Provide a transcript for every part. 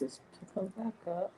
Just pick them back up.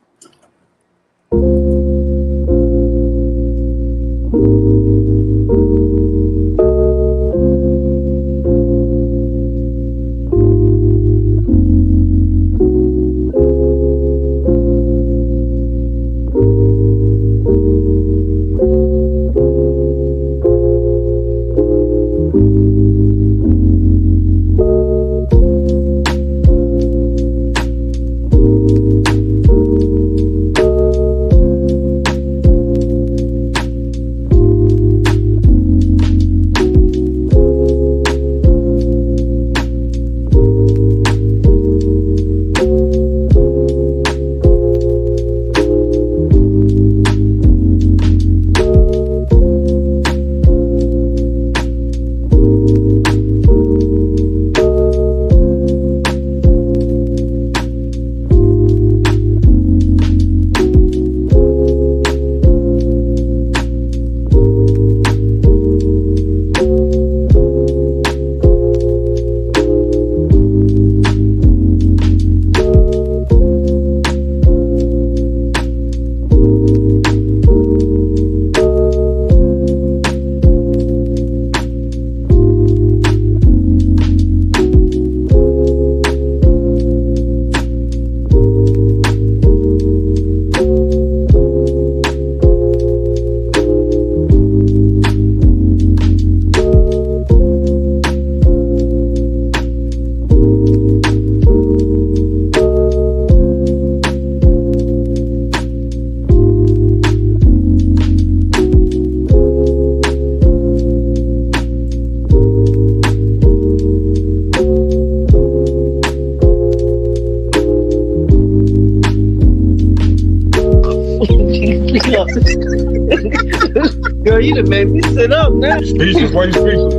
Girl, you done made me sit up now. Speechless? Why you speechless?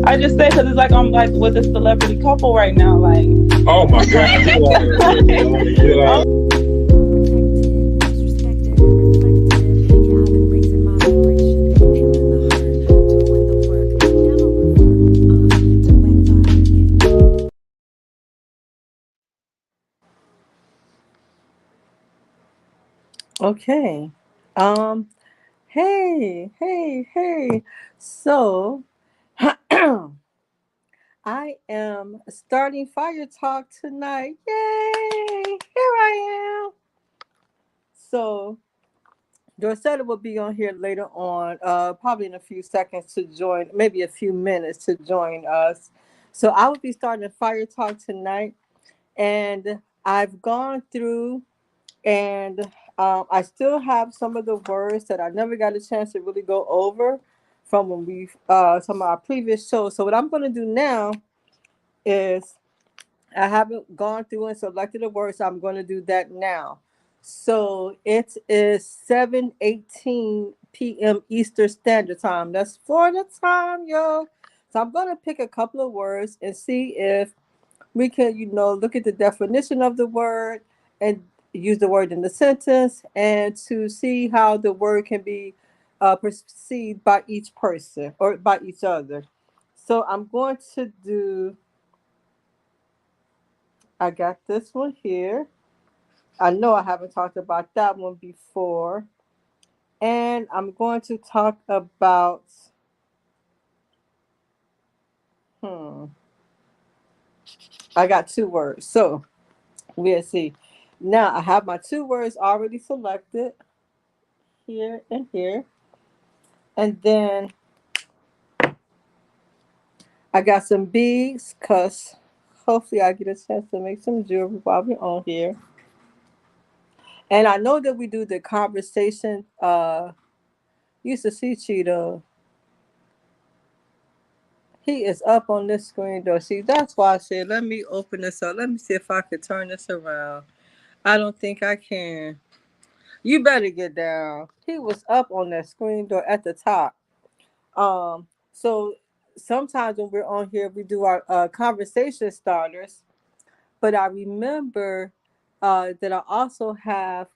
I just say because it's like I'm like with a celebrity couple right now. Like, Oh my God. Yeah. Okay. Um, hey. So I am starting Fire Talk tonight. Yay! Here I am. So Dorcetta will be on here later on, probably in a few seconds to join, maybe a few minutes to join us. So I will be starting Fire Talk tonight, and I've gone through and I still have some of the words that I never got a chance to really go over from when we some of our previous shows. So what I'm going to do now is I haven't gone through and selected the words. So I'm going to do that now. So it is 7:18 p.m. Eastern Standard Time. That's Florida time, yo. So I'm going to pick a couple of words and see if we can, look at the definition of the word and use the word in the sentence and to see how the word can be perceived by each person or by each other. So I'm going to do, I got this one here. I know I haven't talked about that one before. And I'm going to talk about, hmm, I got two words. So we'll see. Now I have my two words already selected here and here. And then I got some beads because hopefully I get a chance to make some jewelry while we're on here. And I know that we do the conversation. Used to see Cheetah. He is up on this screen though. See, that's why I said, let me open this up. Let me see if I can turn this around. I don't think I can. You better get down. He was up on that screen door at the top. So sometimes when we're on here, we do our conversation starters. But I remember that I also have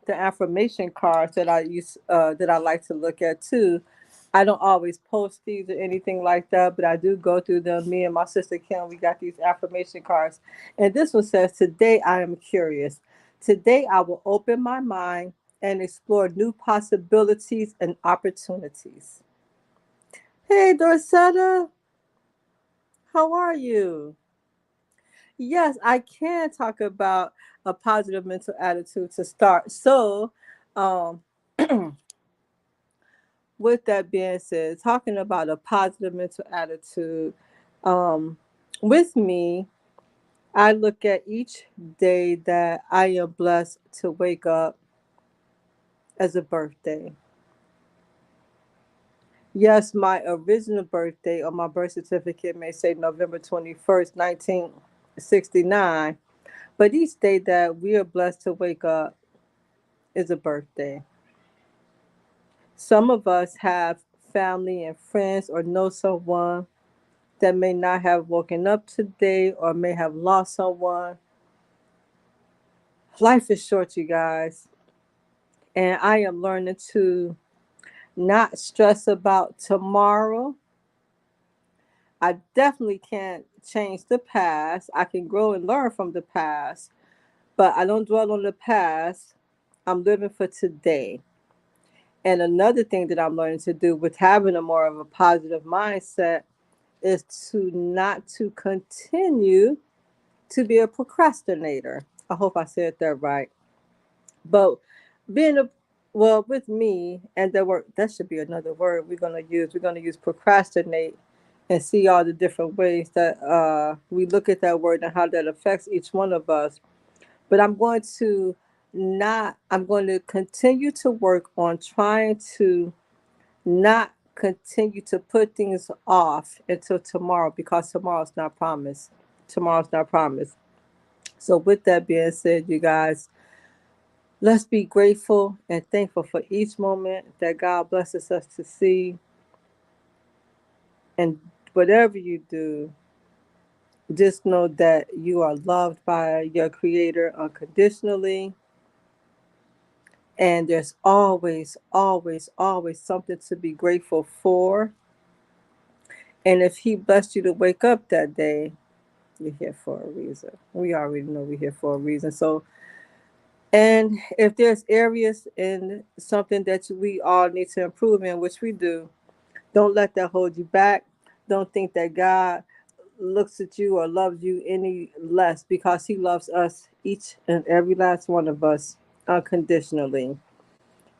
the affirmation cards that I use that I like to look at too. I don't always post these or anything like that, but I do go through them. Me and my sister Kim, we got these affirmation cards. And this one says, "Today I am curious. Today I will open my mind and explore new possibilities and opportunities." Hey, Dorsetta, how are you? Yes, I can talk about a positive mental attitude to start. So, um, with that being said, talking about a positive mental attitude, um, with me, I look at each day that I am blessed to wake up as a birthday. Yes, my original birthday on my birth certificate may say November 21st, 1969, but each day that we are blessed to wake up is a birthday. Some of us have family and friends or know someone that may not have woken up today or may have lost someone. Life is short, you guys, and I am learning to not stress about tomorrow. I definitely can't change the past. I can grow and learn from the past, but I don't dwell on the past. I'm living for today. And another thing that I'm learning to do with having a more of a positive mindset is to not to continue to be a procrastinator. I hope I said that right. But being a well with me and the word that should be another word we're gonna use. We're gonna use procrastinate and see all the different ways that we look at that word and how that affects each one of us. But I'm going to continue to work on trying to not continue to put things off until tomorrow because tomorrow's not promised. Tomorrow's not promised. So, with that being said, you guys, let's be grateful and thankful for each moment that God blesses us to see. And whatever you do, just know that you are loved by your Creator unconditionally. And there's always, always, always something to be grateful for. And if He blessed you to wake up that day, you're here for a reason. We already know we're here for a reason. So, and if there's areas in something that we all need to improve in, which we do, don't let that hold you back. Don't think that God looks at you or loves you any less because He loves us, each and every last one of us, unconditionally.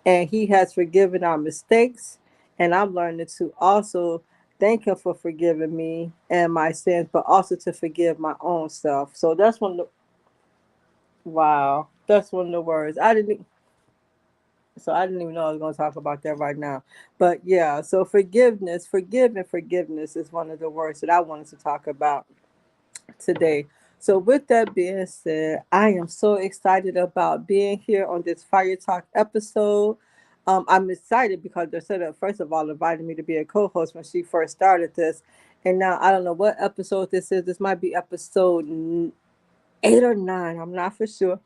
And He has forgiven our mistakes. And I'm learning to also thank Him for forgiving me and my sins, but also to forgive my own self. So that's one of the, wow, that's one of the words. I didn't even know I was going to talk about that right now. But yeah, so forgiveness, forgive and forgiveness is one of the words that I wanted to talk about today. So with that being said, I am so excited about being here on this Fire Talk episode. I'm excited because they said that first of all invited me to be a co-host when she first started this, and now I don't know what episode this is. This might be episode 8 or 9. I'm not for sure,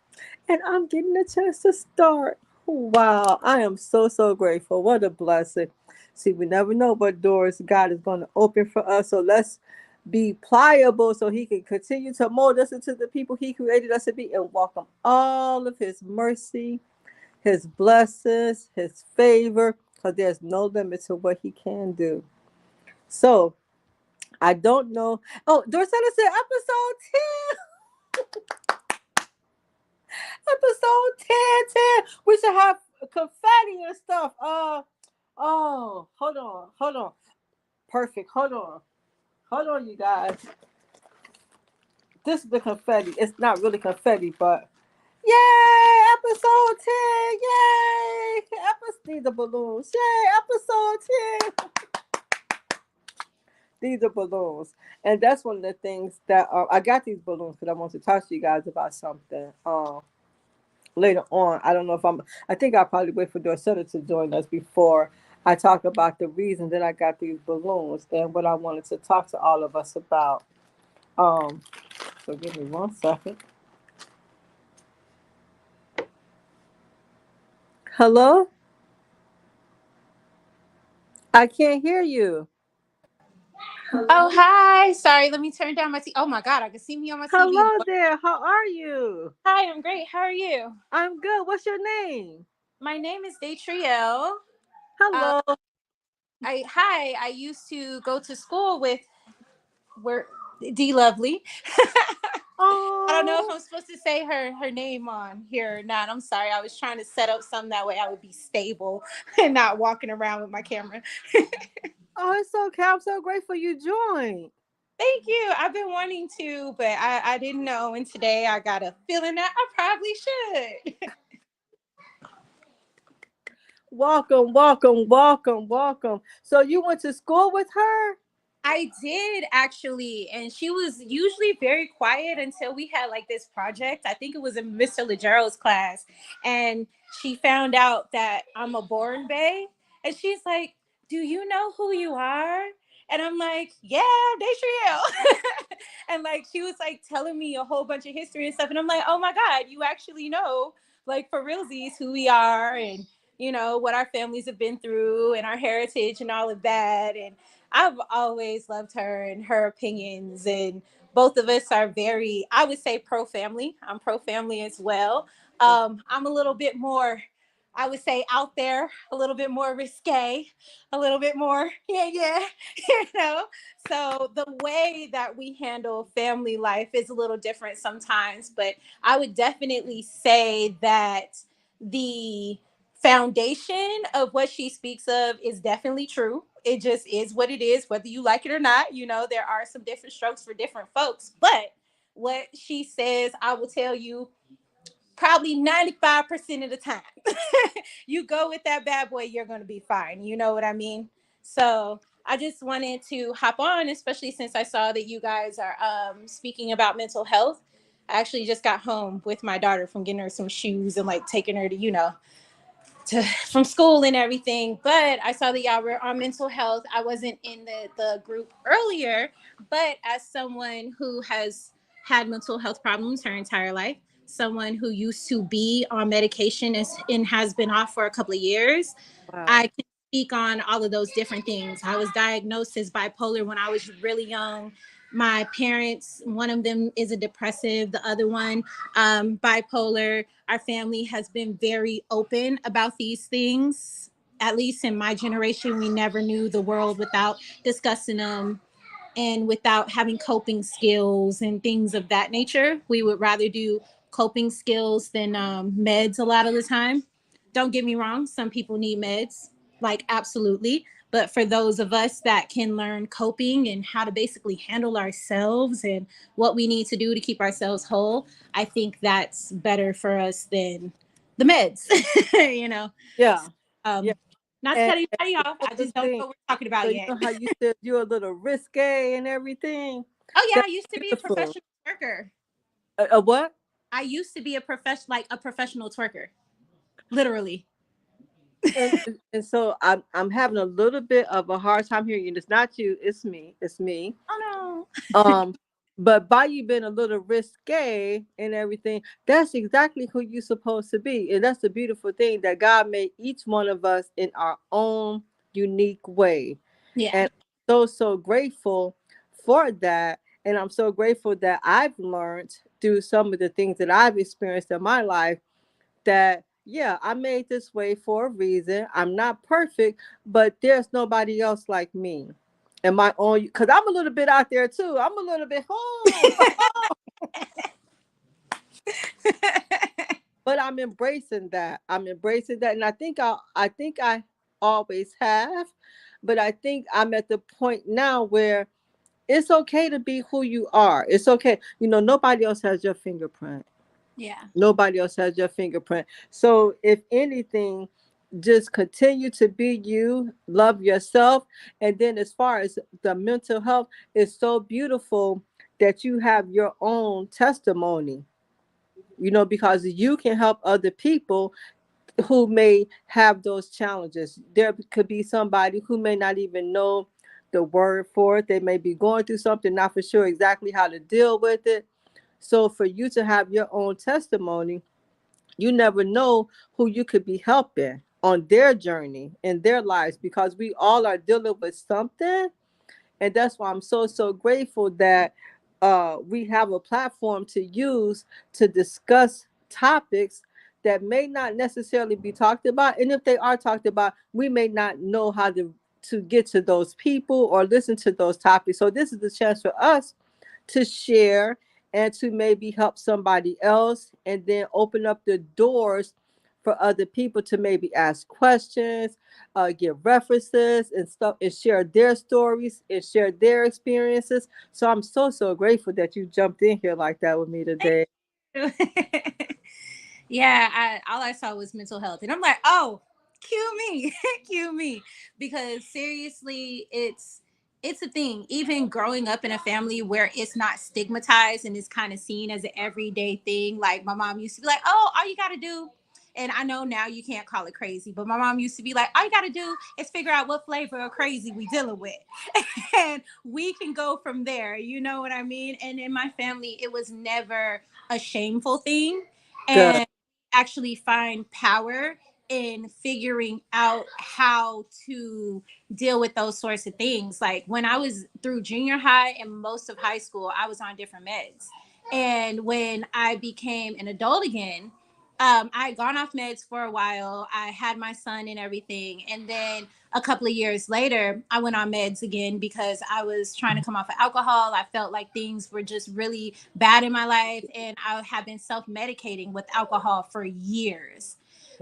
and I'm getting a chance to start. Wow, I am so so grateful. What a blessing. See, we never know what doors God is going to open for us. So let's be pliable so He can continue to mold us into the people He created us to be and welcome all of His mercy, His blessings, His favor, because there's no limit to what He can do. So I don't know. Oh, Dorsetta said episode 10. Episode 10, 10. We should have confetti and stuff. Oh, hold on. Perfect. Hold on, you guys. This is the confetti. It's not really confetti, but yay! Episode 10. Yay! These are balloons. Yay! Episode 10. These are balloons, and that's one of the things that I got these balloons because I want to talk to you guys about something. Later on, I don't know if I think I'll probably wait for Dorcetta to join us before I talk about the reason that I got these balloons and what I wanted to talk to all of us about. Um, so give me 1 second. Hello? I can't hear you. Oh, hi. Sorry, let me turn down my TV. Oh my God, I can see me on my TV. Hello there. How are you? Hi, I'm great. How are you? I'm good. What's your name? My name is Daytriel. Uh, Hello. I used to go to school with where D Lovely. I don't know if Oh, I'm supposed to say her name on here or not. I'm sorry. I was trying to set up something that way I would be stable and not walking around with my camera. oh, it's okay. I'm so grateful you joined. Thank you. I've been wanting to, but I didn't know. And today I got a feeling that I probably should. Welcome, welcome, welcome, welcome. So you went to school with her? I did actually, and she was usually very quiet until we had like this project. I think it was in Mr. Legero's class, and she found out that I'm a born bae, and she's like, "Do you know who you are?" And I'm like, "Yeah, Desriel." And like she was like telling me a whole bunch of history and stuff, and I'm like, "Oh my God, you actually know like for realsies who we are and." What our families have been through and our heritage and all of that. And I've always loved her and her opinions. And both of us are very, I would say, pro family. I'm pro family as well. I'm a little bit more, I would say, out there, a little bit more risque, a little bit more, yeah, yeah, you know. So the way that we handle family life is a little different sometimes, but I would definitely say that the foundation of what she speaks of is definitely true. It just is what it is, whether you like it or not. There are some different strokes for different folks, but what she says, I will tell you probably 95% of the time. You go with that bad boy, you're going to be fine. You know what I mean? So I just wanted to hop on, especially since I saw that you guys are speaking about mental health. I actually just got home with my daughter from getting her some shoes and like taking her to, from school and everything. But I saw that y'all were on mental health. I wasn't in the group earlier, but as someone who has had mental health problems her entire life, someone who used to be on medication and has been off for a couple of years, I Wow. can speak on all of those different things. I was diagnosed as bipolar when I was really young. My parents, one of them is a depressive, the other one, bipolar. Our family has been very open about these things. At least in my generation, we never knew the world without discussing them and without having coping skills and things of that nature. We would rather do coping skills than meds a lot of the time. Don't get me wrong, some people need meds, like absolutely. But for those of us that can learn coping and how to basically handle ourselves and what we need to do to keep ourselves whole, I think that's better for us than the meds, you know. Yeah. Yeah. Um, Not to And, cut and anybody the off, I other just don't thing, know what we're talking so about you yet. know how you said you're a little risque and everything? Oh yeah, I That's used to be a beautiful. professional twerker. A what? I used to be a professional twerker, literally. And so I'm having a little bit of a hard time hearing you. It's not you, it's me. It's me. Oh Um, but by you being a little risque and everything, that's exactly who you're supposed to be. And that's the beautiful thing that God made each one of us in our own unique way. no. Yeah. And I'm so grateful for that. And I'm so grateful that I've learned through some of the things that I've experienced in my life that yeah, I made this way for a reason. I'm not perfect, but there's nobody else like me. And my own, because I'm a little bit out there too. I'm a little bit but I'm embracing that. I'm embracing that, and I think I always have, but I think I'm at the point now where it's okay to be who you are. It's okay. Nobody else has your fingerprint. Yeah. Nobody else has your fingerprint. So if anything, just continue to be you, love yourself. And then as far as the mental health, it's so beautiful that you have your own testimony, because you can help other people who may have those challenges. There could be somebody who may not even know the word for it. They may be going through something, not for sure exactly how to deal with it. So for you to have your own testimony, you never know who you could be helping. on their journey in their lives, because we all are dealing with something. And that's why I'm so grateful that we have a platform to use to discuss topics that may not necessarily be talked about, and if they are talked about, we may not know how to get to those people or listen to those topics. So this is the chance for us to share and to maybe help somebody else, and then open up the doors for other people to maybe ask questions, give references and stuff, and share their stories and share their experiences. So I'm so grateful that you jumped in here like that with me today. Yeah, all I saw was mental health, and I'm like, oh, cue me, cue me, because seriously, it's a thing. Even growing up in a family where it's not stigmatized and it's kind of seen as an everyday thing. Like my mom used to be like, oh, all you got to do. And I know now you can't call it crazy, but my mom used to be like, all you got to do is figure out what flavor of crazy we dealing with. And we can go from there. You know what I mean? And in my family, it was never a shameful thing. Good. And actually find power in figuring out how to deal with those sorts of things. Like when I was through junior high and most of high school, I was on different meds. And when I became an adult again, I had gone off meds for a while. I had my son and everything. And then a couple of years later, I went on meds again because I was trying to come off of alcohol. I felt like things were just really bad in my life. And I have been self medicating with alcohol for years.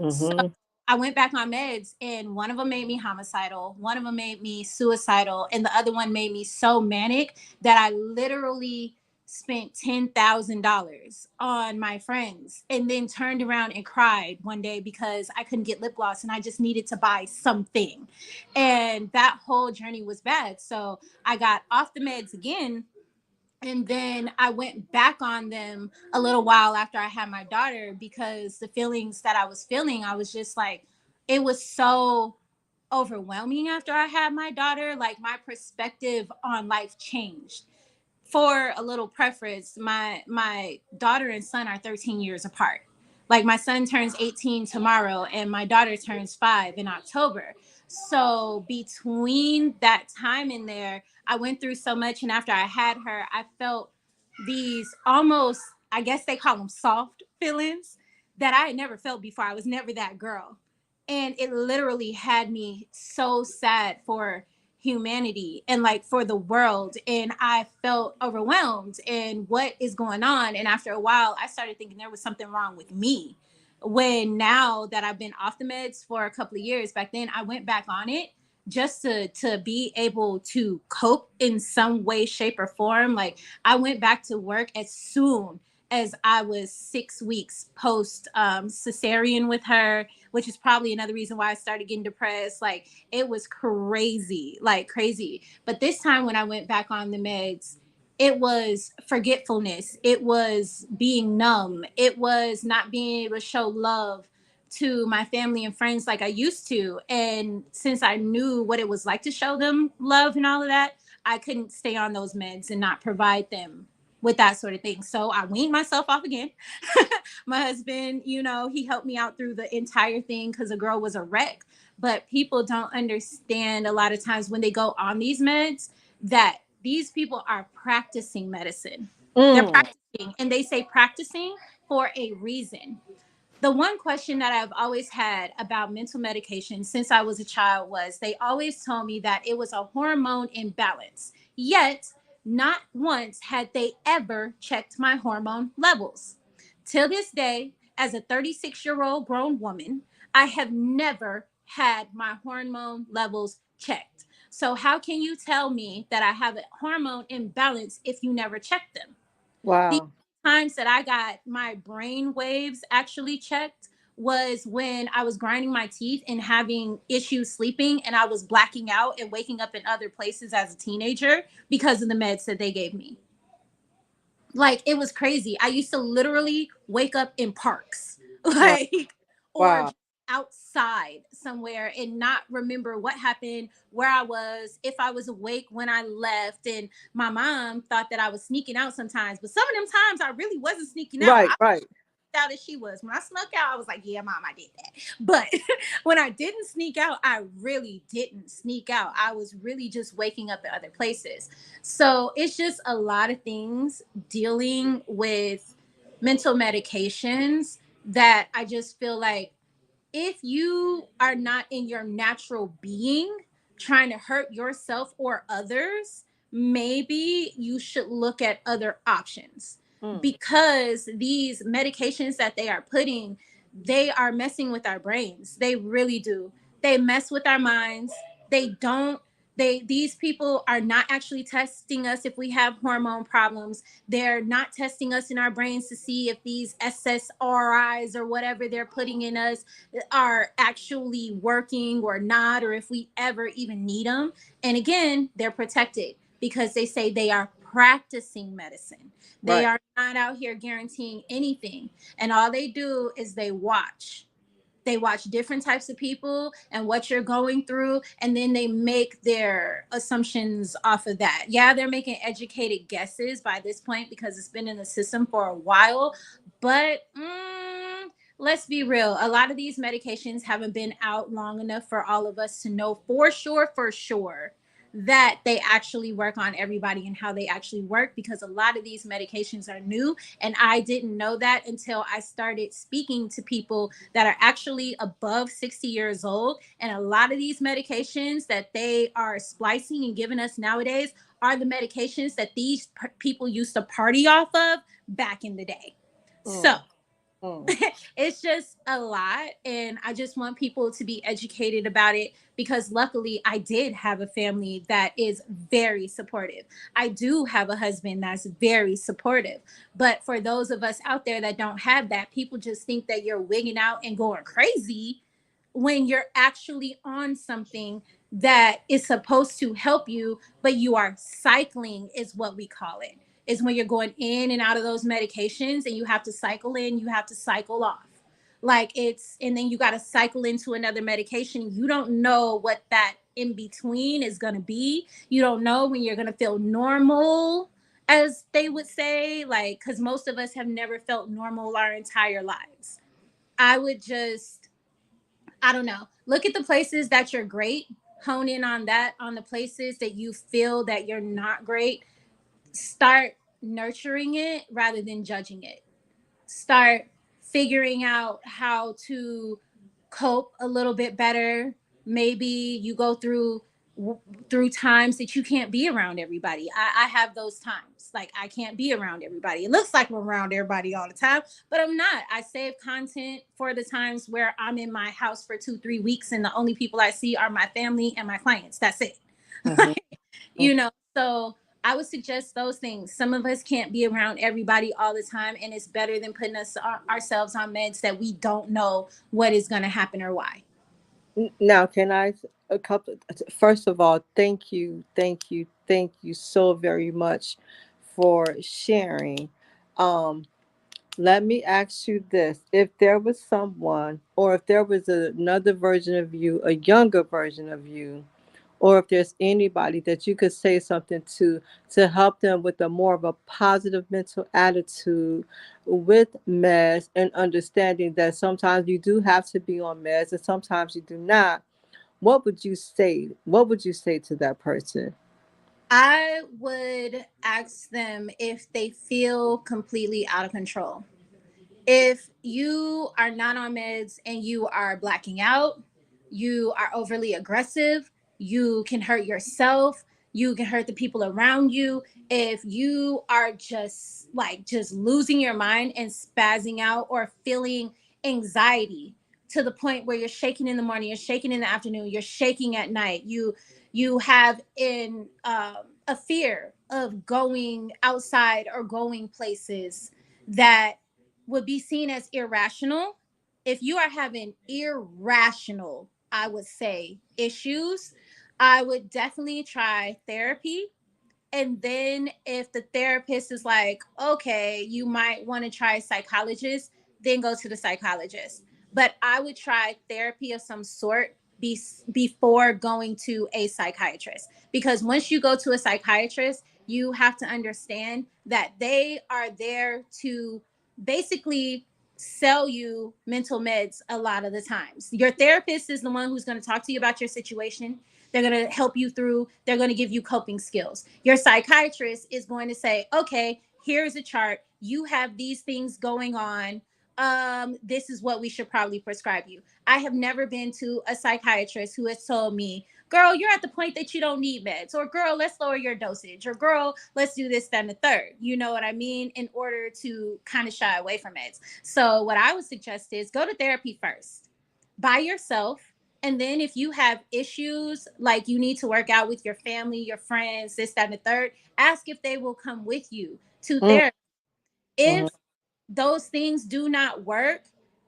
So Mm-hmm. I went back on meds, and one of them made me homicidal, one of them made me suicidal, and the other one made me so manic that I literally spent $10,000 on my friends, and then turned around and cried one day because I couldn't get lip gloss and I just needed to buy something. And that whole journey was bad. So I got off the meds again, and then I went back on them a little while after I had my daughter, because the feelings that I was feeling, I was just like, it was so overwhelming after I had my daughter. Like my perspective on life changed. For a little preference, my daughter and son are 13 years apart. Like my son turns 18 tomorrow and my daughter turns 5 in October. So between that time in there, I went through so much, and after I had her, I felt these almost, I guess they call them soft feelings that I had never felt before. I was never that girl. And it literally had me so sad for humanity and like for the world, and I felt overwhelmed and what is going on. And after a while I started thinking there was something wrong with me, when now that I've been off the meds for a couple of years, back then I went back on it just to be able to cope in some way, shape, or form. Like I went back to work as soon as I was 6 weeks post cesarean with her, which is probably another reason why I started getting depressed. Like it was crazy, like crazy. But this time when I went back on the meds, it was forgetfulness. It was being numb. It was not being able to show love to my family and friends like I used to. And since I knew what it was like to show them love and all of that, I couldn't stay on those meds and not provide them with that sort of thing. So I weaned myself off again. My husband, he helped me out through the entire thing because the girl was a wreck. But people don't understand a lot of times when they go on these meds that these people are practicing medicine. They're Mm. practicing, and they say practicing for a reason. The one question that I've always had about mental medication since I was a child was they always told me that it was a hormone imbalance. Yet, not once had they ever checked my hormone levels. Till this day, as a 36-year-old grown woman, I have never had my hormone levels checked. So, how can you tell me that I have a hormone imbalance if you never checked them? The Wow. times that I got my brain waves actually checked was when I was grinding my teeth and having issues sleeping, and I was blacking out and waking up in other places as a teenager because of the meds that they gave me. Like it was crazy. I used to literally wake up in parks, Wow. like, or Wow. just outside somewhere and not remember what happened, where I was, if I was awake when I left. And my mom thought that I was sneaking out sometimes, but some of them times I really wasn't sneaking out. Right. Right. out as she was. When I snuck out, I was like, yeah, mom, I did that. But when I didn't sneak out, I really didn't sneak out. I was really just waking up at other places. So it's just a lot of things dealing with mental medications that I just feel like if you are not in your natural being trying to hurt yourself or others, maybe you should look at other options because these medications that they are putting, they are messing with our brains. They really do. They mess with our minds. They don't these people are not actually testing us if we have hormone problems. They're not testing us in our brains to see if these SSRIs or whatever they're putting in us are actually working or not, or if we ever even need them. And again, they're protected because they say they are practicing medicine. They Right. are not out here guaranteeing anything. And all they do is they watch different types of people and what you're going through, and then they make their assumptions off of that. Yeah, they're making educated guesses by this point because it's been in the system for a while, but let's be real, a lot of these medications haven't been out long enough for all of us to know for sure that they actually work on everybody and how they actually work, because a lot of these medications are new, and I didn't know that until I started speaking to people that are actually above 60 years old. And a lot of these medications that they are splicing and giving us nowadays are the medications that these people used to party off of back in the day. So Mm. Mm. it's just a lot, and I just want people to be educated about it, because luckily I did have a family that is very supportive. I do have a husband that's very supportive. But for those of us out there that don't have that, people just think that you're wigging out and going crazy when you're actually on something that is supposed to help you, but you are cycling, is what we call it. Is when you're going in and out of those medications and you have to cycle in, you have to cycle off. Like it's, and then you got to cycle into another medication. You don't know what that in between is going to be. You don't know when you're going to feel normal, as they would say, like, because most of us have never felt normal our entire lives. I would just, I don't know. Look at the places that you're great. Hone in on that, on the places that you feel that you're not great. Start nurturing it rather than judging it. Start figuring out how to cope a little bit better. Maybe you go through times that you can't be around everybody. I have those times. Like I can't be around everybody. It looks like I'm around everybody all the time, but I'm not. I save content for the times where I'm in my house for 2-3 weeks and the only people I see are my family and my clients. That's it. Mhm. you know, so I would suggest those things. Some of us can't be around everybody all the time, and it's better than putting ourselves on meds that we don't know what is going to happen or why. Now, can I a couple? First of all, thank you so very much for sharing. Um, Let me ask you this: if there was someone, or if there was another version of you, a younger version of you, or if there's anybody that you could say something to help them with a more of a positive mental attitude with meds, and understanding that sometimes you do have to be on meds and sometimes you do not, what would you say? What would you say to that person? I would ask them if they feel completely out of control. If you are not on meds and you are blacking out, you are overly aggressive, you can hurt yourself, you can hurt the people around you. If you are just losing your mind and spazzing out or feeling anxiety to the point where you're shaking in the morning, you're shaking in the afternoon, you're shaking at night, you have in a fear of going outside or going places that would be seen as irrational. If you are having irrational, I would say, issues, I would definitely try therapy. And then if the therapist is like, okay, you might want to try a psychologist, then go to the psychologist. But I would try therapy of some sort before going to a psychiatrist. Because once you go to a psychiatrist, you have to understand that they are there to basically sell you mental meds a lot of the times. Your therapist is the one who's going to talk to you about your situation. They're going to help you through, they're going to give you coping skills. Your psychiatrist is going to say, okay, here's a chart. You have these things going on. This is what we should probably prescribe you. I have never been to a psychiatrist who has told me, girl, you're at the point that you don't need meds, or girl, let's lower your dosage, or girl, let's do this, then the third. You know what I mean? In order to kind of shy away from meds. So what I would suggest is go to therapy first by yourself. And then if you have issues, like you need to work out with your family, your friends, this, that, and the third, ask if they will come with you to Mm, therapy. If mhm. those things do not work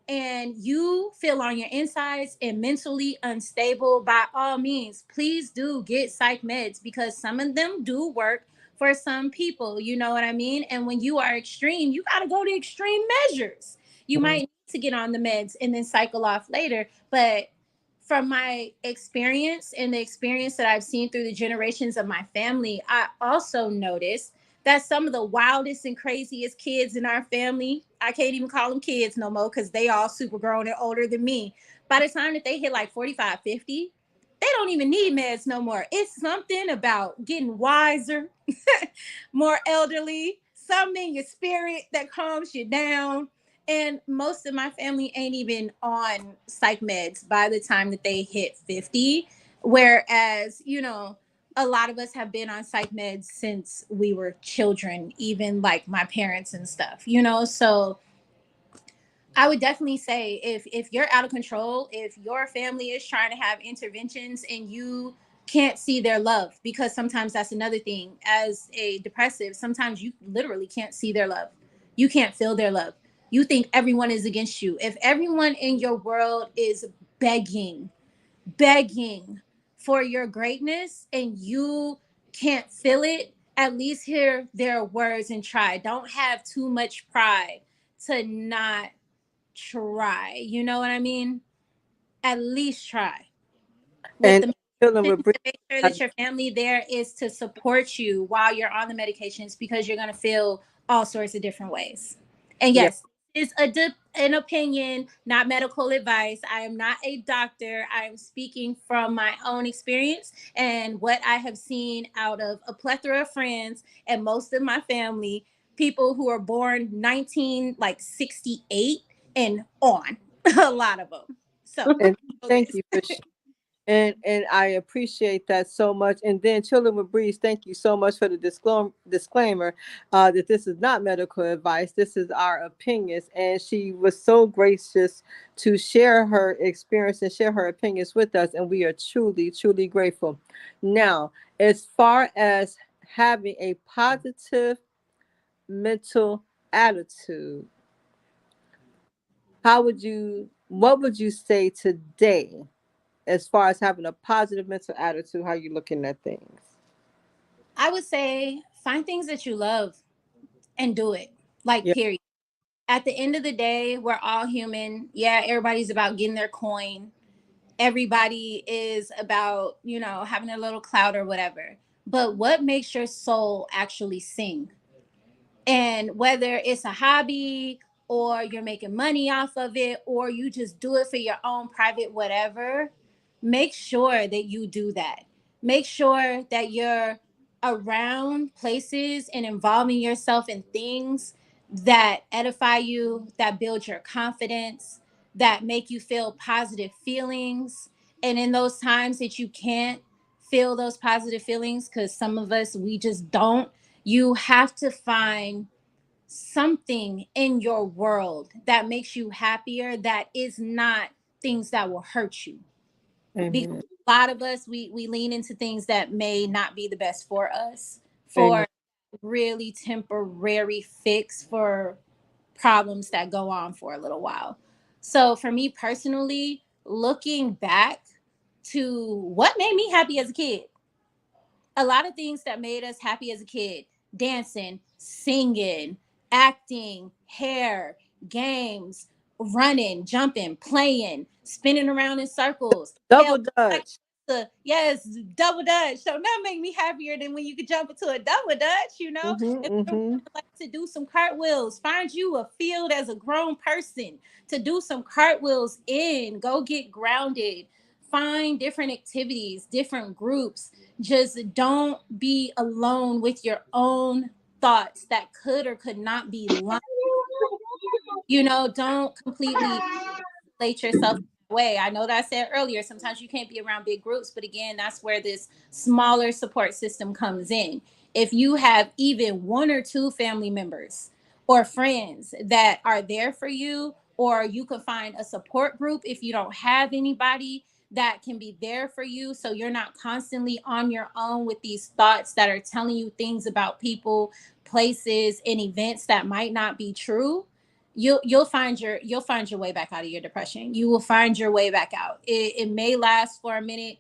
and you feel on your insides and mentally unstable, by all means, please do get psych meds, because some of them do work for some people. You know what I mean? And when you are extreme, you got to go to extreme measures. You might need to get on the meds and then cycle off later. But from my experience and the experience that I've seen through the generations of my family, I also noticed that some of the wildest and craziest kids in our family, I can't even call them kids no more because they all super grown and older than me. By the time that they hit like 45, 50, they don't even need meds no more. It's something about getting wiser, more elderly, something in your spirit that calms you down. And most of my family ain't even on psych meds by the time that they hit 50. Whereas, a lot of us have been on psych meds since we were children, even like my parents and stuff. So I would definitely say, if you're out of control, if your family is trying to have interventions and you can't see their love, because sometimes that's another thing. As a depressive, sometimes you literally can't see their love. You can't feel their love. You think everyone is against you. If everyone in your world is begging, begging for your greatness and you can't feel it, at least hear their words and try. Don't have too much pride to not try. You know what I mean? At least try. With And the children medications, with breathing. to make sure that your family there is to support you while you're on the medications, because you're going to feel all sorts of different ways. And Yeah. yes, it's an opinion, not medical advice. I am not a doctor. I'm speaking from my own experience and what I have seen out of a plethora of friends and most of my family, people who are born 19 like 68 and on, a lot of them. So And know thank this. you for and I appreciate that so much. And then Children with Breeze, thank you so much for the disclaimer that this is not medical advice. This is our opinions. And she was so gracious to share her experience and share her opinions with us. And we are truly, truly grateful. Now, as far as having a positive mental attitude, what would you say today as far as having a positive mental attitude, how you looking at things? I would say find things that you love and do it. Like, Yeah. period. At the end of the day, we're all human. Yeah, everybody's about getting their coin. Everybody is about, having a little clout or whatever. But what makes your soul actually sing? And whether it's a hobby or you're making money off of it or you just do it for your own private whatever, make sure that you do that. Make sure that you're around places and involving yourself in things that edify you, that build your confidence, that make you feel positive feelings. And in those times that you can't feel those positive feelings, because some of us, we just don't, you have to find something in your world that makes you happier, that is not things that will hurt you. Because Amen. a lot of us, we lean into things that may not be the best for us, Amen. for really temporary fix for problems that go on for a little while. So for me personally, looking back to what made me happy as a kid, a lot of things that made us happy as a kid: dancing, singing, acting, hair, games, running, jumping, playing, spinning around in circles. Double Hell, like dutch. yes, double dutch. So nothing make me happier than when you could jump into a double dutch, you know? Mhm. If you Mhm. like to do some cartwheels, find you a field as a grown person to do some cartwheels in. Go get grounded. Find different activities, different groups. Just don't be alone with your own thoughts that could or could not be lying. Don't completely isolate yourself that way. I know that I said earlier, sometimes you can't be around big groups, but again, that's where this smaller support system comes in. If you have even one or two family members or friends that are there for you, or you can find a support group if you don't have anybody that can be there for you, so you're not constantly on your own with these thoughts that are telling you things about people, places, and events that might not be true. You'll find your way back out of your depression. You will find your way back out. It may last for a minute.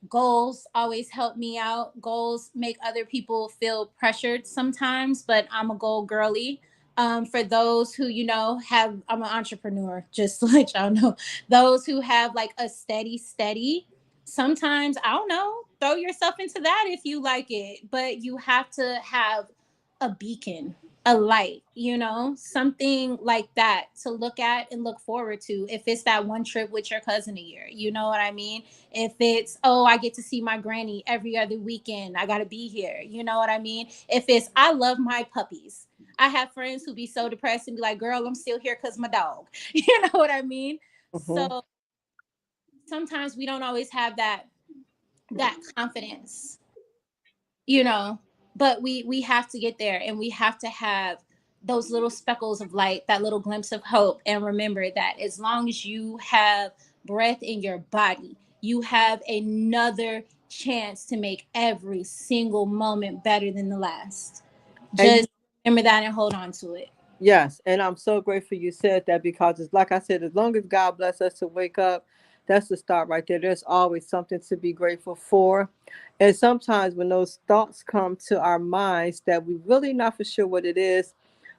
Goals always help me out. Goals make other people feel pressured sometimes, but I'm a goal girly. For those who have, I'm an entrepreneur, just to let y'all know. Those who have like a steady, sometimes I don't know, throw yourself into that if you like it, but you have to have a beacon, a light, something like that to look at and look forward to. If it's that one trip with your cousin a year, you know what I mean? If it's, oh, I get to see my granny every other weekend, I got to be here. You know what I mean? If it's, I love my puppies. I have friends who be so depressed and be like, girl, I'm still here because my dog. You know what I mean? Mhm. So sometimes we don't always have that confidence, you know but we have to get there, and we have to have those little speckles of light, that little glimpse of hope, and remember that as long as you have breath in your body, you have another chance to make every single moment better than the last. And Just remember that and hold on to it. yes, and I'm so grateful you said that, because it's like I said, as long as God bless us to wake up, that's the start right there. There's always something to be grateful for. And sometimes when those thoughts come to our minds that we really not for sure what it is,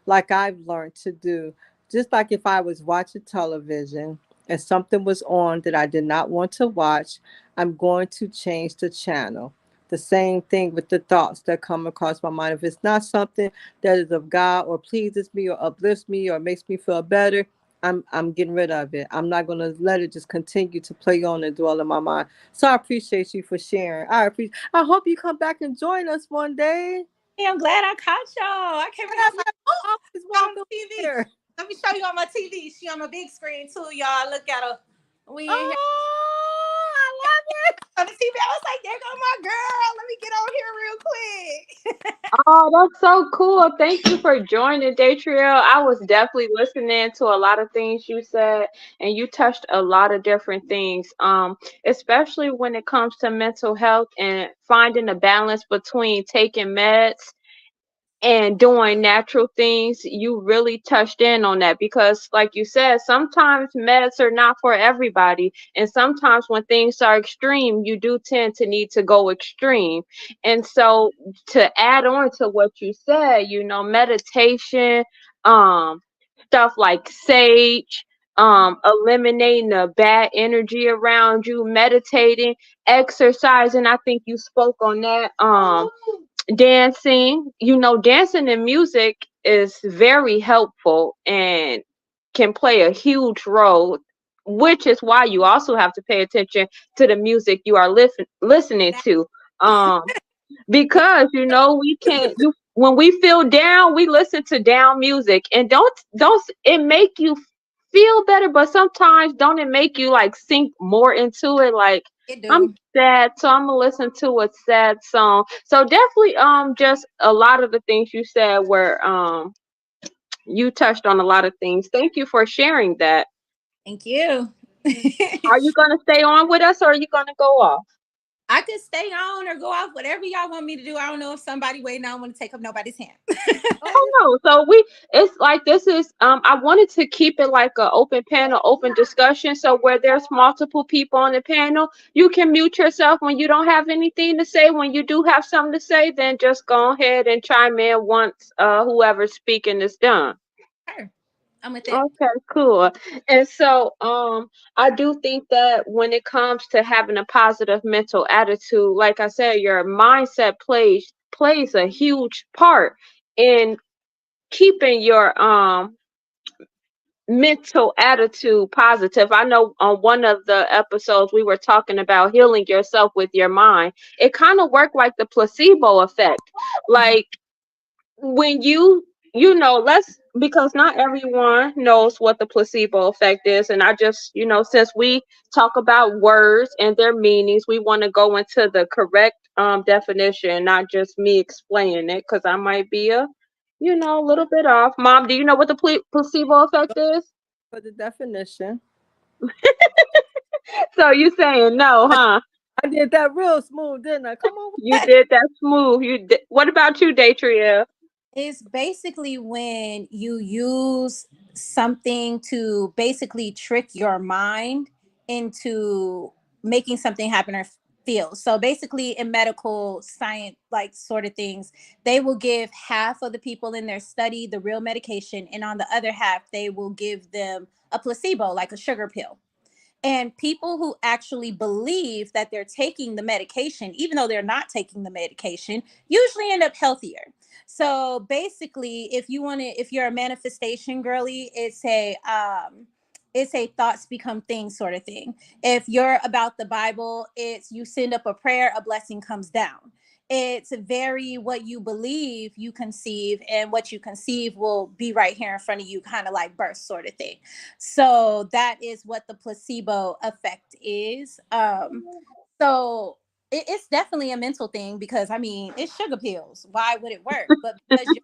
like I've learned to do, just like if I was watching television and something was on that I did not want to watch, I'm going to change the channel. The same thing with the thoughts that come across my mind. If it's not something that is of God or pleases me or uplifts me or makes me feel better, I'm getting rid of it. I'm not gonna let it just continue to play on and dwell in my mind. So I appreciate you for sharing. I hope you come back and join us one day. Hey, I'm glad I caught y'all. I came in, I was like, oh, Always on welcome TV. here. Let me show you on my TV. She on my big screen too, y'all. Look at her. We in here Oh, I love it. on the TV. I was like, there go my girl. Let me get on here real quick. Oh, that's so cool. Thank you for joining, Datriel. I was definitely listening to a lot of things you said, and you touched a lot of different things. Especially when it comes to mental health and finding a balance between taking meds and doing natural things. You really touched in on that because, like you said, sometimes meds are not for everybody, and sometimes when things are extreme, you do tend to need to go extreme. And so, to add on to what you said, meditation, um stuff like sage, eliminating the bad energy around you, meditating, exercising. I think you spoke on that. Dancing, dancing and music is very helpful and can play a huge role, which is why you also have to pay attention to the music you are listening to. Um, because we can't you when we feel down, we listen to down music, and don't it make you feel better, but sometimes don't it make you like sink more into it, like It I'm do. sad, so I'm gonna listen to a sad song. So definitely just a lot of the things you said were you touched on a lot of things. Thank you for sharing that. Thank you. Are you gonna stay on with us, or are you gonna go off? I could stay on or go off, whatever y'all want me to do. I don't know if somebody waiting. I don't want to take up nobody's hand. Oh no. So it's like this is I wanted to keep it like an open panel, open discussion. So where there's multiple people on the panel, you can mute yourself when you don't have anything to say. When you do have something to say, then just go ahead and chime in once whoever's speaking is done. Sure. I'm with it. Okay, cool. And so, I do think that when it comes to having a positive mental attitude, like I said, your mindset plays a huge part in keeping your mental attitude positive. I know on one of the episodes we were talking about healing yourself with your mind. It kind of worked like the placebo effect. Mhm. Like when you let's because not everyone knows what the placebo effect is, and I just since we talk about words and their meanings, we want to go into the correct definition, not just me explaining it because I might be a little bit off. Mom, do you know what the placebo effect is? For the definition. So you saying no, huh? I did that real smooth, didn't I? Come on. You did that smooth. You did. What about you, Datria? It's basically when you use something to basically trick your mind into making something happen or feel. So basically, in medical science, like sort of things, they will give half of the people in their study the real medication, and on the other half, they will give them a placebo, like a sugar pill. And people who actually believe that they're taking the medication, even though they're not taking the medication, usually end up healthier. So basically, if you're a manifestation girly, it's a thoughts become things sort of thing. If you're about the Bible, it's you send up a prayer, a blessing comes down. It's very what you believe you conceive, and what you conceive will be right here in front of you, kind of like birth sort of thing. So that is what the placebo effect is. So it's definitely a mental thing, because I mean it's sugar pills. Why would it work? But because your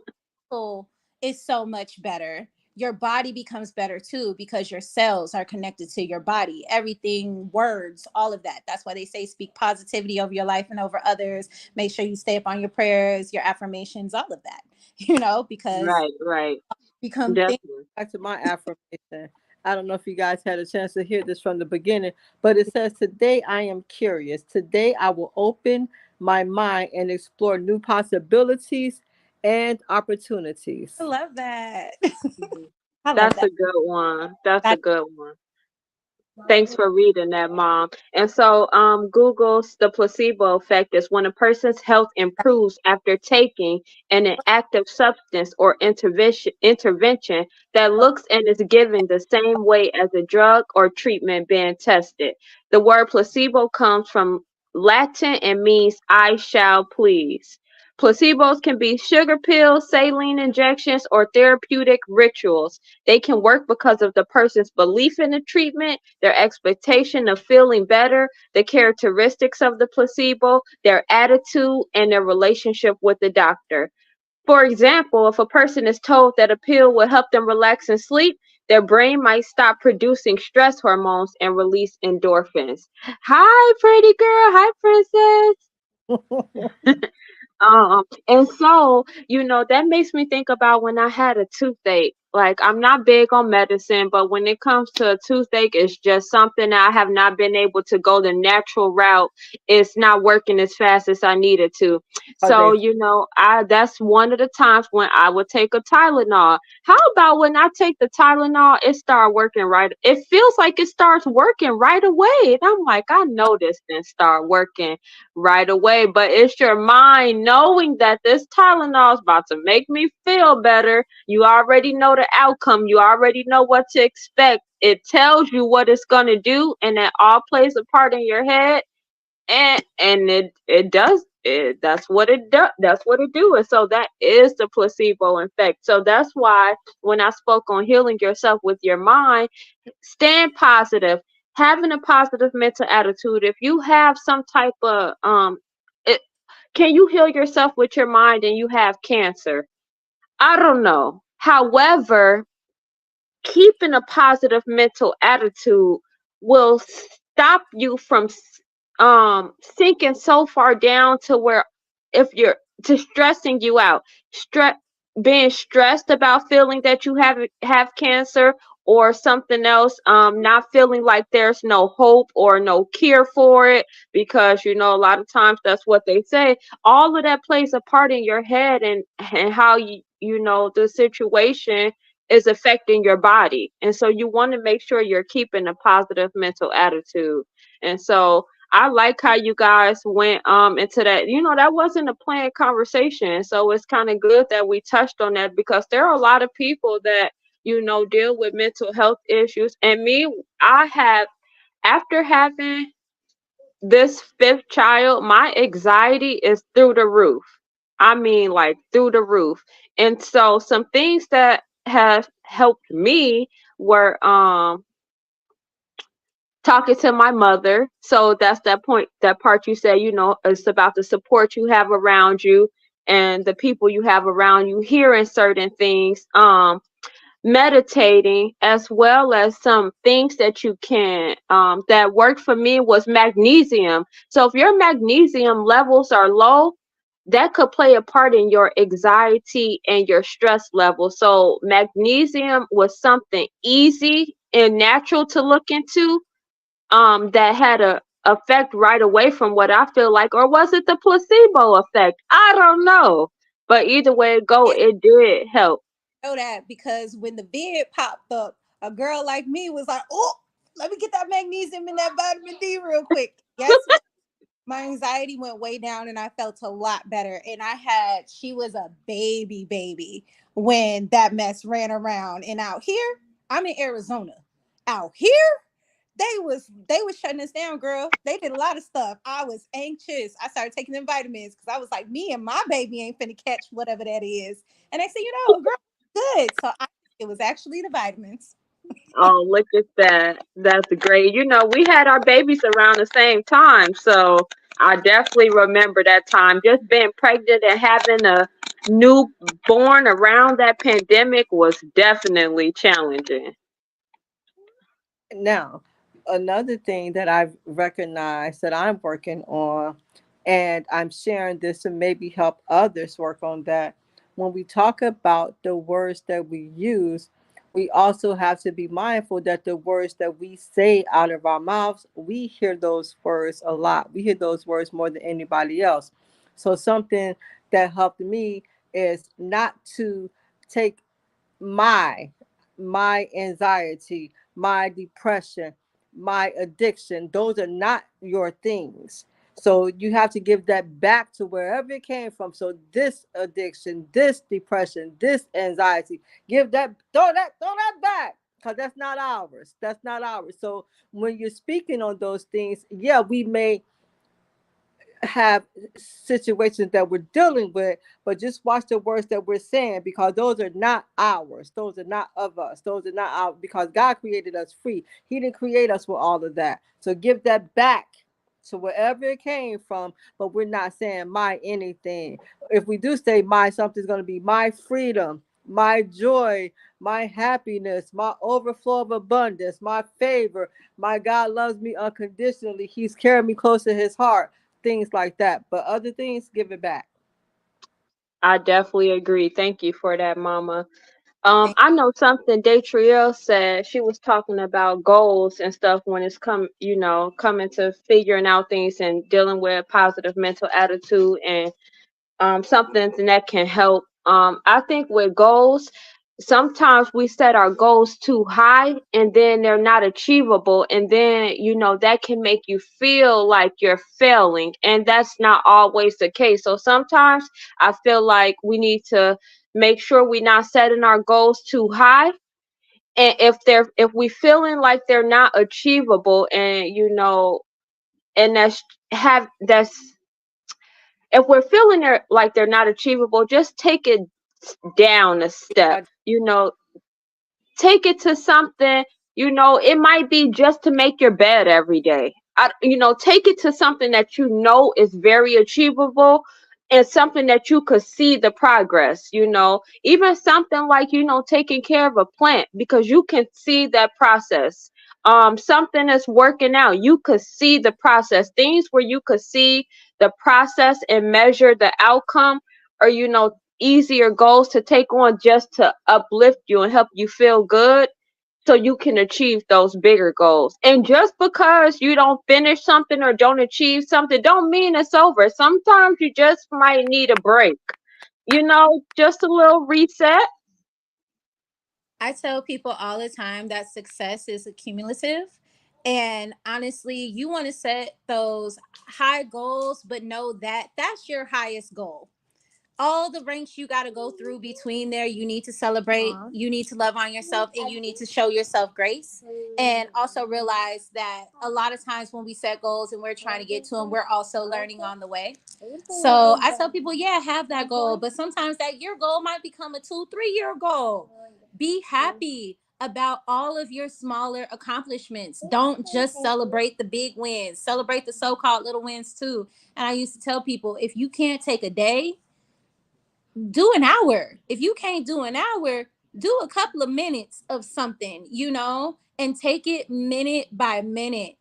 mental is so much better, your body becomes better too, because your cells are connected to your body. Everything, words, all of that. That's why they say speak positivity over your life and over others. Make sure you stay up on your prayers, your affirmations, all of that. Because Right, right. become things. Definitely. Back to my affirmation. I don't know if you guys had a chance to hear this from the beginning, but it says, "Today I am curious. Today I will open my mind and explore new possibilities and I opportunities." love that. Mhm. I love That's that. a good one. That's a That good one. Thanks for reading that, Mom. And so, Google's the placebo effect is when a person's health improves after taking an active substance or intervention that looks and is given the same way as a drug or treatment being tested. The word placebo comes from Latin and means "I shall please." Placebos can be sugar pills, saline injections, or therapeutic rituals. They can work because of the person's belief in the treatment, their expectation of feeling better, the characteristics of the placebo, their attitude, and their relationship with the doctor. For example, if a person is told that a pill will help them relax and sleep, their brain might stop producing stress hormones and release endorphins. Hi, pretty girl. Hi, princess. And so, that makes me think about when I had a toothache. Like, I'm not big on medicine, but when it comes to a toothache, it's just something I have not been able to go the natural route. It's not working as fast as I needed to. Are So, they that's one of the times when I would take a Tylenol. How about when I take the Tylenol, it start working right? It feels like it starts working right away. And I'm like, I know this didn't start working right away, but it's your mind knowing that this Tylenol is about to make me feel better. You already know the outcome, you already know what to expect. It tells you what it's going to do, and it all plays a part in your head, and it does it. That's what it does. That's what it do. And so that is the placebo effect. So that's why when I spoke on healing yourself with your mind, staying positive, having a positive mental attitude. If you have some type of it, can you heal yourself with your mind and you have cancer? I don't know. However, keeping a positive mental attitude will stop you from sinking so far down to where if you're to stressing you out, stress being stressed about feeling that you have cancer or something else, not feeling like there's no hope or no cure for it, because a lot of times that's what they say. All of that plays a part in your head, and how the situation is affecting your body. And so you want to make sure you're keeping a positive mental attitude. And so I like how you guys went into that. You know, that wasn't a planned conversation. So it's kind of good that we touched on that, because there are a lot of people that, you know, deal with mental health issues. And me, I have, after having this fifth child, my anxiety is through the roof. I mean, like through the roof. And so some things that have helped me were talking to my mother. So that's that point, that part you said, you know, it's about the support you have around you and the people you have around you, hearing certain things. Meditating, as well as some things that you can that worked for me was magnesium. So if your magnesium levels are low, that could play a part in your anxiety and your stress level. So magnesium was something easy and natural to look into, that had a effect right away from what I feel like. Or was it the placebo effect? I don't know, but either way it go, It it did help. know that because when the vid popped up, a girl like me was like, "Oh, let me get that magnesium and that vitamin D real quick." Guess what? My anxiety went way down and I felt a lot better. And she was a baby when that mess ran around. And out here, I'm in Arizona. Out here, they was shutting us down, girl. They did a lot of stuff. I was anxious. I started taking them vitamins because I was like, me and my baby ain't finna catch whatever that is. And they said, girl, good. So it was actually the vitamins. Oh, look at that. That's great. You know, we had our babies around the same time. So I definitely remember that time. Just being pregnant and having a newborn around that pandemic was definitely challenging. Now, another thing that I've recognized that I'm working on, and I'm sharing this to maybe help others work on that. When we talk about the words that we use, we also have to be mindful that the words that we say out of our mouths, we hear those words a lot. We hear those words more than anybody else. So, something that helped me is not to take my my anxiety, my depression, my addiction, those are not your things. So you have to give that back to wherever it came from. So this addiction, this depression, this anxiety, give that, throw that back, because that's not ours. That's not ours. So when you're speaking on those things, yeah, we may have situations that we're dealing with, but just watch the words that we're saying, because those are not ours. Those are not of us. Those are not our, because God created us free. He didn't create us with all of that. So give that back to wherever it came from, but we're not saying my anything. If we do say my, something's going to be my freedom, my joy, my happiness, my overflow of abundance, my favor. My God loves me unconditionally. He's carrying me close to his heart, things like that. But other things, give it back. I definitely agree. Thank you for that, Mama. Thank I know something Datrielle said. She was talking about goals and stuff when it's coming to figuring out things and dealing with positive mental attitude, and something that can help. I think with goals, sometimes we set our goals too high and then they're not achievable. And then, that can make you feel like you're failing. And that's not always the case. So sometimes I feel like we need to make sure we're not setting our goals too high. And if we feeling like they're not achievable, and and that's if we're feeling like they're not achievable, just take it down a step. I, Take it to something, it might be just to make your bed every day. Take it to something that is very achievable, and something that you could see the progress. Even something like, taking care of a plant, because you can see that process. Something that's working out, you could see the process. Things where you could see the process and measure the outcome, or easier goals to take on, just to uplift you and help you feel good, so you can achieve those bigger goals. And just because you don't finish something or don't achieve something, don't mean it's over. Sometimes you just might need a break, just a little reset. I tell people all the time that success is accumulative. And honestly, you want to set those high goals, but know that that's your highest goal. All the ranks you got to go through between there, you need to celebrate, you need to love on yourself, and you need to show yourself grace. And also realize that a lot of times when we set goals and we're trying to get to them, we're also learning on the way. So I tell people, yeah, have that goal, but sometimes that year goal might become a 2 3 year goal. Be happy about all of your smaller accomplishments. Don't just celebrate the big wins, celebrate the so-called little wins too. And I used to tell people, if you can't take a day, do an hour. If you can't do an hour, do a couple of minutes of something, and take it minute by minute.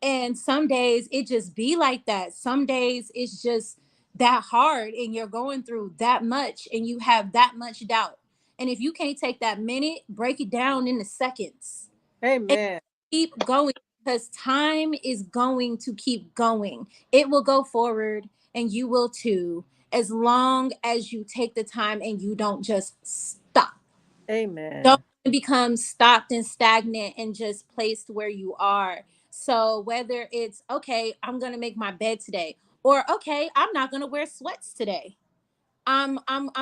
And some days it just be like that. Some days it's just that hard and you're going through that much and you have that much doubt. And if you can't take that minute, break it down into seconds and Amen. keep going, because time is going to keep going. It will go forward and you will too, as long as you take the time and you don't just stop. Don't Amen. become stopped and stagnant and just placed where you are. So whether it's, okay, I'm going to make my bed today, or okay, I'm not going to wear sweats today. I'm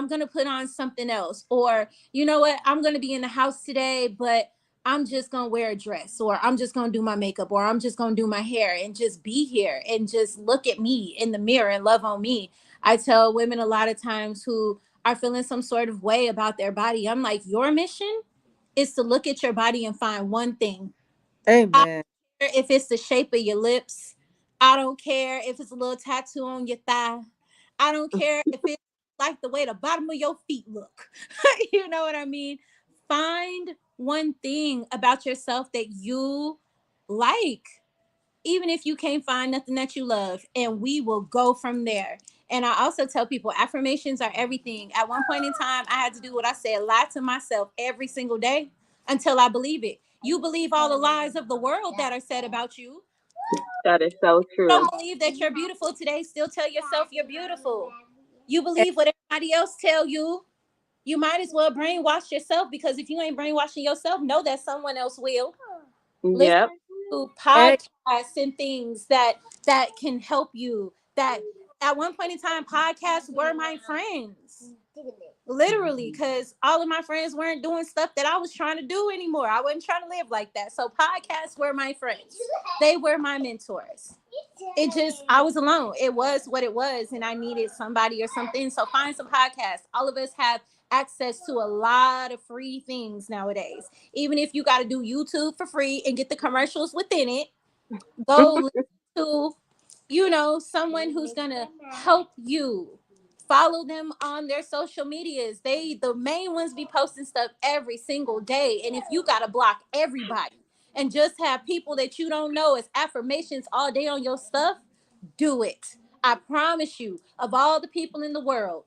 gonna put on something else, or you know what, I'm gonna be in the house today, but I'm just gonna wear a dress, or I'm just gonna do my makeup, or I'm just gonna do my hair and just be here and just look at me in the mirror and love on me. I tell women a lot of times who are feeling some sort of way about their body, I'm like, your mission is to look at your body and find one thing. Amen. If it's the shape of your lips. I don't care if it's a little tattoo on your thigh. I don't care if it's like the way the bottom of your feet look. You know what I mean? Find one thing about yourself that you like, even if you can't find nothing that you love, and we will go from there. And I also tell people affirmations are everything. At one point in time, I had to do what I said, lie to myself every single day until I believe it. You believe all the lies of the world that are said about you. That is so true. Don't believe that you're beautiful today, still tell yourself you're beautiful. You A- believe what everybody else tell you. You might as well brainwash yourself, because if you ain't brainwashing yourself, know that someone else will. Listen Yep. to a- podcasts and things that can help you. That at one point in time, podcasts were my friends. Literally, because all of my friends weren't doing stuff that I was trying to do anymore. I wasn't trying to live like that. So podcasts were my friends. They were my mentors. It just, I was alone. It was what it was, and I needed somebody or something. So find some podcasts. All of us have access to a lot of free things nowadays. Even if you got to do YouTube for free and get the commercials within it, go listen to, someone who's gonna help you. Follow them on their social medias. The main ones be posting stuff every single day. And if you gotta block everybody and just have people that you don't know as affirmations all day on your stuff, do it. I promise you, of all the people in the world,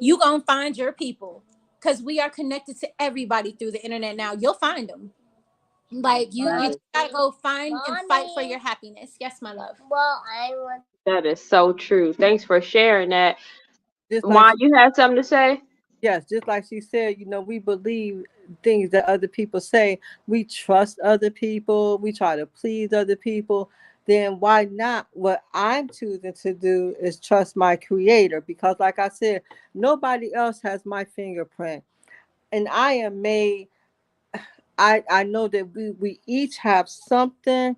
you gonna find your people, because we are connected to everybody through the internet now. You'll find them. Like you That just gotta go find and fight for your happiness. Yes, my love. that is so true. Thanks for sharing that. just like Juan, you had something to say? Yes, just like she said, we believe things that other people say. We trust other people. We try to please other people. Then why not? What I'm choosing to do is trust my creator, because, like I said, nobody else has my fingerprint. And I am made, I know that we each have something,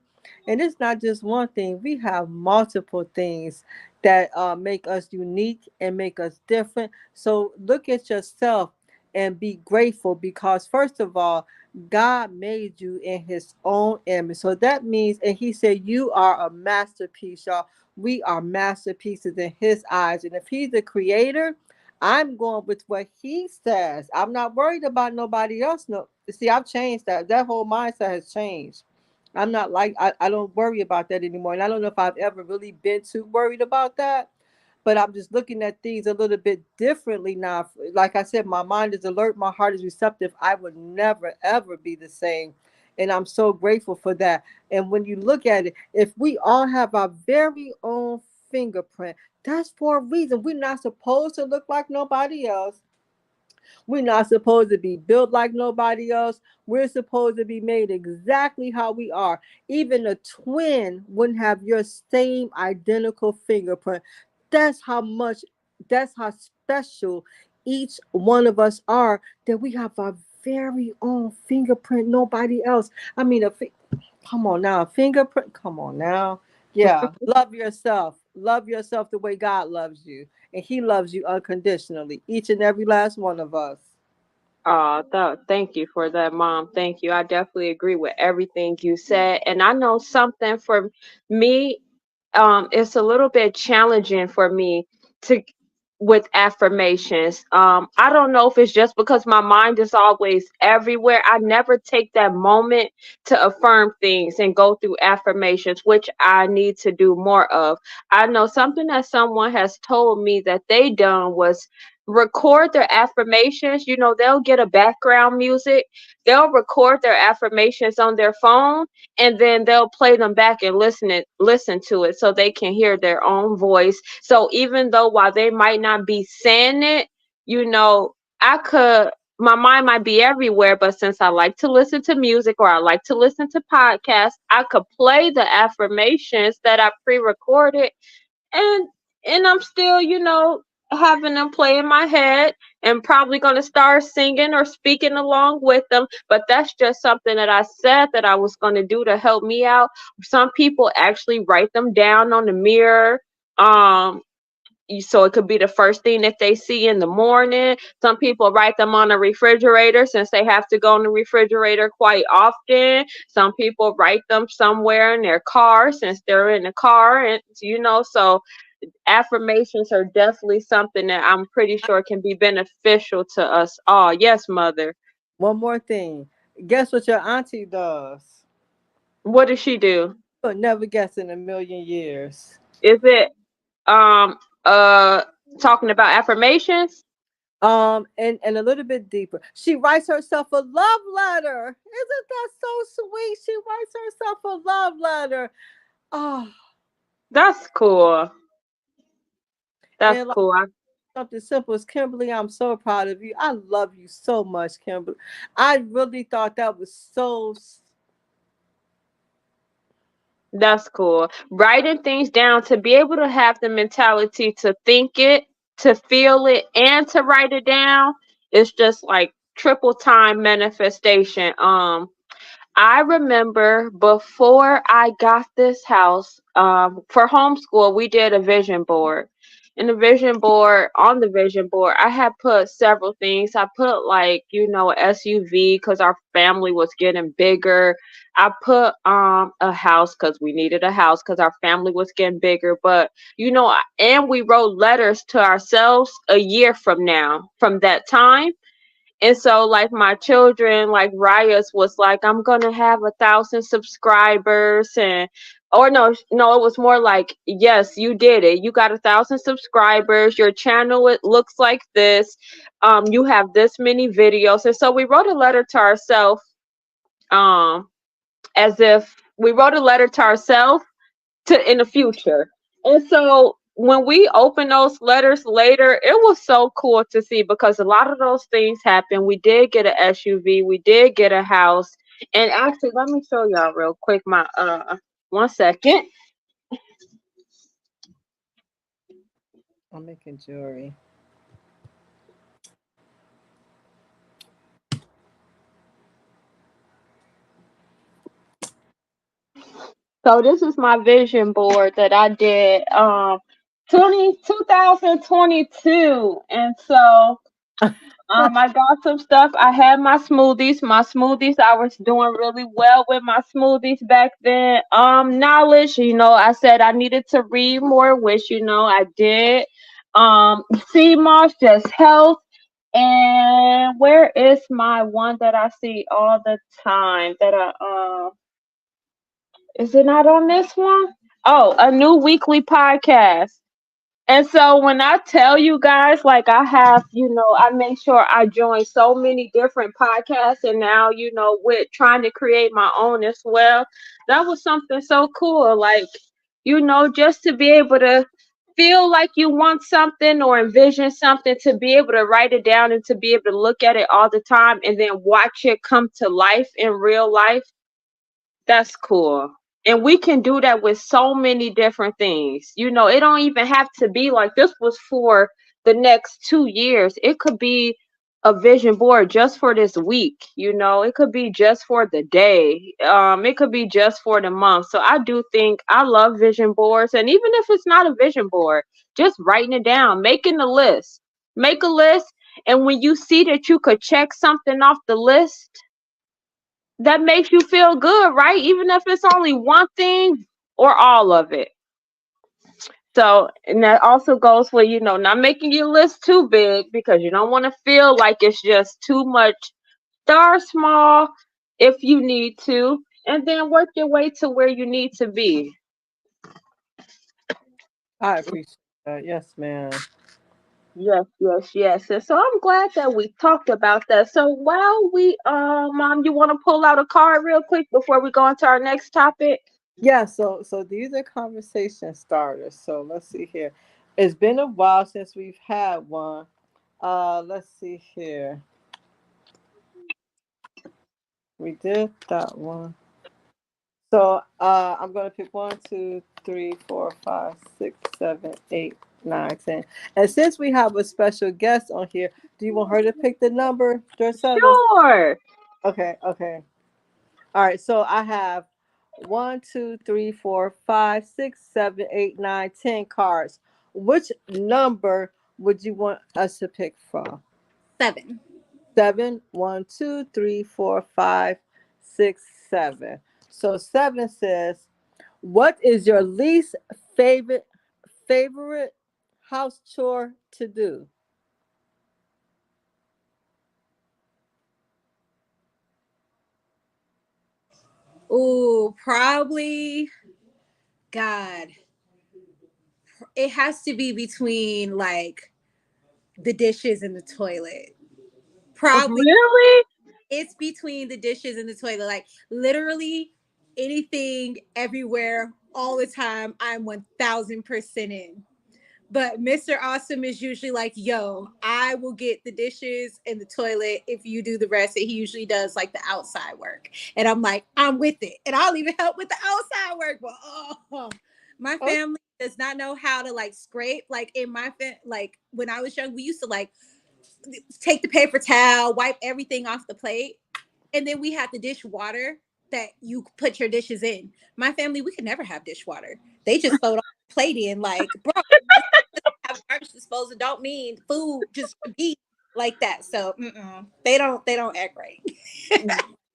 and it's not just one thing. We have multiple things that make us unique and make us different. So look at yourself and be grateful, because first of all, God made you in his own image. So that means, and he said, you are a masterpiece, y'all. We are masterpieces in his eyes. And if he's the creator, I'm going with what he says. I'm not worried about nobody else. No, see, I've changed that. That whole mindset has changed. I'm not like, I don't worry about that anymore. And I don't know if I've ever really been too worried about that. But I'm just looking at things a little bit differently now. Like I said, my mind is alert, my heart is receptive. I would never, ever be the same. And I'm so grateful for that. And when you look at it, if we all have our very own fingerprint, that's for a reason. We're not supposed to look like nobody else. We're not supposed to be built like nobody else. We're supposed to be made exactly how we are. Even a twin wouldn't have your same identical fingerprint. That's how much, that's how special each one of us are, that we have our very own fingerprint, nobody else. I mean, come on now, a fingerprint, come on now. Yeah, love yourself. Love yourself the way God loves you. And He loves you unconditionally, each and every last one of us. Thank you for that, Mom. Thank you. I definitely agree with everything you said. And I know something for me, it's a little bit challenging for me to with affirmations. I don't know if it's just because my mind is always everywhere. I never take that moment to affirm things and go through affirmations, which I need to do more of. I know something that someone has told me that they done was record their affirmations. You know, they'll get a background music, they'll record their affirmations on their phone, and then they'll play them back and listen to it so they can hear their own voice. So even though while they might not be saying it, you know, I could, my mind might be everywhere, but since I like to listen to music or I like to listen to podcasts, I could play the affirmations that I pre-recorded, and I'm still, you know, having them play in my head and probably going to start singing or speaking along with them. But that's just something that I said that I was going to do to help me out. Some people actually write them down on the mirror. um so it could be the first thing that they see in the morning. Some people write them on the refrigerator since they have to go in the refrigerator quite often. Some people write them somewhere in their car since they're in the car, and you know, so affirmations are definitely something that I'm pretty sure can be beneficial to us all. Yes, mother. One more thing. Guess what your auntie does? What does she do? You'll never guess in a million years. Is it um uh talking about affirmations? And a little bit deeper. She writes herself a love letter. Isn't that so sweet? She writes herself a love letter. Oh, That's cool. That's and like cool. something simple as Kimberly, I'm so proud of you. I love you so much, Kimberly. I really thought that was so. That's cool. Writing things down to be able to have the mentality to think it, to feel it, and to write it down is just like triple time manifestation. I remember before I got this house, for homeschool, we did a vision board. In the vision board, on the vision board, I had put several things. I put like, you know, SUV because our family was getting bigger. I put a house because we needed a house because our family was getting bigger. But you know, and we wrote letters to ourselves a year from now, from that time. And so, like my children, like Rias was like, I'm gonna have 1,000 subscribers, and or no, it was more like, yes, you did it. You got 1,000 subscribers. Your channel it looks like this. You have this many videos, and so we wrote a letter to ourselves, um, as if we wrote a letter to ourselves to in the future. And so when we opened those letters later, it was so cool to see because a lot of those things happened. We did get an SUV, we did get a house. And actually, let me show y'all real quick my 1 second. I'm making jewelry. So this is my vision board that I did 2022. And so I got some stuff. I had my smoothies. My smoothies, I was doing really well with my smoothies back then. Knowledge, you know, I said I needed to read more, which you know I did. Sea moss, just health. And where is my one that I see all the time? That is it not on this one? Oh, a new weekly podcast. And so when I tell you guys, like I have, you know, I make sure I join so many different podcasts, and now, you know, with trying to create my own as well, that was something so cool. Like, you know, just to be able to feel like you want something or envision something, to be able to write it down and to be able to look at it all the time and then watch it come to life in real life, that's cool. And we can do that with so many different things. You know, it don't even have to be like this was for the next 2 years. It could be a vision board just for this week. You know, it could be just for the day. It could be just for the month. So I do think I love vision boards. And even if it's not a vision board, just writing it down, making a list. Make a list. And when you see that you could check something off the list, that makes you feel good, right? Even if it's only one thing or all of it. So, and that also goes for, you know, not making your list too big because you don't want to feel like it's just too much. Start small if you need to, and then work your way to where you need to be. I appreciate that. Yes, ma'am. Yes, yes, yes. And so I'm glad that we talked about that. So while we, Mom, you want to pull out a card real quick before we go into our next topic? Yeah, so these are conversation starters. So let's see here. It's been a while since we've had one. Let's see here. We did that one. So I'm gonna pick 1, 2, 3, 4, 5, 6, 7, 8, 9, 10. And since we have a special guest on here, do you want her to pick the number, Drusella? Sure. Okay, okay. All right, so I have 1, 2, 3, 4, 5, 6, 7, 8, 9, 10 cards. Which number would you want us to pick from? 7. 7. 1, 2, 3, 4, 5, 6, 7. So 7 says, "What is your least favorite house chore to do?" Ooh, probably, God, it has to be between like the dishes and the toilet. Probably Really? it's between the dishes and the toilet. Like literally anything, everywhere, all the time. I'm 1000% in. But Mr. Awesome is usually like, yo, I will get the dishes and the toilet if you do the rest. And he usually does like the outside work. And I'm like, I'm with it. And I'll even help with the outside work. But my Oh, family does not know how to like scrape. Like in like when I was young, we used to like take the paper towel, wipe everything off the plate. And then we had the dishwater that you put your dishes in. My family, we could never have dishwater. They just throw the plate in like, bro, have garbage disposal don't mean food just to be like that. So they don't act right.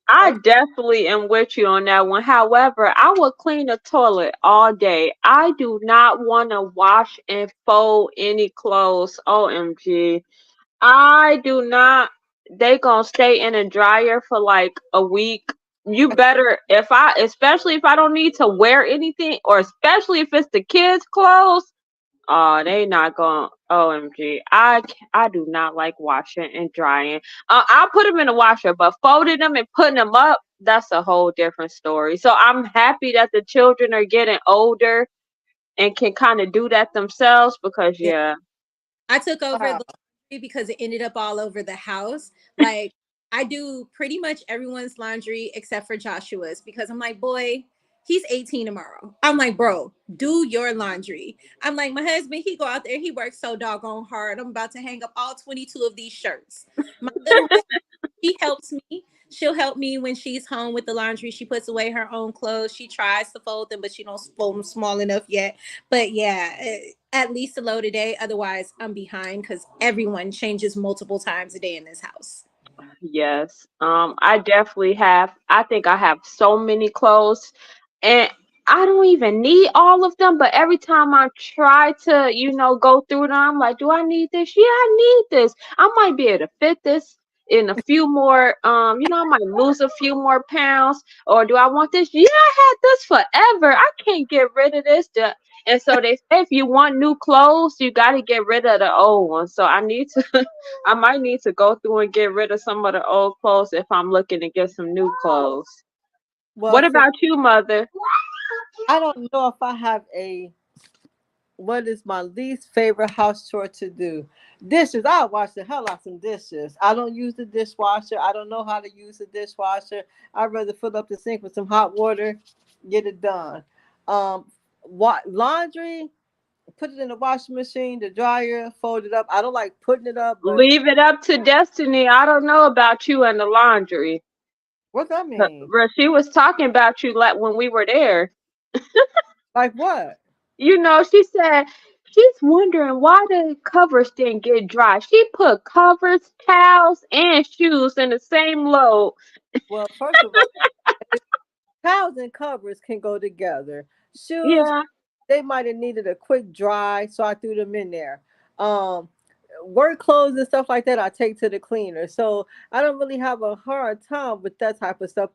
I okay. definitely am with you on that one. However, I would clean the toilet all day. I do not want to wash and fold any clothes. OMG. I do not. They gonna stay in a dryer for like a week. You better, especially if I don't need to wear anything, or especially if it's the kids' clothes. Oh, they not going. OMG. I do not like washing and drying. I'll put them in the washer, but folding them and putting them up, that's a whole different story. So I'm happy that the children are getting older and can kind of do that themselves because, Yeah. yeah. I took over Wow. the laundry because it ended up all over the house. Like I do pretty much everyone's laundry except for Joshua's because I'm like, boy, he's 18 tomorrow. I'm like, bro, do your laundry. I'm like, my husband, he go out there, he works so doggone hard. I'm about to hang up all 22 of these shirts. My little she helps me. She'll help me when she's home with the laundry. She puts away her own clothes. She tries to fold them, but she don't fold them small enough yet. But yeah, at least a load a day. Otherwise, I'm behind because everyone changes multiple times a day in this house. Yes. I definitely have. I think I have so many clothes, and I don't even need all of them, but every time I try to, go through them, I'm like, do I need this? Yeah, I need this. I might be able to fit this in a few more, I might lose a few more pounds, or do I want this? Yeah, I had this forever. I can't get rid of this. And so they say if you want new clothes, you got to get rid of the old ones. So I need to, I might need to go through and get rid of some of the old clothes if I'm looking to get some new clothes. Well, What for about you, mother? I don't know if I have a What is my least favorite house chore to do? Dishes. I wash the hell out some dishes. I don't use the dishwasher. I don't know how to use the dishwasher. I'd rather fill up the sink with some hot water, get it done. Um, laundry. Put it in the washing machine, the dryer, fold it up. I don't like putting it up, but Leave it up to Destiny. I don't know about you and the laundry. what that mean? She was talking about you like when we were there. Like what? You know, she said she's wondering why the covers didn't get dry. She put covers, towels, and shoes in the same load. Well, first of all, towels and covers can go together. Shoes, Yeah, they might have needed a quick dry, so I threw them in there. Um, Work clothes and stuff like that, I take to the cleaner. So I don't really have a hard time with that type of stuff.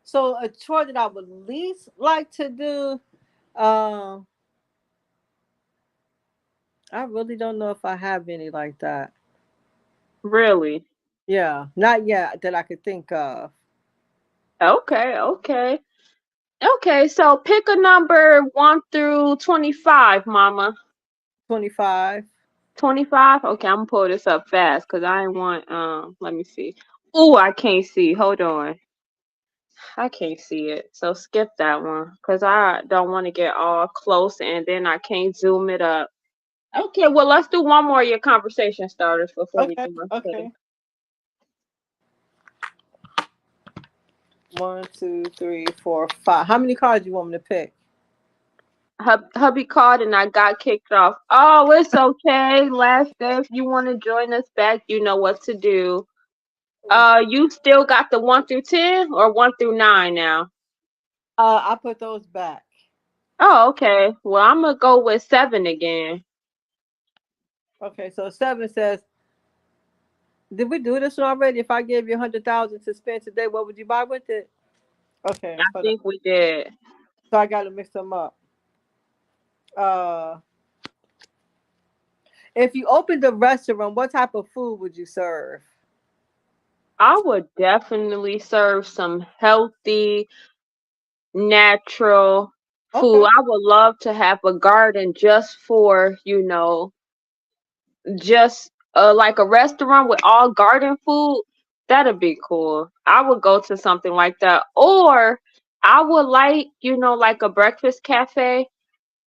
So a chore that I would least like to do, um, I really don't know if I have any like that. really. Yeah, not yet that I could think of. Okay, okay. Okay, so pick a number 1 through 25, Mama. 25. 25? Okay, I'm gonna pull this up fast because I ain't want let me see. Ooh, I can't see. Hold on. I can't see it. So skip that one because I don't want to get all close and then I can't zoom it up. Okay, well let's do one more of your conversation starters before we Okay, do my pudding. okay. 1, 2, 3, 4, 5. How many cards you want me to pick? Hubby called and I got kicked off. Oh, it's okay. Last day, if you want to join us back, you know what to do. You still got the 1 through 10 or 1 through 9 now? I put those back. Oh, okay. Well, I'm gonna go with 7 again. Okay, so 7 says, did we do this one already? If I gave you 100,000 to spend today, what would you buy with it? Okay, I hold on. think we did. So I got to mix them up. Uh, if you opened a restaurant, what type of food would you serve? I would definitely serve some healthy, natural food. Okay, I would love to have a garden just for, just like a restaurant with all garden food. That'd be cool. I would go to something like that. Or I would like, like a breakfast cafe.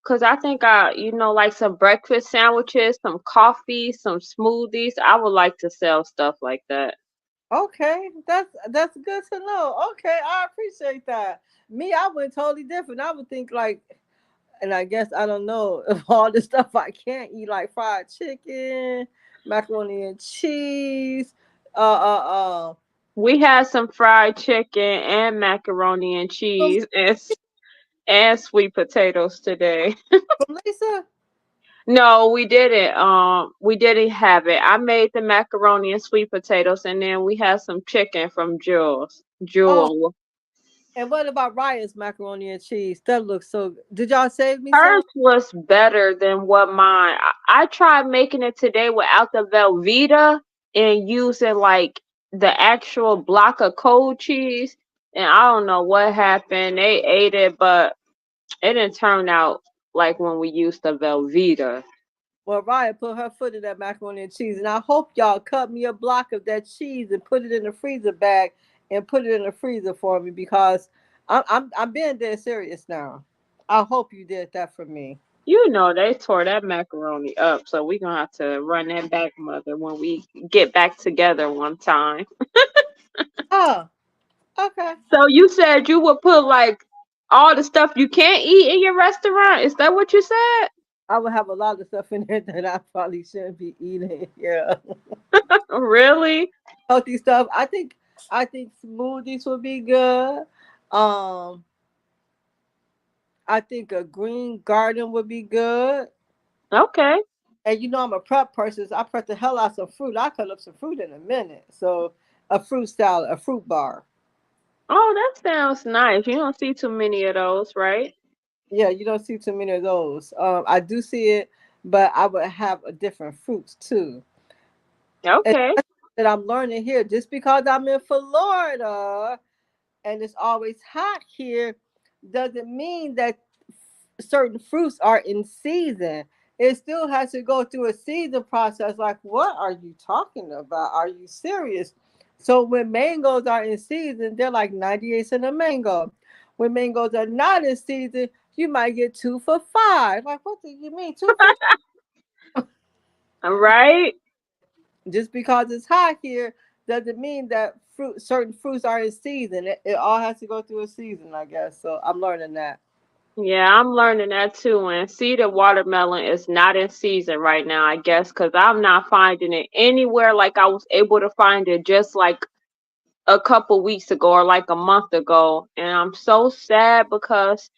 Cause I think like some breakfast sandwiches, some coffee, some smoothies. I would like to sell stuff like that. okay, that's good to know. Okay, I appreciate that. Me, I went totally different. I would think like, and I guess I don't know all the stuff I can't eat, like fried chicken, macaroni and cheese. Uh, We had some fried chicken and macaroni and from, cheese and sweet potatoes today. from Lisa. No, we didn't have it. I made the macaroni and sweet potatoes, and then we had some chicken from Jules. Oh, Jewel. and what about Ryan's macaroni and cheese? That looks so good. Did y'all save me some? Hers was better than what mine. I tried making it today without the Velveeta and using like the actual block of cold cheese, and I don't know what happened. They ate it, but it didn't turn out like when we used the Velveeta. Well, Ryan put her foot in that macaroni and cheese, and I hope y'all cut me a block of that cheese and put it in the freezer bag and put it in the freezer for me because I'm being dead serious now. I hope you did that for me. You know they tore that macaroni up, so we gonna have to run that back, mother, when we get back together one time. Oh, okay. So you said you would put like all the stuff you can't eat in your restaurant. Is that what you said? I would have a lot of stuff in there that I probably shouldn't be eating. Yeah, Really? healthy stuff. I think smoothies would be good. Um, I think a green garden would be good. Okay. And you know I'm a prep person. So I prep the hell out some fruit. I cut up some fruit in a minute. So a fruit salad, a fruit bar. Oh, that sounds nice. You don't see too many of those, right? Yeah, you don't see too many of those. I do see it, but I would have a different fruits too. And Okay. that's that I'm learning here. Just because I'm in Florida and it's always hot here, doesn't mean that certain fruits are in season, it still has to go through a season process. Like, what are you talking about? Are you serious? So when mangoes are in season, they're like 98 cents a mango. When mangoes are not in season, you might get two for five. Like, what do you mean two for Right? just because it's hot here doesn't mean that certain fruits are in season. It all has to go through a season, I guess. So I'm learning that. Yeah, I'm learning that too. And see, the watermelon is not in season right now, I guess, because I'm not finding it anywhere like I was able to find it just like a couple weeks ago or like a month ago. And I'm so sad because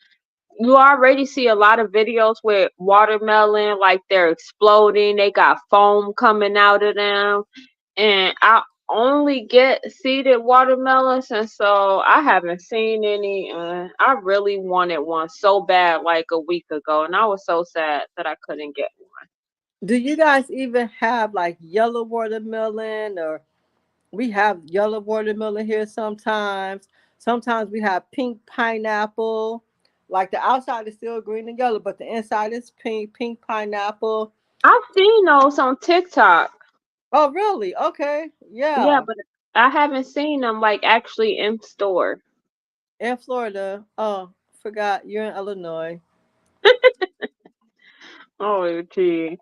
you already see a lot of videos with watermelon, like they're exploding, they got foam coming out of them. And I only get seeded watermelons, and so I haven't seen any. I really wanted one so bad like a week ago, and I was so sad that I couldn't get one. Do you guys even have like yellow watermelon, or we have yellow watermelon here sometimes. Sometimes we have pink pineapple. Like the outside is still green and yellow, but the inside is pink pineapple. I've seen those on TikTok. Oh, really? Okay. Yeah, Yeah. but I haven't seen them like actually in store. In Florida. Oh, forgot you're in Illinois. Oh, gee.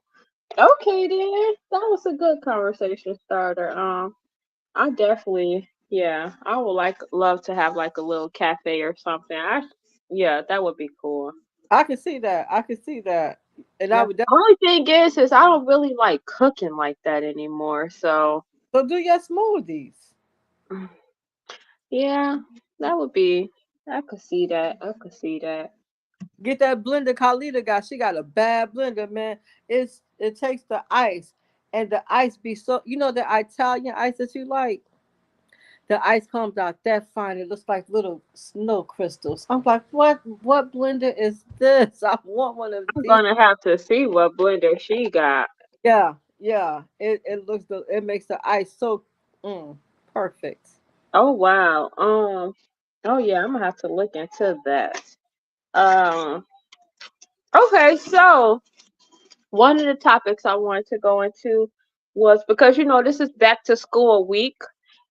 Okay, then. That was a good conversation starter. I definitely, yeah, I would like love to have like a little cafe or something. Yeah, that would be cool. I can see that. I can see that. And I Yeah. would Only thing is I don't really like cooking like that anymore. So, so do your smoothies. yeah, that would be. I could see that. I could see that. Get that blender Carlita got. She got a bad blender, man. It takes the ice, and the ice be so, the Italian ice that you like. The ice comes out that fine. It looks like little snow crystals. I'm like, what blender is this? I want one of I'm these. gonna have to see what blender she got. Yeah, yeah. It makes the ice so perfect. Oh wow. Oh yeah, I'm gonna have to look into that. Um. Okay, so one of the topics I wanted to go into was because this is back to school week.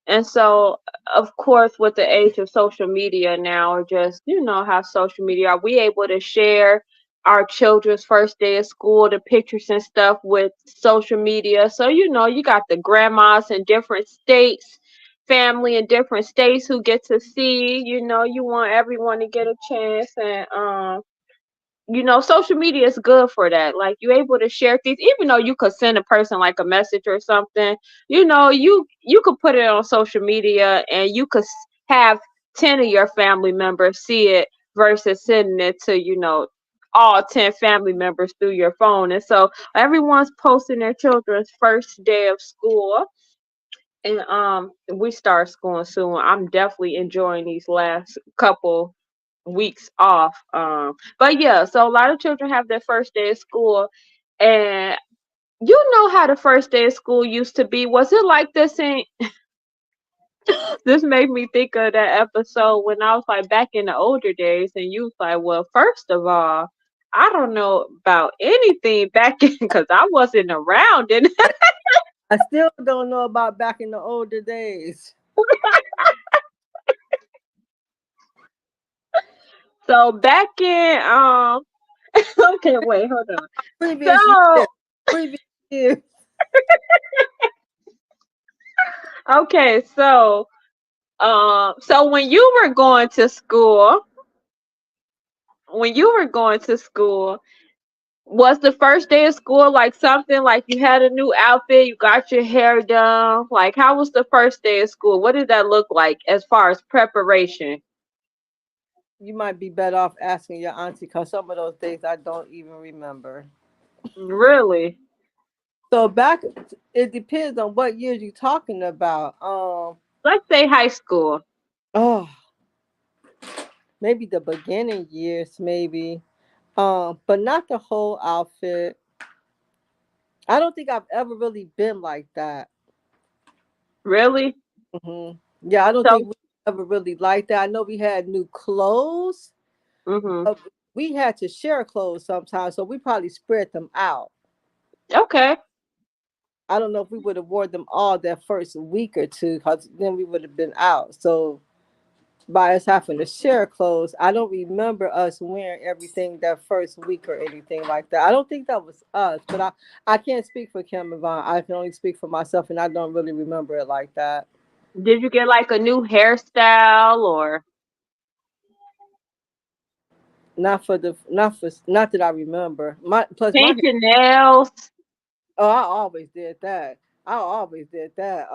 And so, of course, with the age of social media now, or just, how social media, are we able to share our children's first day of school, the pictures and stuff with social media? So, you got the grandmas in different states, family in different states who get to see, you want everyone to get a chance. And, social media is good for that. Like you're able to share things, even though you could send a person like a message or something. You could put it on social media, and you could have 10 of your family members see it versus sending it to all 10 family members through your phone. And so everyone's posting their children's first day of school. And we start school soon. I'm definitely enjoying these last couple weeks off. But yeah, so a lot of children have their first day of school, and you know how the first day of school used to be. Was it like this? In this made me think of that episode when I was like back in the older days, and you was like, "Well, first of all, I don't know about anything back in because I wasn't around." And I still don't know about back in the older days. so back in okay, wait, hold on. Previous So years. Previous years. okay, so when you were going to school, was the first day of school like something like you had a new outfit, you got your hair done? Like, how was the first day of school? What did that look like as far as preparation? You might be better off asking your auntie because some of those days I don't even remember. Really? So back, it depends on what years you're talking about. Let's say high school. Oh, maybe the beginning years, maybe. But not the whole outfit. I don't think I've ever really been like that. Really? Yeah, I don't So, think we ever really like that. I know we had new clothes, mhm. but we had to share clothes sometimes, so we probably spread them out. Okay. I don't know if we would have worn them all that first week or two, because then we would have been out. So by us having to share clothes, I don't remember us wearing everything that first week or anything like that. I don't think that was us, but I can't speak for Kim and Vaughn. I can only speak for myself, and I don't really remember it like that. Did you get like a new hairstyle or Not that I remember. My paint your nails? oh, I always did that. I always did that.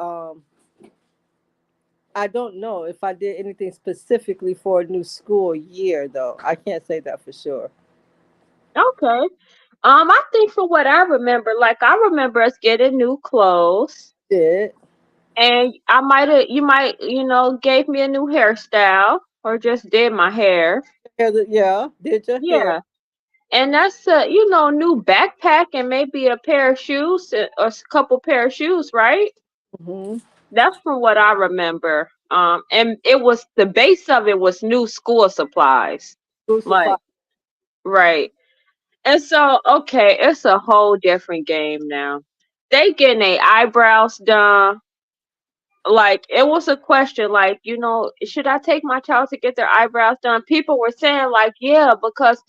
I don't know if I did anything specifically for a new school year though. I can't say that for sure. Okay. I think for what I remember, like I remember us getting new clothes, Did and I might have, you might, gave me a new hairstyle or just did my hair. yeah, did your hair. Yeah. And that's a, new backpack and maybe a pair of shoes or a couple pair of shoes, right? Hmm. That's from what I remember. And it was the base of it was new school supplies. School supply. Like, right. And so, okay, it's a whole different game now. They getting their eyebrows done. Like, it was a question, like, should I take my child to get their eyebrows done? People were saying, like, yeah, because,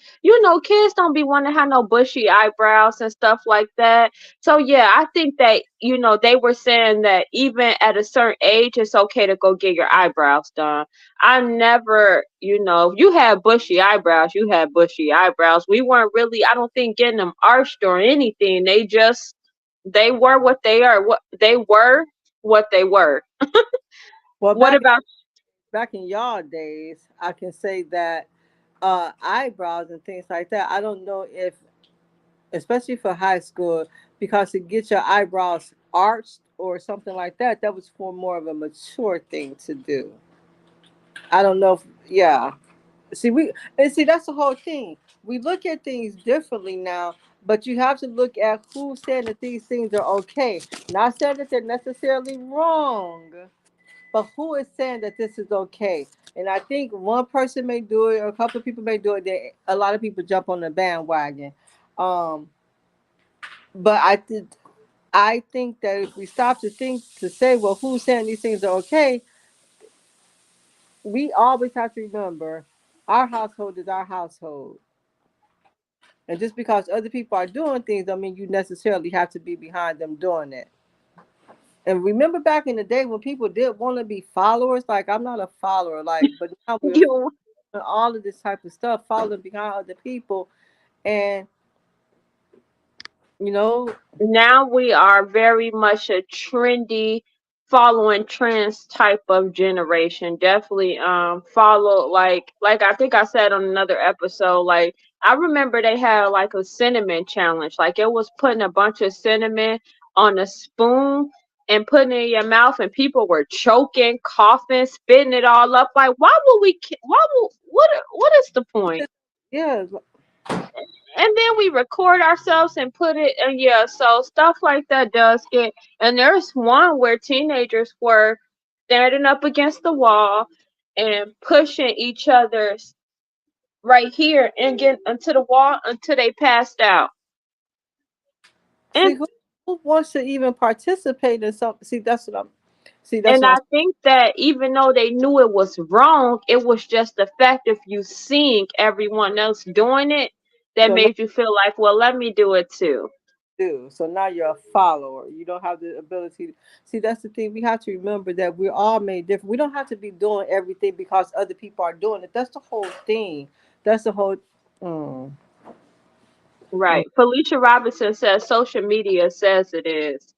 kids don't be wanting to have no bushy eyebrows and stuff like that. So, yeah, I think that, they were saying that even at a certain age, it's okay to go get your eyebrows done. I never, if you had bushy eyebrows, you had bushy eyebrows. We weren't really, I don't think, getting them arched or anything. They were what they are. What they were. Well, What about back in y'all days, I can say that eyebrows and things like that. I don't know if, especially for high school, because to get your eyebrows arched or something like that, that was for more of a mature thing to do. I don't know if, yeah. See that's the whole thing. We look at things differently now, but you have to look at who's saying that these things are okay. Not saying that they're necessarily wrong, but who is saying that this is okay? And I think one person may do it, or a couple of people may do it. Then a lot of people jump on the bandwagon. Um, but I think that if we stop to think to say, well, who's saying these things are okay, we always have to remember our household is our household. And just because other people are doing things don't mean you necessarily have to be behind them doing it. And remember back in the day when people did want to be followers, like I'm not a follower, like, but now we're you? following all of this type of stuff, following behind other people. And, you know, Now we are very much a trendy, following trends type of generation. Definitely follow, like I think I said on another episode, like I remember they had like a cinnamon challenge. Like it was putting a bunch of cinnamon on a spoon and putting it in your mouth, and people were choking, coughing, spitting it all up. Like why would what is the point? yeah, And then we record ourselves and put it, and yeah, so stuff like that does get. And there's one where teenagers were standing up against the wall and pushing each other's right here and get into the wall until they passed out. see and who wants to even participate in something. See that's and what I think that even though they knew it was wrong, it was just the fact if you seeing everyone else doing it that I'm. made you feel like, well, let me do it too. Do. So now you're a follower. You don't have the ability to see. That's the thing. We have to remember that we're all made different. We don't have to be doing everything because other people are doing it. That's the whole thing. That's the whole. Mm, mm. Right. Felicia Robinson says social media says it is.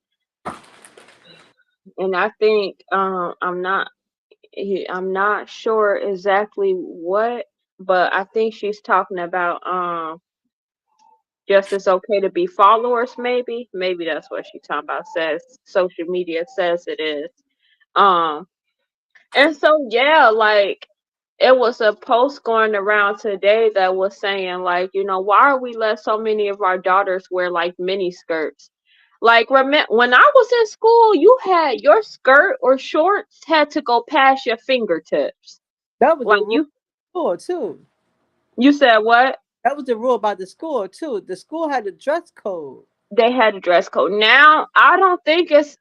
And I think I'm not sure exactly what, but I think she's talking about just it's okay to be followers, maybe that's what she's talking about. Says social media says it is. Um and so yeah, like it was a post going around today that was saying like, why are we let so many of our daughters wear like mini skirts? Like when I was in school, you had your skirt or shorts had to go past your fingertips. That was a Like rule too. You said what? That was the rule about the school too. The school had a dress code. They had a dress code. Now, I don't think it's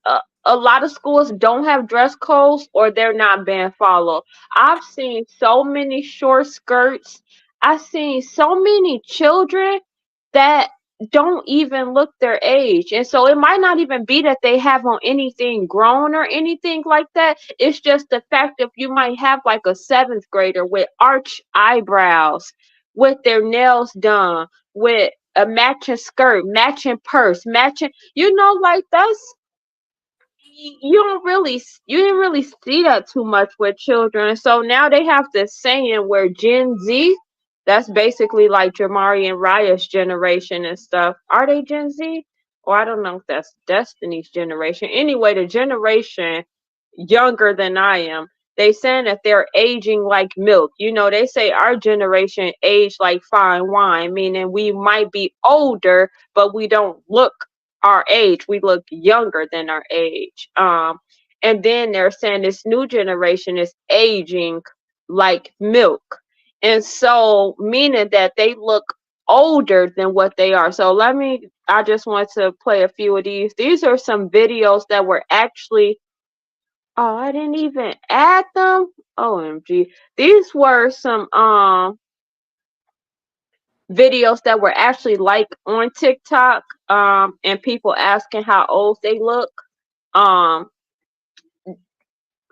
a lot of schools don't have dress codes or they're not being followed. I've seen so many short skirts. I've seen so many children that don't even look their age. And so it might not even be that they have on anything grown or anything like that. It's just the fact if you might have like a seventh grader with arch eyebrows, with their nails done, with a matching skirt, matching purse, matching, like that's you didn't really see that too much with children. So now they have this saying where Gen Z, that's basically like Jamari and Raya's generation and stuff. Are they Gen Z? Or I don't know if that's Destiny's generation. Anyway, the generation younger than I am, they saying that they're aging like milk. They say our generation age like fine wine, meaning we might be older, but we don't look our age. We look younger than our age. And then they're saying this new generation is aging like milk. And so meaning that they look older than what they are. So I just want to play a few of these. These are some videos that were actually, oh, I didn't even add them. OMG. These were some videos that were actually like on TikTok, and people asking how old they look. Um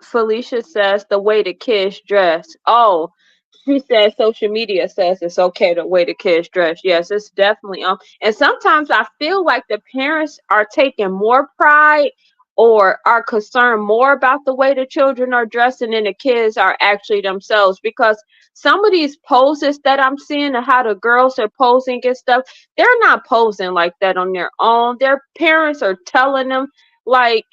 Felicia says the way the kids dress. Oh, she says social media says it's okay the way the kids dress. Yes, it's definitely and sometimes I feel like the parents are taking more pride or are concerned more about the way the children are dressing than the kids are actually themselves, because some of these poses that I'm seeing and how the girls are posing and stuff, they're not posing like that on their own. Their parents are telling them, like,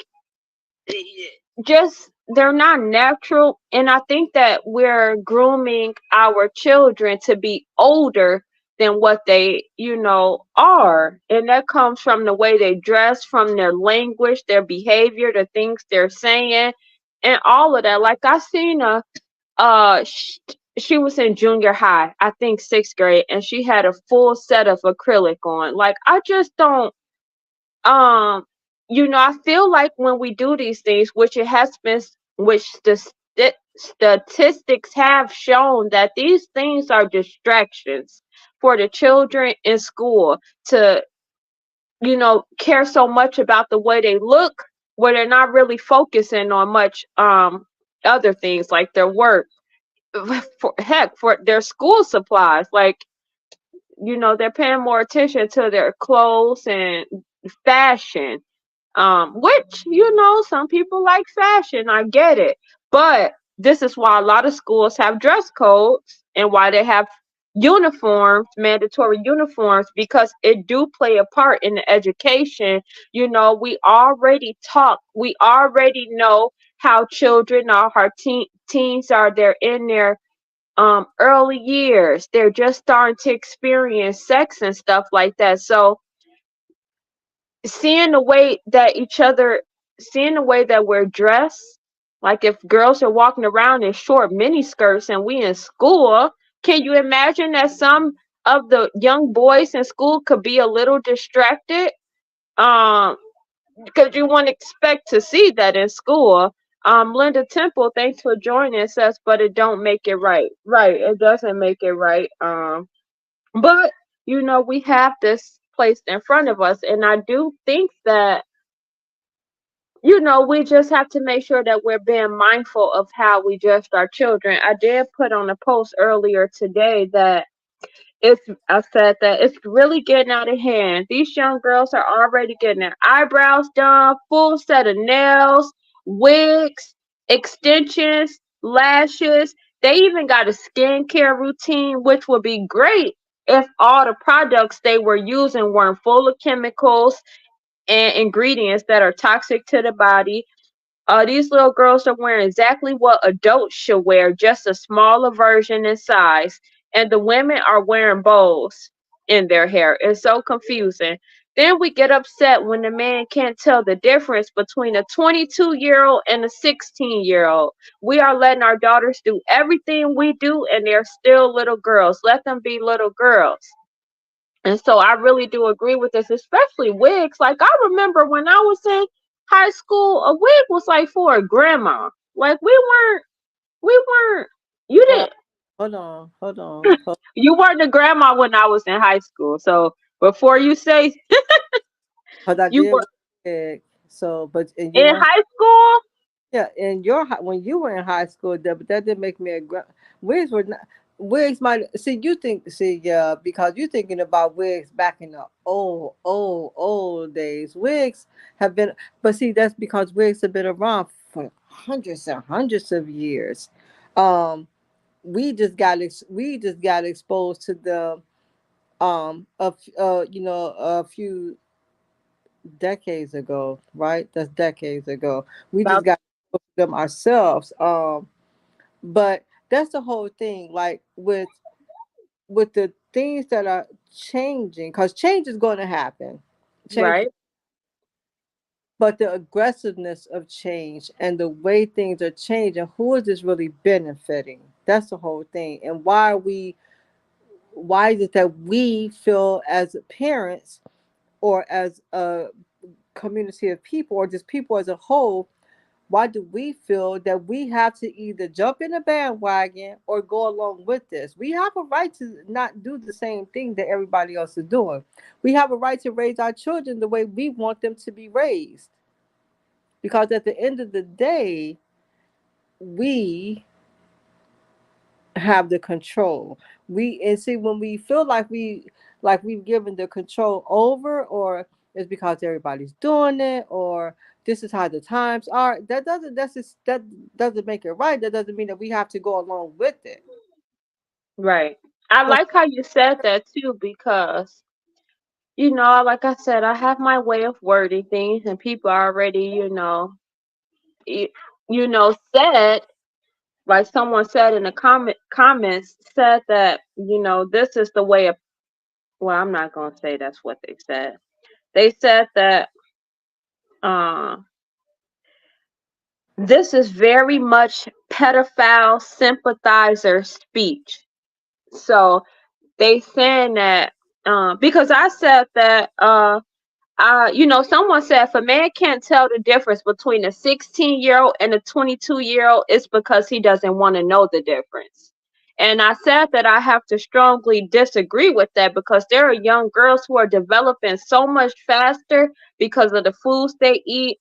just they're not natural. And I think that we're grooming our children to be older than what they are, and that comes from the way they dress, from their language, their behavior, the things they're saying, and all of that. Like I seen she was in junior high, I think 6th grade, and she had a full set of acrylic on. Like, I just don't, um I feel like when we do these things, which it has been, which the statistics have shown, that these things are distractions for the children in school to care so much about the way they look, where they're not really focusing on much other things like their work, for their school supplies. Like, they're paying more attention to their clothes and fashion, which, some people like fashion. I get it. But this is why a lot of schools have dress codes and why they have uniforms, mandatory uniforms, because it do play a part in the education. We already know how children are, how teens are. They're in their early years. They're just starting to experience sex and stuff like that. So seeing the way that seeing the way that we're dressed, like if girls are walking around in short mini skirts and we in school, can you imagine that some of the young boys in school could be a little distracted? Um, because you wouldn't expect to see that in school. Linda Temple, thanks for joining, says, but it don't make it right. Right, it doesn't make it right. But we have this placed in front of us, and I do think that we just have to make sure that we're being mindful of how we judge our children. I did put on a post earlier today that I said that it's really getting out of hand. These young girls are already getting their eyebrows done, full set of nails, wigs, extensions, lashes. They even got a skincare routine, which would be great if all the products they were using weren't full of chemicals and ingredients that are toxic to the body. These little girls are wearing exactly what adults should wear, just a smaller version in size. And the women are wearing bows in their hair. It's so confusing. Then we get upset when the man can't tell the difference between a 22-year-old and a 16-year-old. We are letting our daughters do everything we do, and they're still little girls. Let them be little girls. And so I really do agree with this, especially wigs. Like, I remember when I was in high school, a wig was like for a grandma. Like, we weren't, you Uh, didn't, hold on. you weren't a grandma when I was in high school. So before you say Because I you did were wear a wig. So, but and you in know, high school, yeah, in when you were in high school, but that didn't make me a wigs were not wigs. Might see you think see yeah because you're thinking about wigs back in the old days. Wigs have been, but see that's because wigs have been around for hundreds and hundreds of years. Um, we just got exposed to the a few decades ago, right? That's decades ago. We just about got them ourselves. But that's the whole thing. Like with the things that are changing, because change is going to happen. Change, right, but the aggressiveness of change and the way things are changing, who is this really benefiting? That's the whole thing. And why is it that we feel as parents or as a community of people or just people as a whole, why do we feel that we have to either jump in a bandwagon or go along with this? We have a right to not do the same thing that everybody else is doing. We have a right to raise our children the way we want them to be raised. Because at the end of the day, we have the control. We and see when we feel like we've given the control over, or it's because everybody's doing it, or this is how the times are. That doesn't make it right. That doesn't mean that we have to go along with it. right. I So like how you said that too, because like I said, I have my way of wording things, and people already, y- said, like someone said in the comments, said that this is the way of. Well, I'm not gonna say that's what they said. They said that uh, this is very much pedophile sympathizer speech. So they saying that because I said that someone said if a man can't tell the difference between a 16-year-old and a 22-year-old, it's because he doesn't want to know the difference. And I said that I have to strongly disagree with that, because there are young girls who are developing so much faster because of the foods they eat.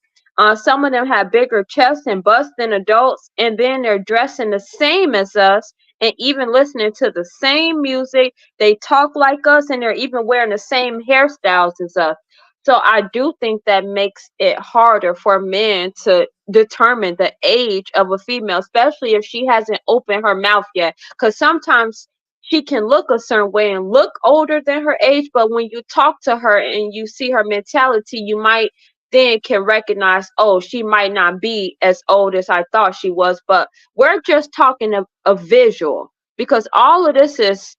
Some of them have bigger chests and busts than adults, and then they're dressing the same as us and even listening to the same music. They talk like us, and they're even wearing the same hairstyles as us. So I do think that makes it harder for men to determine the age of a female, especially if she hasn't opened her mouth yet. Because sometimes she can look a certain way and look older than her age, but when you talk to her and you see her mentality, you might then can recognize, oh, she might not be as old as I thought she was. But we're just talking of a visual, because all of this is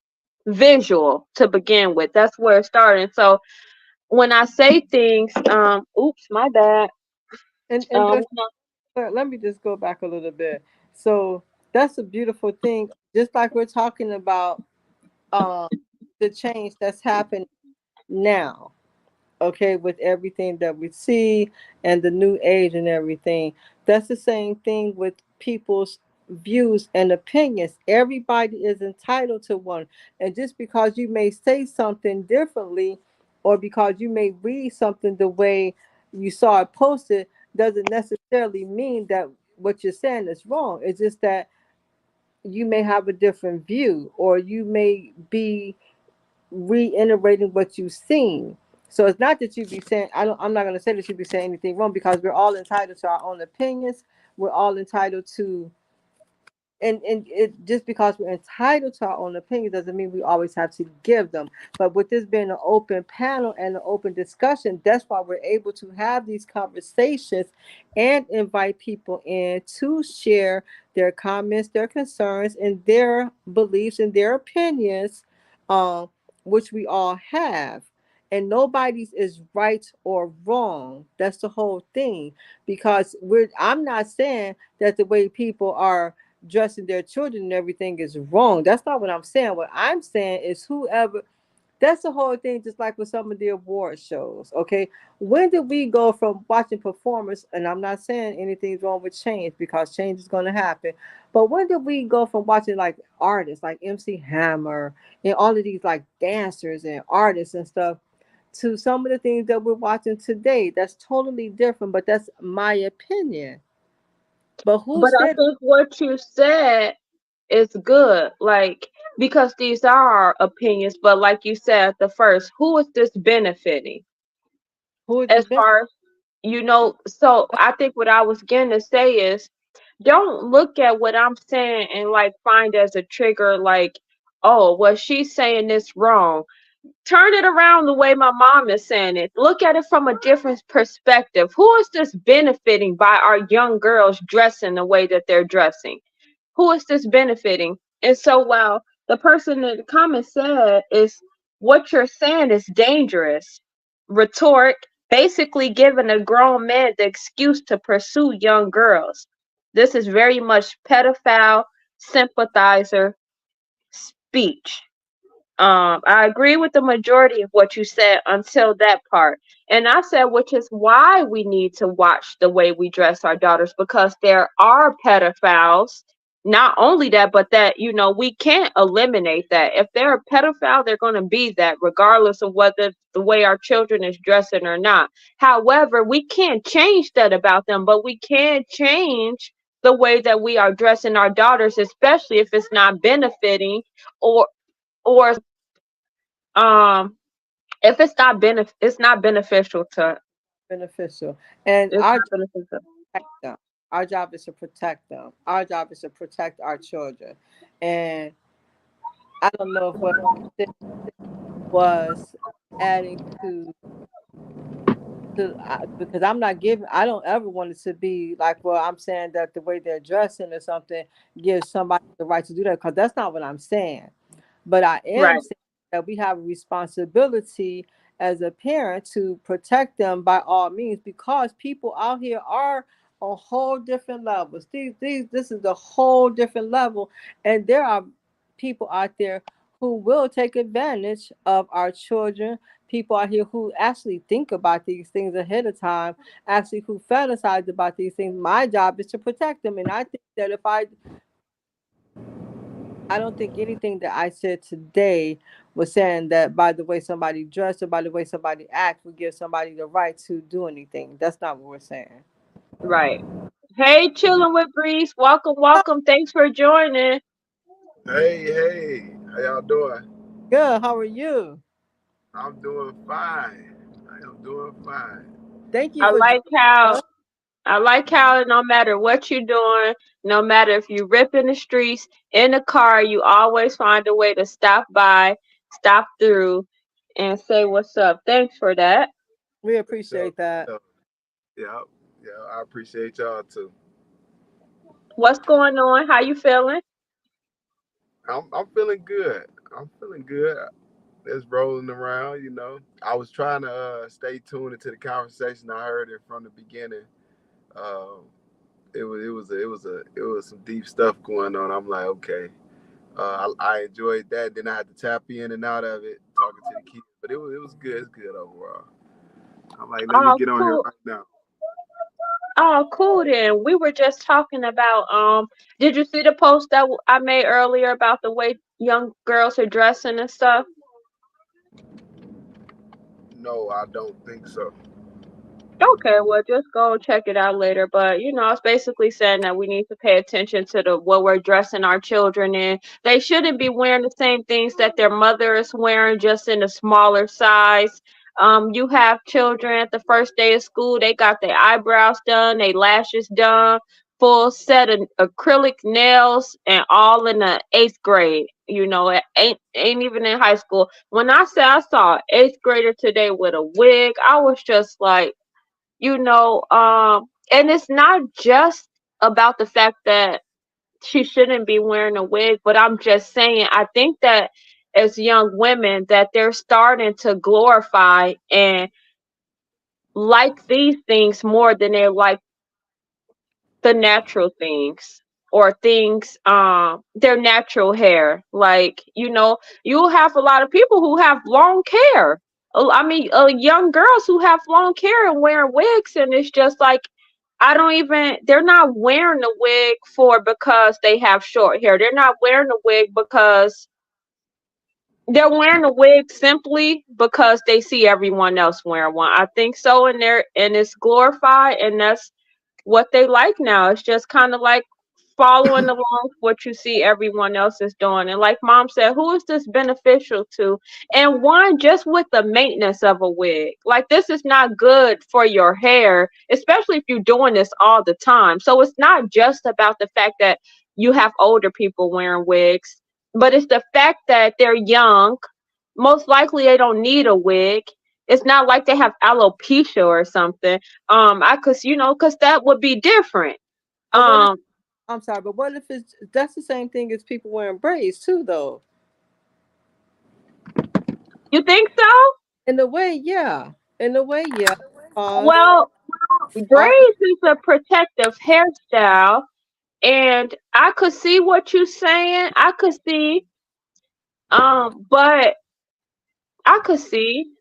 visual to begin with. That's where it started. So when I say things, oops, my bad. and Um, just let me just go back a little bit. So that's a beautiful thing. Just like we're talking about um the change that's happened now, okay, with everything that we see and the new age and everything. That's the same thing with people's views and opinions. Everybody is entitled to one. And just because you may say something differently or because you may read something the way you saw it posted doesn't necessarily mean that what you're saying is wrong. It's just that you may have a different view or you may be reiterating what you've seen. So it's not that you be saying I'm not gonna say that you be saying anything wrong because we're all entitled to our own opinions. We're all entitled to and it just because we're entitled to our own opinions doesn't mean we always have to give them. But with this being an open panel and an open discussion, that's why we're able to have these conversations and invite people in to share their comments, their concerns, and their beliefs and their opinions, um, which we all have. and nobody's is right or wrong. That's the whole thing. Because I'm not saying that the way people are dressing their children and everything is wrong. That's not what I'm saying. What I'm saying is whoever, that's the whole thing, just like with some of the award shows. Okay. When did we go from watching performers, and I'm not saying anything's wrong with change because change is going to happen, but when did we go from watching like artists like MC Hammer and all of these like dancers and artists and stuff to some of the things that we're watching today? That's totally different, but that's my opinion. But who But I said think what you said is good, like, because these are our opinions. But like you said at the first, who is this benefiting? who is As it been? far as so I think what I was going to say is, don't look at what I'm saying and like find as a trigger, like, oh, well, she's saying this wrong. Turn it around the way my mom is saying it. Look at it from a different perspective. Who is this benefiting by our young girls dressing the way that they're dressing? Who is this benefiting? And so while the person in the comment said is, what you're saying is dangerous, rhetoric, basically giving a grown man the excuse to pursue young girls. This is very much pedophile sympathizer speech. I agree with the majority of what you said until that part. And I said, which is why we need to watch the way we dress our daughters, because there are pedophiles. Not only that, but that, we can't eliminate that. If they're a pedophile, they're going to be that, regardless of whether the way our children is dressing or not. However, we can't change that about them, but we can change the way that we are dressing our daughters, especially if it's not benefiting or or um if it's not beneficial to Beneficial? And it's our not beneficial. protect them. Our job is to protect them. Our job is to protect our children. And I don't know if what I said was adding because I'm not giving. I don't ever want it to be like, well, I'm saying that the way they're dressing or something gives somebody the right to do that, because that's not what I'm saying. But I am Right, saying that we have a responsibility as a parent to protect them by all means, because people out here are on whole different levels. This is a whole different level, and there are people out there who will take advantage of our children. People out here who actually think about these things ahead of time, actually who fantasize about these things. My job is to protect them, and I think that if I don't think anything that I said today was saying that by the way somebody dressed or by the way somebody acts would give somebody the right to do anything. That's not what we're saying. right. Hey, chilling with Breeze. Welcome, welcome. Thanks for joining. Hey, hey, how y'all doing? Good. How are you? I'm doing fine. I am doing fine. Thank you I for joining like how us. I like how no matter what you're doing, no matter if you rip in the streets, in the car, you always find a way to stop by, stop through, and say what's up. Thanks for that. We For sure, appreciate that. for sure. Yeah, yeah, I appreciate y'all too. What's going on? How you feeling? I'm feeling good. I'm feeling good. It's rolling around, you know. I was trying to stay tuned into the conversation. I heard it from the beginning. Um, it was some deep stuff going on. I'm like, okay. I enjoyed that. Then I had to tap in and out of it, talking to the kids. But it was good. It's good overall. I'm like, let me Oh, get on here cool. right now. Oh, cool then. We were just talking about did you see the post that I made earlier about the way young girls are dressing and stuff? No, I don't think so. Okay, well, just go check it out later. But it's basically saying that we need to pay attention to the what we're dressing our children in. They shouldn't be wearing the same things that their mother is wearing, just in a smaller size. You have children at the first day of school, they got their eyebrows done, their lashes done, full set of acrylic nails, and all in the eighth grade. It ain't even in high school. When I say I saw an eighth grader today with a wig, I was just like, and it's not just about the fact that she shouldn't be wearing a wig, but I'm just saying, I think that as young women that they're starting to glorify and like these things more than they like the natural things or things their natural hair. Like, you'll have a lot of people who have long hair. I mean, young girls who have long hair and wearing wigs, and it's just like, I don't even, they're not wearing the wig for because they have short hair. They're not wearing the wig because they're wearing a wig simply because they see everyone else wearing one. I think so, and it's glorified, and that's what they like now. It's just kind of like following along what you see everyone else is doing. And like mom said, who is this beneficial to? And one, just with the maintenance of a wig. Like, this is not good for your hair, especially if you're doing this all the time. So it's not just about the fact that you have older people wearing wigs, but it's the fact that they're young. Most likely they don't need a wig. It's not like they have alopecia or something. I cause cause that would be different. But what if, Um, I'm sorry, but what if that's the same thing as people wearing braids too, though? you think so? In a way, yeah. In a way, yeah. Because Well, our braids is a protective hairstyle, and I could see what you're saying. I could see, but I could see,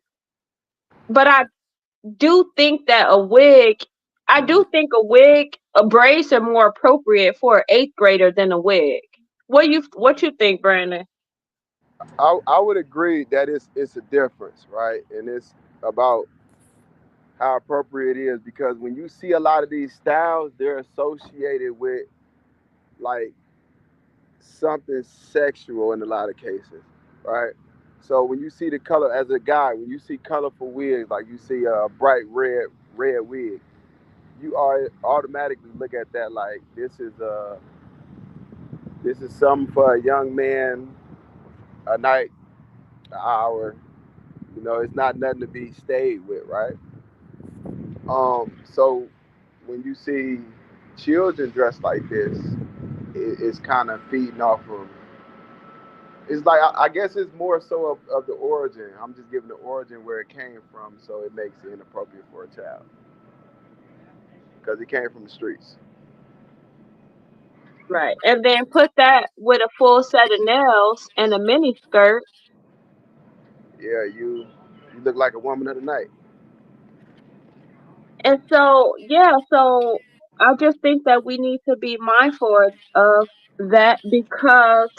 but I do think that I do think braids are more appropriate for an eighth grader than a wig. What you think, Brandon? I would agree that it's a difference, right? And it's about how appropriate it is because when you see a lot of these styles, they're associated with like something sexual in a lot of cases, right? So when you see the color as a guy, when you see colorful wigs, like you see a bright red wig, you are automatically look at that like this is something for a young man, a night, an hour. You know, it's not nothing to be stayed with, right? So when you see children dressed like this, it's kind of feeding off of. It's like I guess it's more so of the origin. I'm just giving the origin where it came from, so it makes it inappropriate for a child because it came from the streets. Right. And then put that with a full set of nails and a mini skirt. Yeah, you look like a woman of the night. And so, yeah, so I just think that we need to be mindful of that because,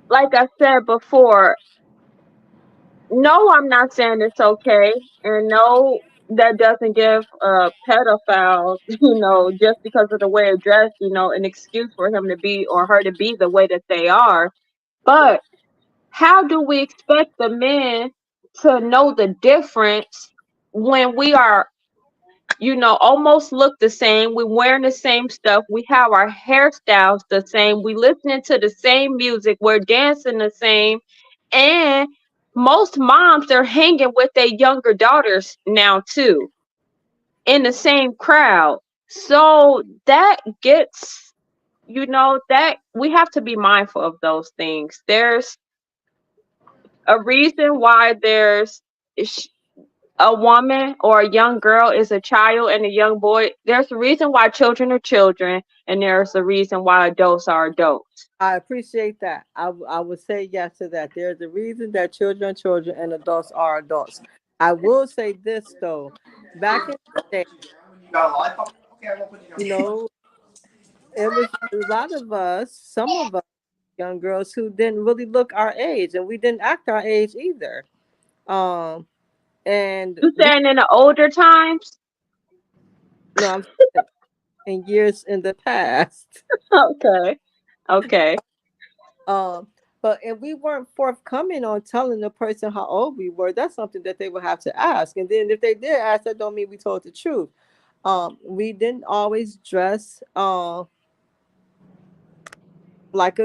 like I said before, no, I'm not saying it's okay. And no, that doesn't give pedophiles, just because of the way they're dressed, an excuse for him to be or her to be the way that they are. But how do we expect the men to know the difference when we are, almost look the same? We're wearing the same stuff. We have our hairstyles the same. We listening to the same music. We're dancing the same. And most moms, they're hanging with their younger daughters now too, in the same crowd. So that gets, that we have to be mindful of those things. There's a reason why there's sh- a woman or a young girl is a child and a young boy. There's a reason why children are children, and there's a reason why adults are adults. I appreciate that. I would say yes to that. There's a reason that children are children and adults are adults. I will say this though, back in the day, you know, it was a lot of us, some of us young girls who didn't really look our age, and we didn't act our age either. Um, and You we saying in the older times? no, I'm saying in years in the past. Okay. Okay. Um, but if we weren't forthcoming on telling the person how old we were, that's something that they would have to ask. And then if they did ask, that don't mean we told the truth. We didn't always dress like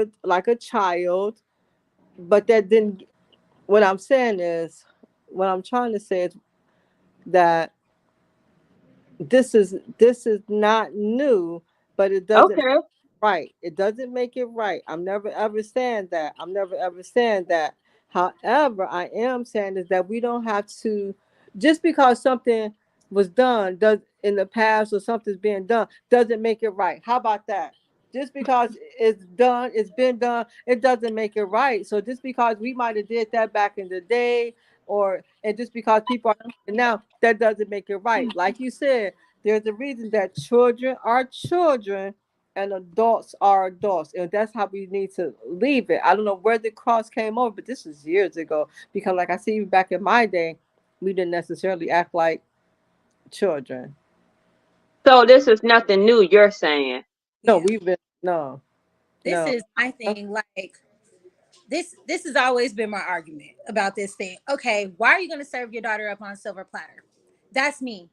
a child, but that didn't. What I'm saying is, what I'm trying to say is that this is not new, but it doesn't Okay. right. It doesn't make it right. I'm never ever saying that. I'm never ever saying that. However, I am saying is that we don't have to, just because something was done does in the past or something's being done doesn't make it right. How about that? Just because it's done, it's been done, it doesn't make it right. So just because we might have did that back in the day, or and just because people are doing it now, that doesn't make it right. Like you said, there's a reason that children are children and adults are adults, and that's how we need to leave it. I don't know where the cross came over, but this was years ago. Because, like I see, even back in my day, we didn't necessarily act like children. So this is nothing new, you're saying. No, Yeah. we've been no, This no. is my thing. Like this has always been my argument about this thing. Okay, why are you gonna serve your daughter up on a silver platter? That's me.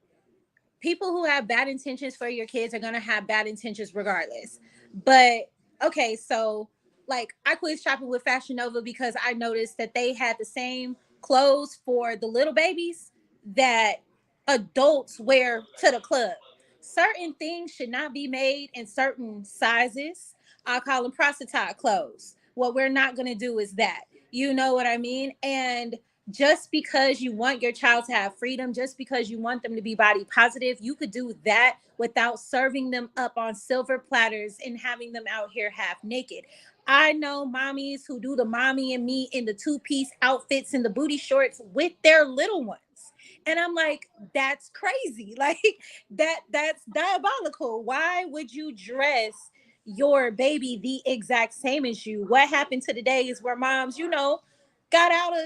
People who have bad intentions for your kids are going to have bad intentions regardless. But okay, so like I quit shopping with Fashion Nova because I noticed that they had the same clothes for the little babies that adults wear to the club. Certain things should not be made in certain sizes. I call them prostitute clothes. What we're not going to do is that. You know what I mean? And just because you want your child to have freedom, just because you want them to be body positive, you could do that without serving them up on silver platters and having them out here half naked. I know mommies who do the mommy and me in the two-piece outfits and the booty shorts with their little ones. And I'm like, that's crazy. Like that's diabolical. Why would you dress your baby the exact same as you? What happened to the days where moms, got out of,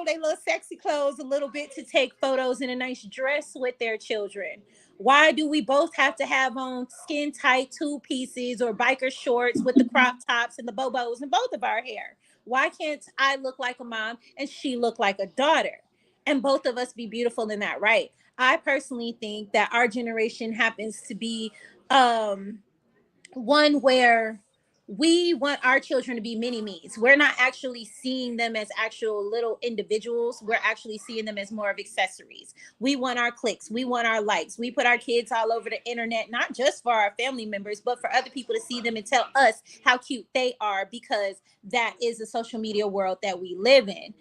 they little sexy clothes a little bit to take photos in a nice dress with their children? Why do we both have to have on skin tight two pieces or biker shorts with the crop tops and the bobos in both of our hair? Why can't I look like a mom and she look like a daughter? And both of us be beautiful in that right. I personally think that our generation happens to be um one where we want our children to be mini me's. We're not actually seeing them as actual little individuals. We're actually seeing them as more of accessories. We want our clicks. We want our likes. We put our kids all over the internet, not just for our family members, but for other people to see them and tell us how cute they are, because that is the social media world that we live in.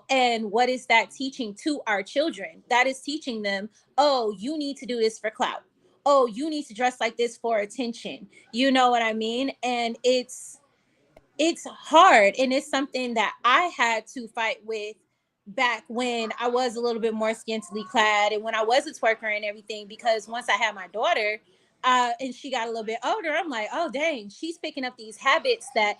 And what is that teaching to our children? That is teaching them, oh, you need to do this for clout. Oh, you need to dress like this for attention. You know what I mean? And it's hard, and it's something that I had to fight with back when I was a little bit more scantily clad and when I was a twerker and everything, because once I had my daughter, and she got a little bit older, I'm like, oh dang, she's picking up these habits that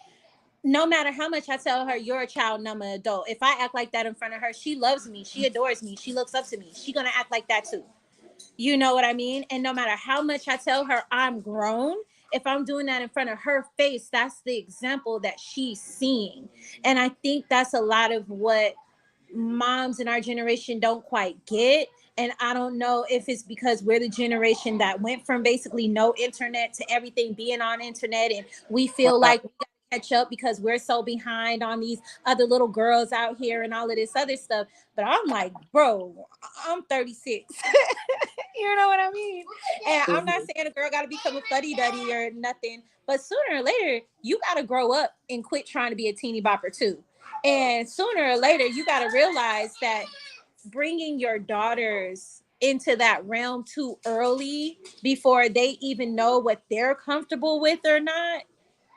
no matter how much I tell her you're a child and I'm an adult, if I act like that in front of her, she loves me, she adores me, she looks up to me, she gonna act like that too. You know what I mean? And no matter how much I tell her I'm grown, if I'm doing that in front of her face, that's the example that she's seeing. And I think that's a lot of what moms in our generation don't quite get. And I don't know if it's because we're the generation that went from basically no internet to everything being on internet, and we feel Wow. like we got to catch up because we're so behind on these other little girls out here and all of this other stuff. But I'm like, bro, I'm 36. You know what I mean? And I'm not Mhm. saying a girl got to become a fuddy duddy or nothing, but sooner or later, you got to grow up and quit trying to be a teeny bopper too. And sooner or later, you got to realize that bringing your daughters into that realm too early before they even know what they're comfortable with or not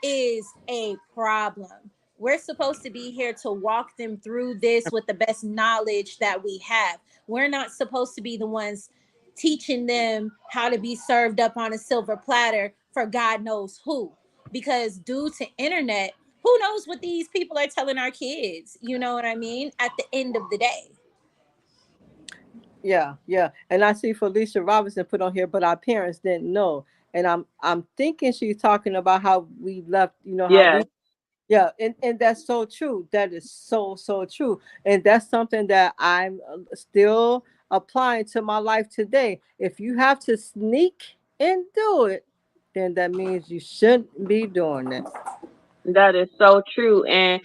is a problem. We're supposed to be here to walk them through this with the best knowledge that we have. We're not supposed to be the ones teaching them how to be served up on a silver platter for God knows who. Because due to internet, who knows what these people are telling our kids? You know what I mean? At the end of the day. Yeah, yeah. And I see Felicia Robinson put on here, but our parents didn't know. And I'm thinking she's talking about how we left, how Yes, we. Yeah, and that's so true. That is so, so true. And that's something that I'm still applying to my life today. If you have to sneak and do it, then that means you shouldn't be doing it. that is so true. And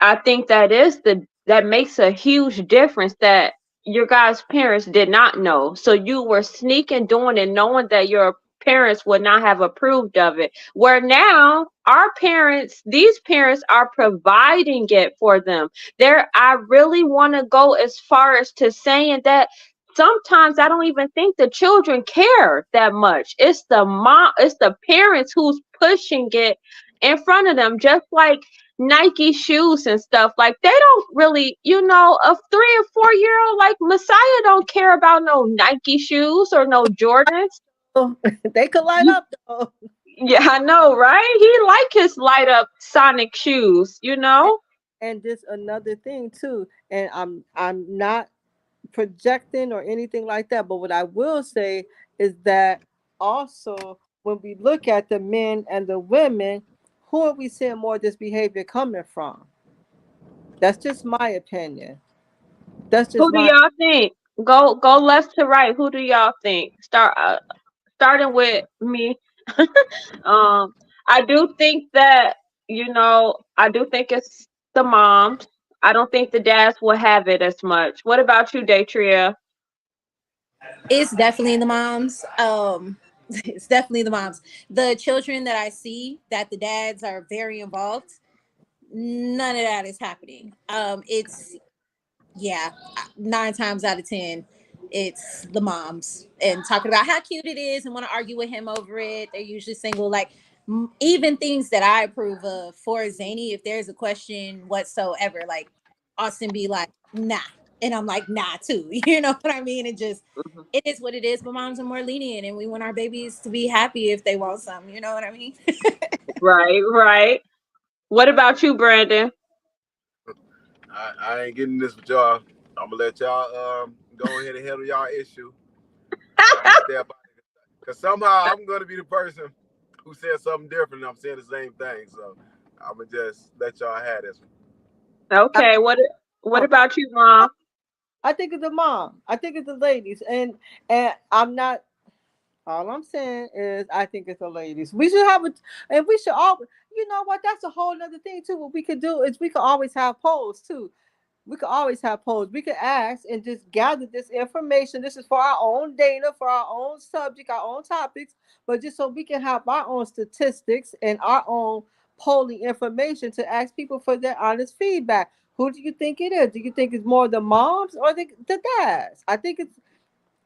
I think that makes a huge difference that your guys' parents did not know. So you were sneaking doing it, knowing that your parents would not have approved of it. Where now our parents, these parents are providing it for them. I really want to go as far as to saying that sometimes I don't even think the children care that much. It's the mom, it's the parents who's pushing it in front of them, just like Nike shoes and stuff. Like they don't really, a 3 or 4 year old like Messiah don't care about no Nike shoes or no Jordans. They could light up though. Yeah, I know, right? He like his light up Sonic shoes. And this another thing too, and I'm not projecting or anything like that, but what I will say is that also when we look at the men and the women, who are we seeing more of this behavior coming from? That's just my opinion. That's just Who do my y'all think? Go left to right. Who do y'all think? Starting with me. Um, I do think that, I do think it's the moms. I don't think the dads will have it as much. What about you, Daytria? It's definitely the moms. It's definitely the moms. The children that I see that the dads are very involved, none of that is happening. It's yeah, 9 times out of 10, it's the moms and talking about how cute it is and want to argue with him over it. They're usually single. Like even things that I approve of for Zany, if there's a question whatsoever, like Austin be like, nah. And I'm like, nah, too. You know what I mean? Mhm. It is what it is, but moms are more lenient and we want our babies to be happy if they want some. You know what I mean? Right, right. What about you, Brandon? I ain't getting this with y'all. I'm gonna let y'all go ahead and handle y'all issue. I'm gonna step out because somehow I'm gonna be the person who said something different. And I'm saying the same thing, so I'm gonna just let y'all have this one. I, Okay, what about you, Mom? I think it's the mom. I think it's the ladies, and I'm not. All I'm saying is, I think it's the ladies. We should have a, and we should all. You know what? That's a whole other thing too. What we could do is we could always have polls too. We could always have polls. We could ask and just gather this information. This is for our own data, for our own subject, our own topics, but just so we can have our own statistics and our own polling information to ask people for their honest feedback. Who do you think it is? Do you think it's more the moms or the dads? I think it's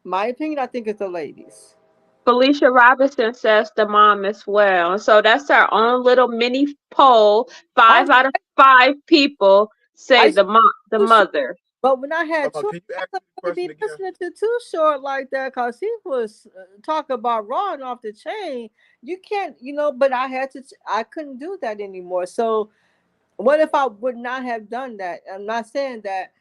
my opinion. I think it's the ladies. Felicia Robinson says the mom as well. And so that's our own little mini poll. I Five out of five people I say used to the be too short, mother. but when I had Hold on, children, can you I ask me couldn't the really question be again? listening to Too Short like that because he was talking about raw and off the chain. You can't, but I had to. I couldn't do that anymore. So what if I would not have done that? I'm not saying that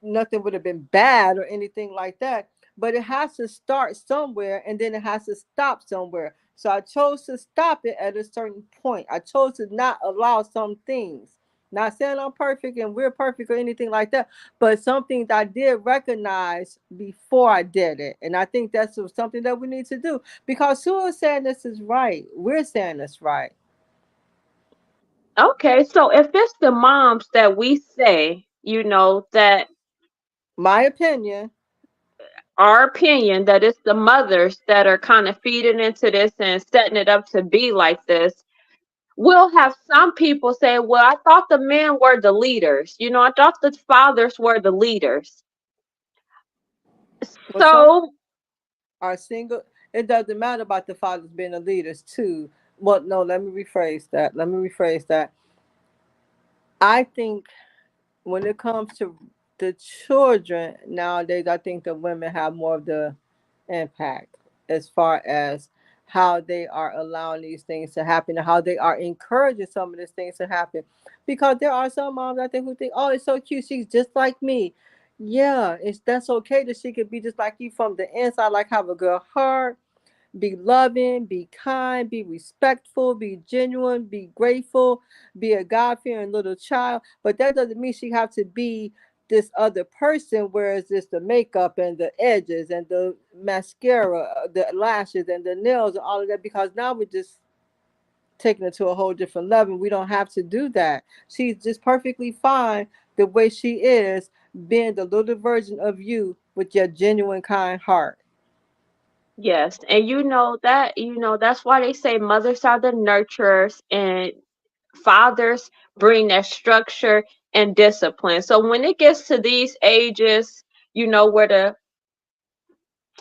nothing would have been bad or anything like that, but it has to start somewhere and then it has to stop somewhere. So I chose to stop it at a certain point. I chose to not allow some things. Not saying I'm perfect and we're perfect or anything like that, but some things I did recognize before I did it. And I think that's something that we need to do because who is saying this is right? We're saying this right. Okay, so if it's the moms that we say, that My opinion. our opinion that it's the mothers that are kind of feeding into this and setting it up to be like this, we'll have some people say, well, I thought the men were the leaders. I thought the fathers were the leaders. Well, some So, are single. It doesn't matter about the fathers being the leaders too. Well, no, let me rephrase that. I think when it comes to the children nowadays, I think the women have more of the impact as far as how they are allowing these things to happen and how they are encouraging some of these things to happen. Because there are some moms out there who think, oh, it's so cute, she's just like me. Yeah, that's okay that she could be just like you from the inside, like have a good heart, be loving, be kind, be respectful, be genuine, be grateful, be a God-fearing little child. But that doesn't mean she have to be this other person, whereas it's the makeup and the edges and the mascara, the lashes and the nails and all of that, because now we're just taking it to a whole different level. We don't have to do that. She's just perfectly fine the way she is, being the little version of you with your genuine kind heart. Yes, and that's why they say mothers are the nurturers and fathers bring that structure and discipline. So when it gets to these ages, where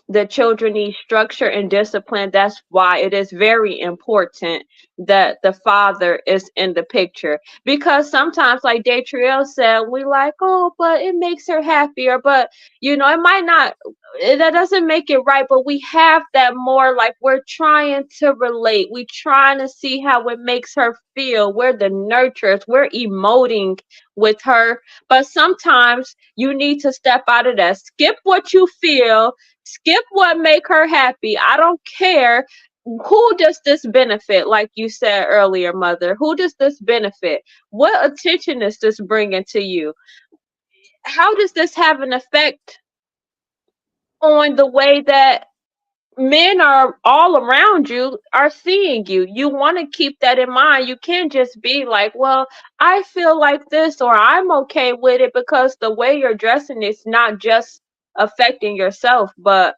the children need structure and discipline. That's why it is very important that the father is in the picture. Because sometimes, like Datriel said, we like, oh, but it makes her happier. But it might not. That doesn't make it right. But we have that more like we're trying to relate. We trying to see how it makes her feel. We're the nurturers. We're emoting with her. But sometimes you need to step out of that. Skip what you feel, skip what make her happy. I don't care. Who does this benefit? Like you said earlier, mother, who does this benefit? What attention is this bringing to you? How does this have an effect on the way that men are all around you are seeing you? You want to keep that in mind. You can't just be like, well, I feel like this or I'm okay with it, because the way you're dressing is not just affecting yourself, but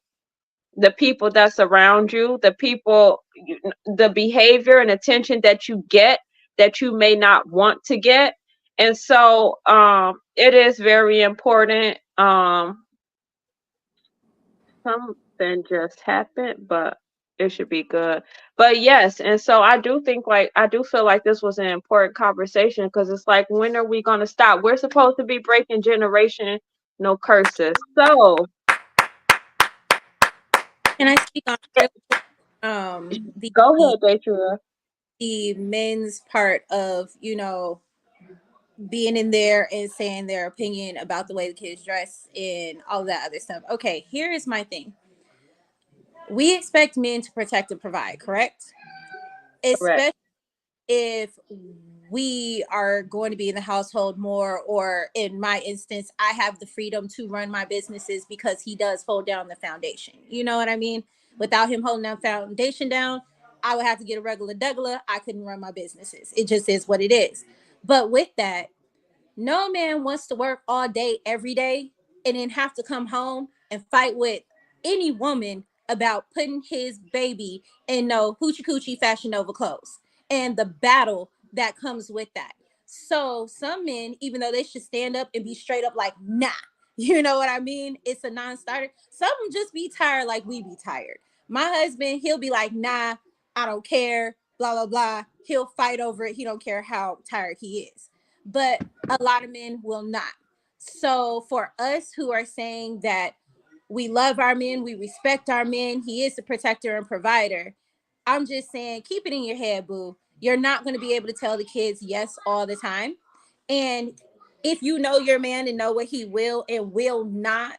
the people that's around you, the behavior and attention that you get that you may not want to get. And so it is very important. Something just happened, but it should be good. But yes, and so I do feel like this was an important conversation, because it's like, when are we going to stop? We're supposed to be breaking generation no curses. So Can I speak on eh, real the go ahead, Deidre. the men's part of being in there and saying their opinion about the way the kids dress and all that other stuff. Okay, here is my thing. We expect men to protect and provide, correct? Correct. Especially if we are going to be in the household more, or in my instance, I have the freedom to run my businesses because he does hold down the foundation. You know what I mean? Without him holding that foundation down, I would have to get a regular Douglas. I couldn't run my businesses. It just is what it is. But with that, no man wants to work all day, every day, and then have to come home and fight with any woman about putting his baby in no hoochie coochie Fashion Nova clothes and the battle that comes with that. So some men, even though they should stand up and be straight up like, nah, you know what I mean? It's a non-starter. Some of them just be tired like we be tired. My husband, he'll be like, nah, I don't care, blah, blah, blah. He'll fight over it. He don't care how tired he is. But a lot of men will not. So for us who are saying that we love our men, we respect our men, he is the protector and provider, I'm just saying, keep it in your head, boo. You're not going to be able to tell the kids yes all the time. And if you know your man and know what he will and will not,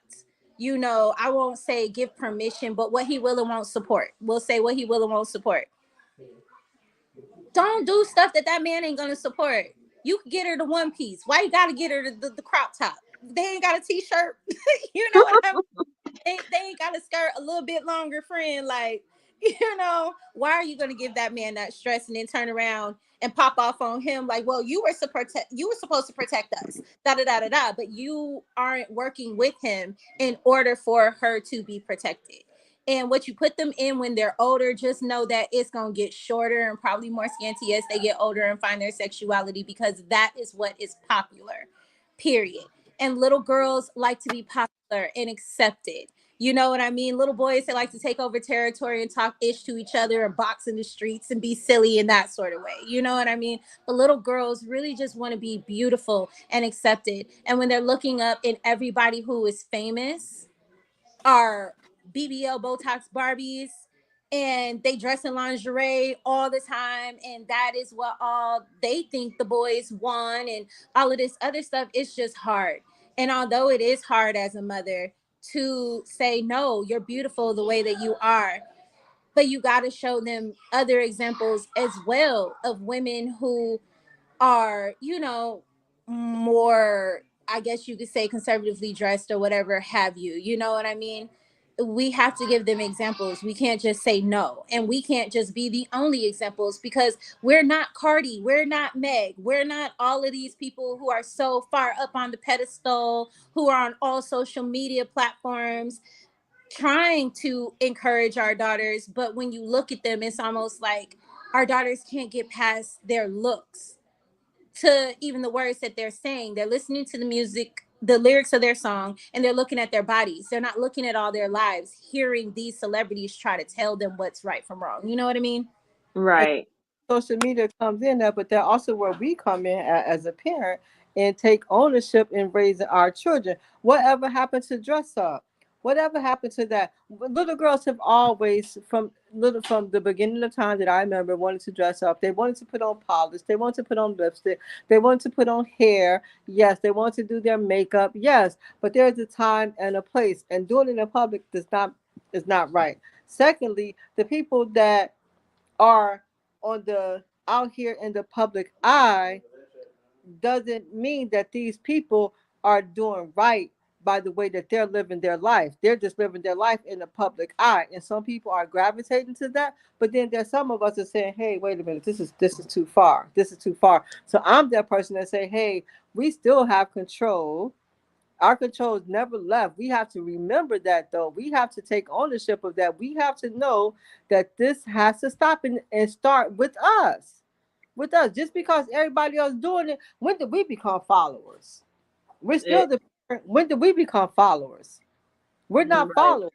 I won't say give permission, but what he will and won't support. We'll say what he will and won't support. Don't do stuff that man ain't gonna support. You could get her the one piece. Why you gotta get her the crop top? They ain't got a t-shirt. You know what I mean? They ain't got a skirt a little bit longer, friend. Like, why are you gonna give that man that stress and then turn around and pop off on him like, well, you were supposed to protect us, da da da da da, but you aren't working with him in order for her to be protected. And what you put them in when they're older, just know that it's going to get shorter and probably more scanty as they get older and find their sexuality, because that is what is popular, period. And little girls like to be popular and accepted. You know what I mean? Little boys, they like to take over territory and talk ish to each other and box in the streets and be silly in that sort of way. You know what I mean? But little girls really just want to be beautiful and accepted. And when they're looking up in everybody who is famous, are BBL Botox Barbies, and they dress in lingerie all the time, and that is what all they think the boys want, and all of this other stuff. It's just hard. And although it is hard as a mother to say no, you're beautiful the way that you are, but you got to show them other examples as well of women who are, more, I guess you could say, conservatively dressed or whatever have you. You know what I mean? We have to give them examples. We can't just say no. And we can't just be the only examples, because we're not Cardi. We're not Meg. We're not all of these people who are so far up on the pedestal, who are on all social media platforms. trying to encourage our daughters, but when you look at them, it's almost like our daughters can't get past their looks to even the words that they're saying. They're listening to the music, the lyrics of their song, and they're looking at their bodies. They're not looking at all their lives, hearing these celebrities try to tell them what's right from wrong. You know what I mean? Right. Social media comes in there, but that's also where we come in as a parent and take ownership in raising our children. Whatever happened to dress up? Whatever happened to that? Little girls have always, from the beginning of time that I remember, wanted to dress up. They wanted to put on polish. They wanted to put on lipstick. They wanted to put on hair. Yes, they wanted to do their makeup. Yes, but there's a time and a place, and doing it in public is not right. Secondly, the people that are on the out here in the public eye doesn't mean that these people are doing right by the way that they're living their life. They're just living their life in the public eye. And some people are gravitating to that. But then there's some of us that saying, hey, wait a minute, this is too far. This is too far. So I'm that person that say, hey, we still have control. Our control is never left. We have to remember that, though. We have to take ownership of that. We have to know that this has to stop and start with us. With us. Just because everybody else doing it, when did we become followers? We're still It, the when did we become followers? We're not right. followers.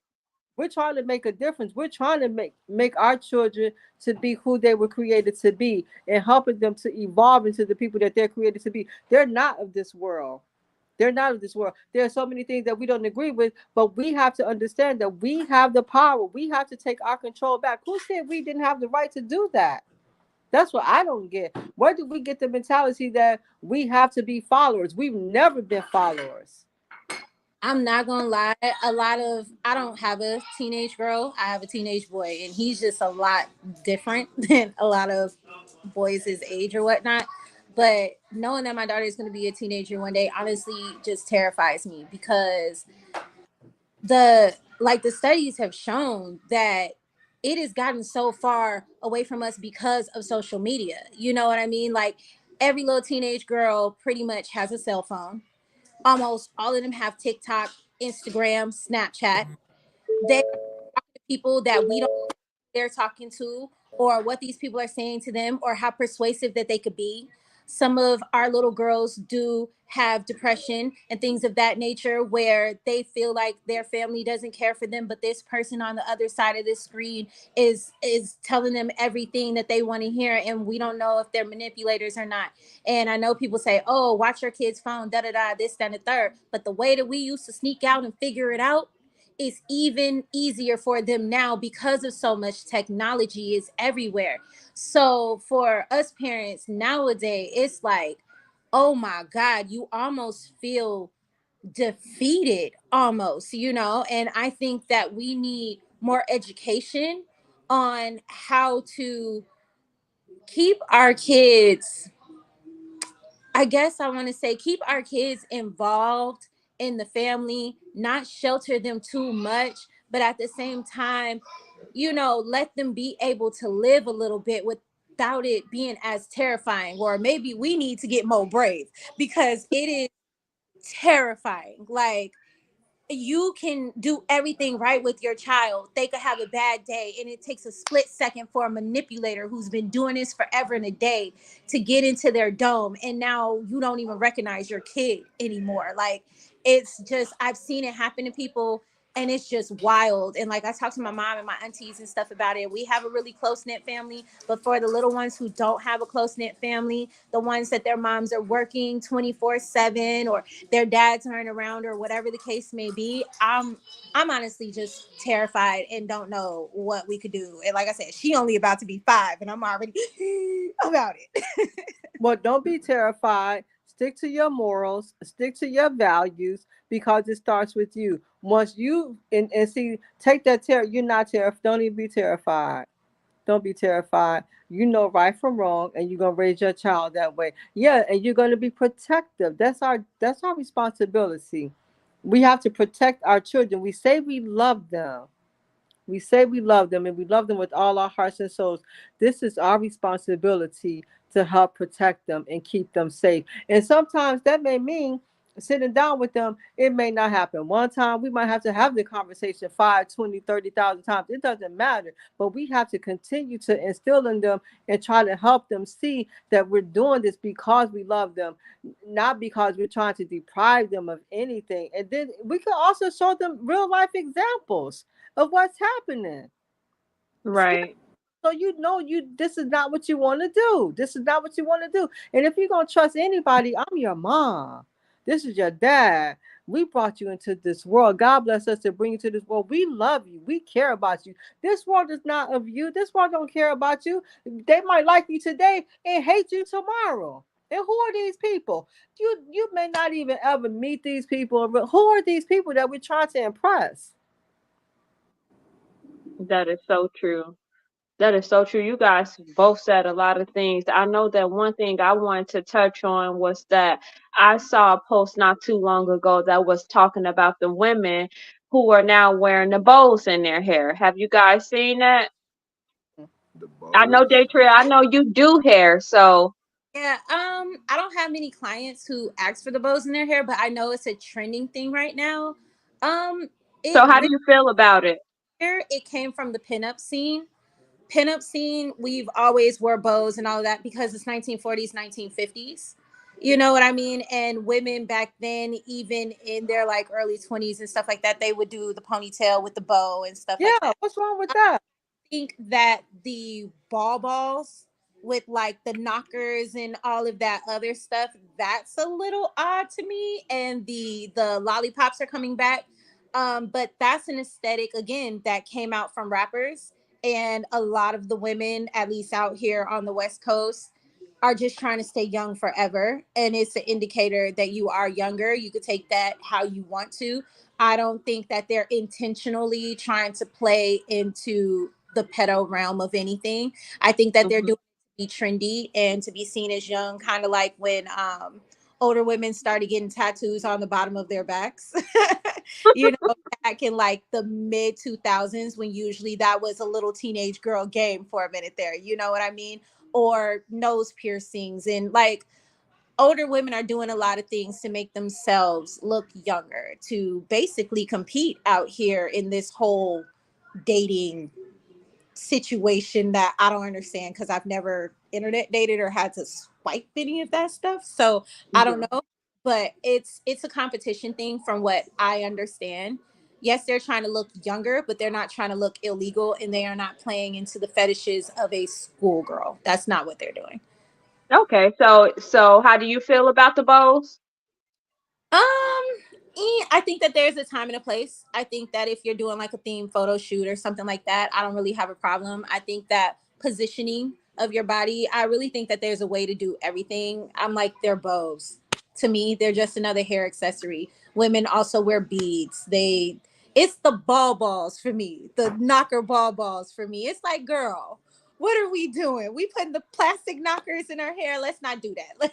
We're trying to make a difference. We're trying to make our children to be who they were created to be and helping them to evolve into the people that they're created to be. They're not of this world. They're not of this world. There are so many things that we don't agree with, but we have to understand that we have the power. We have to take our control back. Who said we didn't have the right to do that? That's what I don't get. Where did we get the mentality that we have to be followers? We've never been followers. I'm not gonna lie. I don't have a teenage girl. I have a teenage boy, and he's just a lot different than a lot of boys his age or whatnot. But knowing that my daughter is gonna be a teenager one day honestly just terrifies me because the studies have shown that it has gotten so far away from us because of social media. You know what I mean? Like every little teenage girl pretty much has a cell phone. Almost all of them have TikTok, Instagram, Snapchat. They people that we don't they're talking to or what these people are saying to them or how persuasive that they could be. Some of our little girls do have depression and things of that nature where they feel like their family doesn't care for them, but this person on the other side of the screen is telling them everything that they want to hear, and we don't know if they're manipulators or not. And I know people say, oh, watch your kids phone, da da da, this, that, and the third, but the way that we used to sneak out and figure it out, it's even easier for them now because of so much technology is everywhere. So for us parents nowadays, it's like, oh my God, you almost feel defeated almost, and I think that we need more education on how to keep our kids, I guess I want to say keep our kids involved in the family, not shelter them too much, but at the same time, let them be able to live a little bit without it being as terrifying. Or maybe we need to get more brave because it is terrifying. Like, you can do everything right with your child. They could have a bad day, and it takes a split second for a manipulator who's been doing this forever and a day to get into their dome. And now you don't even recognize your kid anymore. Like, it's just, I've seen it happen to people, and it's just wild. And like, I talked to my mom and my aunties and stuff about it. We have a really close knit family, but for the little ones who don't have a close knit family, the ones that their moms are working 24/7 or their dads aren't around or whatever the case may be, I'm honestly just terrified and don't know what we could do. And like I said, she only about to be 5 and I'm already about it. Well, don't be terrified. Stick to your morals, stick to your values because it starts with you. Once you and see, take that terror, you're not terrified. Don't even be terrified. Don't be terrified. You know right from wrong, and you're gonna raise your child that way. Yeah, and you're gonna be protective. That's our responsibility. We have to protect our children. We say we love them. We say we love them, and we love them with all our hearts and souls. This is our responsibility to help protect them and keep them safe. And sometimes that may mean sitting down with them, it may not happen one time. We might have to have the conversation 5, 20, 30,000 times. It doesn't matter. But we have to continue to instill in them and try to help them see that we're doing this because we love them, not because we're trying to deprive them of anything. And then we can also show them real life examples of what's happening. Right. So you know this is not what you want to do. This is not what you want to do. And if you're gonna trust anybody, I'm your mom. This is your dad. We brought you into this world. God bless us to bring you to this world. We love you. We care about you. This world is not of you. This world don't care about you. They might like you today and hate you tomorrow. And who are these people? You may not even ever meet these people. But who are these people that we're trying to impress? That is so true. That is so true. You guys both said a lot of things. I know that one thing I wanted to touch on was that I saw a post not too long ago that was talking about the women who are now wearing the bows in their hair. Have you guys seen that? The I know, bows. Daytria, I know you do hair, so Yeah, I don't have many clients who ask for the bows in their hair, but I know it's a trending thing right now. It how do really you feel about it? it came from the pinup scene. Pinup scene, we've always wore bows and all of that because it's 1940s, 1950s. You know what I mean? And women back then, even in their like early 20s and stuff like that, they would do the ponytail with the bow and stuff like Yeah, that. what's wrong with that? Think that the balls with like the knockers and all of that other stuff, that's a little odd to me. And the lollipops are coming back. But that's an aesthetic again that came out from rappers, and a lot of the women, at least out here on the West Coast, are just trying to stay young forever. And it's an indicator that you are younger. You could take that how you want to. I don't think that they're intentionally trying to play into the pedo realm of anything. I think that they're Mhm. doing it to be trendy and to be seen as young, kind of like when older women started getting tattoos on the bottom of their backs. You know, back in like the mid 2000s, when usually that was a little teenage girl game for a minute there. You know what I mean? Or nose piercings, and like older women are doing a lot of things to make themselves look younger to basically compete out here in this whole dating situation that I don't understand because I've never internet dated or had to swipe any of that stuff. So I don't Mhm. know, but it's a competition thing from what I understand. Yes, they're trying to look younger, but they're not trying to look illegal, and they are not playing into the fetishes of a schoolgirl. That's not what they're doing. Okay, so how do you feel about the bows? Um, I think that there's a time and a place. I think that if you're doing like a theme photo shoot or something like that, I don't really have a problem. I think that positioning of your body, I really think that there's a way to do everything. I'm like, they're bows. To me, they're just another hair accessory. Women also wear beads. It's the balls for me, the knocker balls for me. It's like, girl, what are we doing? We putting the plastic knockers in our hair. Let's not do that.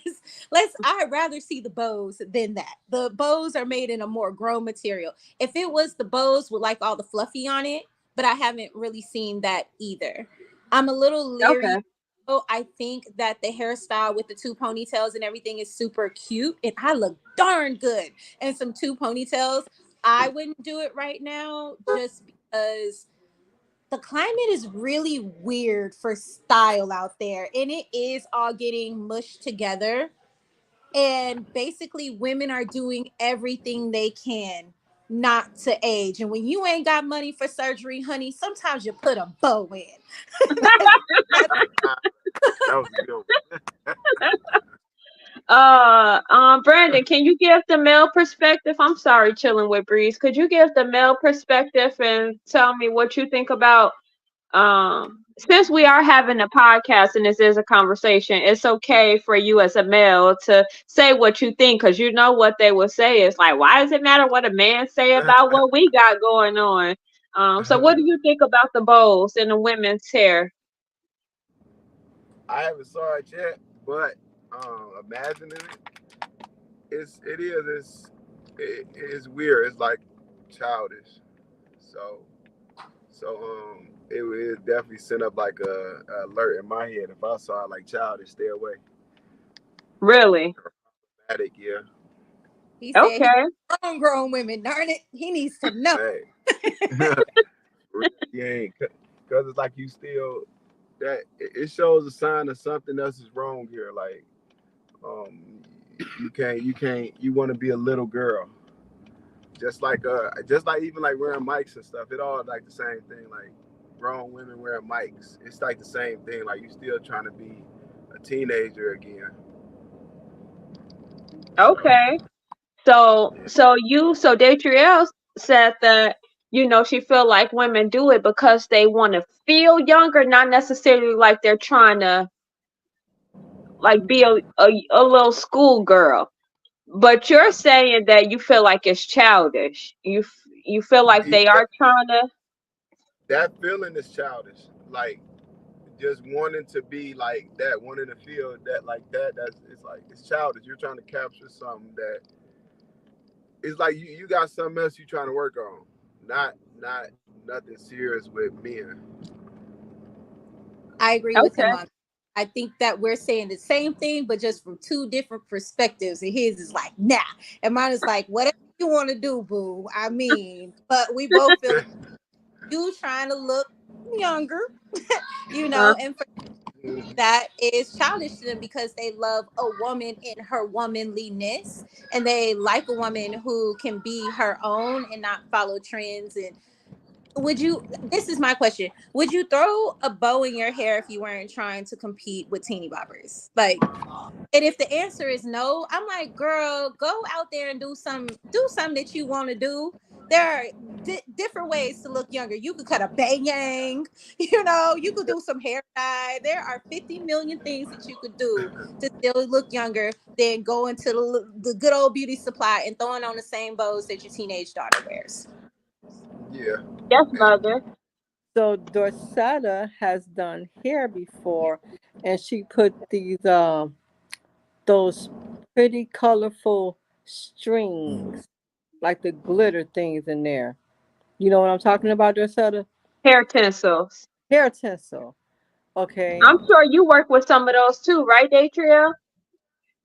I'd rather see the bows than that. The bows are made in a more grown material. If it was the bows with like all the fluffy on it, but I haven't really seen that either. I'm a little leery. Okay. Oh, I think that the hairstyle with the two ponytails and everything is super cute, and I look darn good. And some two ponytails, I wouldn't do it right now just because the climate is really weird for style out there, and it is all getting mushed together. And basically, women are doing everything they can not to age. And when you ain't got money for surgery, honey, sometimes you put a bow in. That's That was a good one. Brandon, can you give the male perspective? I'm sorry, chilling with Breeze. Could you give the male perspective and tell me what you think about since we are having a podcast and this is a conversation, it's okay for you as a male to say what you think, because you know what they will say is like, why does it matter what a man say about what we got going on? So what do you think about the bows and the women's hair? I haven't saw it yet, but imagining it's weird. It's like childish. So it would definitely send up like a alert in my head if I saw it like childish. Stay away. Really? Addict, yeah. He said he Okay. grown women. Darn it, he needs to know. Hey, really ain't, because it's like you still that it shows a sign of something else is wrong here. Like, um, you want to be a little girl, just like even like wearing mics and stuff. It all like the same thing. Like grown women wearing mics, it's like the same thing. Like you still trying to be a teenager again. So Okay. So yeah, so Datrielle said that she feel like women do it because they want to feel younger, not necessarily like they're trying to like be a little schoolgirl. But you're saying that you feel like it's childish. You feel like even they are trying to. that feeling is childish. Like just wanting to be like that, wanting to feel that like that. That's it's like it's childish. You're trying to capture something that it's like you got something else you trying to work on. Not nothing serious with men. I agree with him Okay. on. I think that we're saying the same thing, but just from two different perspectives. And his is like, nah, and mine is like, whatever you want to do, boo. I mean, but we both feel like you trying to look younger, Uh, and for that is childish to them because they love a woman in her womanliness and they like a woman who can be her own and not follow trends. And would you, this is my question, would you throw a bow in your hair if you weren't trying to compete with teeny boppers? Like, and if the answer is no, I'm like, girl, go out there and do something that you want to do. There are different ways to look younger. You could cut a bang, you could do some hair dye. There are 50 million things that you could do to still look younger than going to the good old beauty supply and throwing on the same bows that your teenage daughter wears. Yeah, yes, and mother. So Dorsetta has done hair before, and she put those pretty colorful strings, like the glitter things in there. You know what I'm talking about, Dorsetta? Hair tinsels. Hair tinsel. Okay. I'm sure you work with some of those too, right, Datrielle?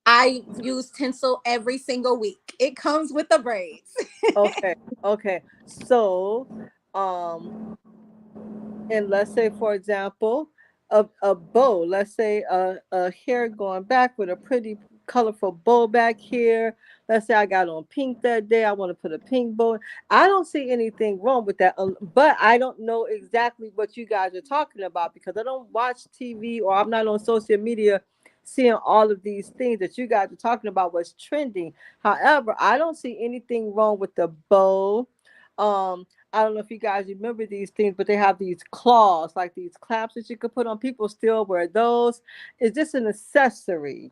I use tinsel every single week. It comes with the braids. Okay. Okay. So, um, and let's say for example a bow, let's say a hair going back with a pretty colorful bow back here. Let's say I got on pink that day, I want to put a pink bow. I don't see anything wrong with that, but I don't know exactly what you guys are talking about because I don't watch TV or I'm not on social media seeing all of these things that you guys are talking about what's trending. However, I don't see anything wrong with the bow. um I don't know if you guys remember these things, but they have these claws, like these clamps that you could put on. People still wear those. It's just an accessory.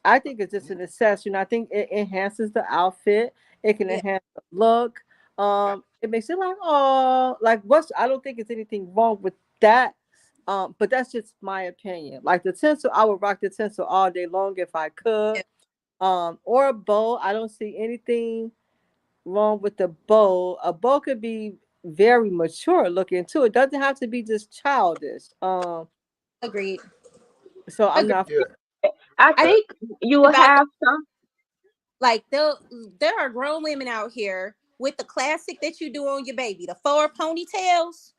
I think it's just an accessory, and I think it enhances the outfit. It can Yeah, enhance the look. It makes it like, oh, like what's? I don't think it's anything wrong with that. But that's just my opinion. Like the tinsel, I would rock the tinsel all day long if I could. yeah, Or a bow. I don't see anything wrong with the bow. A bow could be very mature looking too. It doesn't have to be just childish. agreed. So I'm Agreed. not. yeah, I I uh, think you will about that. have some. Like there are grown women out here with the classic that you do on your baby, the four ponytails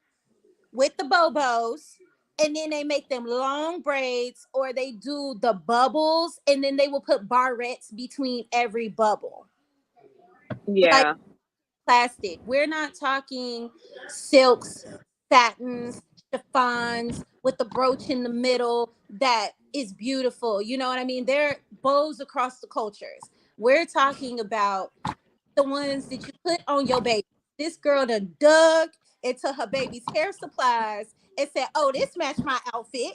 with the bobos, and then they make them long braids, or they do the bubbles, and then they will put barrettes between every bubble. Like Yeah. plastic. We're not talking silks, satins, chiffons with the brooch in the middle that is beautiful. You know what I mean? There are bows across the cultures. We're talking about the ones that you put on your baby. This girl done dug into her baby's hair supplies and said, "Oh, this match my outfit."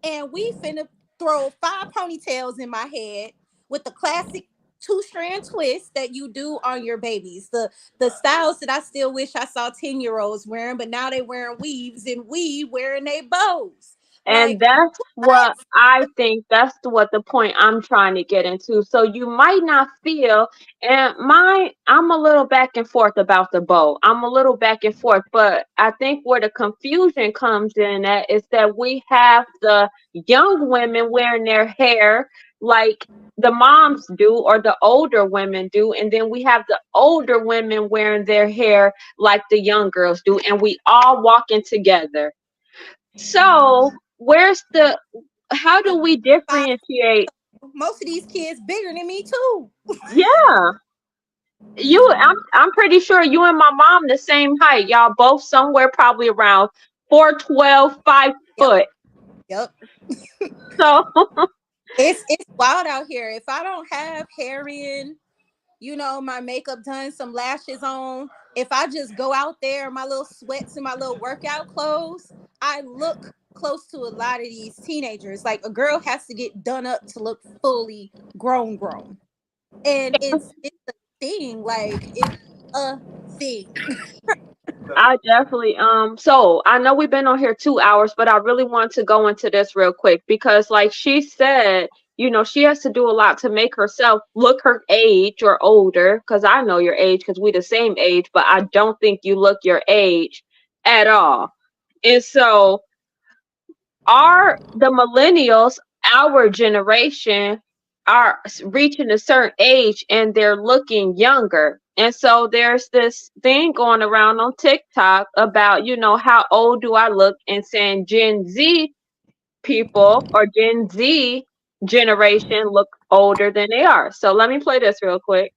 And we finna throw five ponytails in my head with the classic two-strand twist that you do on your babies. The styles that I still wish I saw 10-year-olds wearing, but now they wearing weaves and we wearing they bows. And Like that's what? what I think, that's what the point I'm trying to get into. So you might not feel, and I'm a little back and forth about the bow. I'm a little back and forth, but I think where the confusion comes in at is that we have the young women wearing their hair like the moms do or the older women do, and then we have the older women wearing their hair like the young girls do, and we all walking together. So how do we differentiate? Most of these kids bigger than me too. Yeah, I'm pretty sure you and my mom the same height. Y'all both somewhere probably around 4'12", 5 Yep. foot. Yep. So It's wild out here. If I don't have hair in, my makeup done, some lashes on, if I just go out there, my little sweats and my little workout clothes, I look close to a lot of these teenagers. Like a girl has to get done up to look fully grown. And it's a thing. Like it's a thing. I definitely so I know we've been on here 2 hours, but I really want to go into this real quick because like she said, she has to do a lot to make herself look her age or older, because I know your age because we the same age, but I don't think you look your age at all. And so are the millennials, our generation, are reaching a certain age and they're looking younger. And so there's this thing going around on TikTok about, how old do I look, and saying Gen Z people or Gen Z generation look older than they are. So let me play this real quick.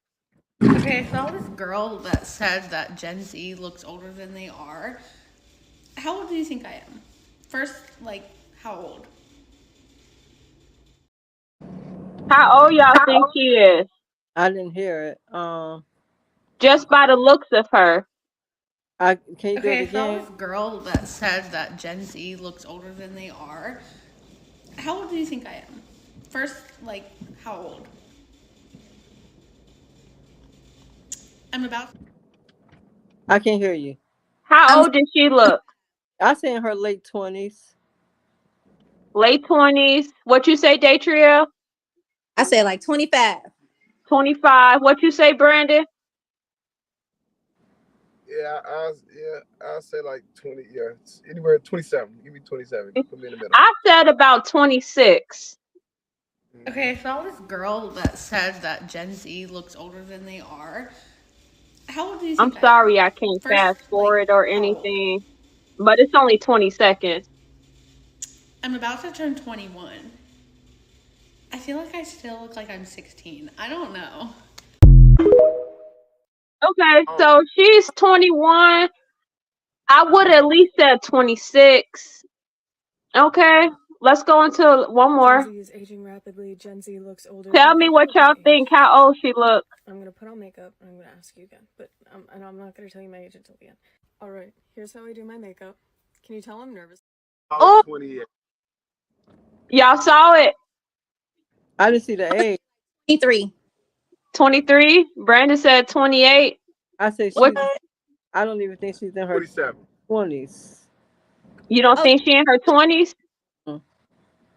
Okay, so this girl that says that Gen Z looks older than they are. How old do you think I am? First, like, how old? How old y'all think she is? I didn't hear it. Just by the looks of her. Can you do it Okay, so again? this girl that says that Gen Z looks older than they are. How old do you think I am? First, like, how old? I'm about. I can't hear you. How I'm old does she look? I say in her late 20s. Late 20s. What you say, Datriel? I said like 25. 25. What you say, Brandon? Yeah, I'll say like 20. Yeah, anywhere 27. Give me 27. Put me in the middle. I said about 26. Okay, so this girl that says that Gen Z looks older than they are. How old do you I'm think I am? sorry I can't First, fast like, forward or how old? anything, but it's only 20 seconds. I'm about to turn 21. I feel like I still look like I'm 16. I don't know. Okay, Oh, so she's 21. I would at least said 26. Okay, let's go into one Gen more. Z is aging rapidly. Gen Z looks older. Tell Like, me I what put my y'all think. age. How old she look? I'm gonna put on makeup and I'm gonna ask you again, but and I'm not gonna tell you my age until the end. All right, here's how I do my makeup. Can you tell I'm nervous? Oh, 28. y'all saw it. I didn't see the age. 23. 23. Brandon said 28. I say What? she's. I don't even think she's in her 27. 20s. You don't Oh, think she in her 20s? Mm.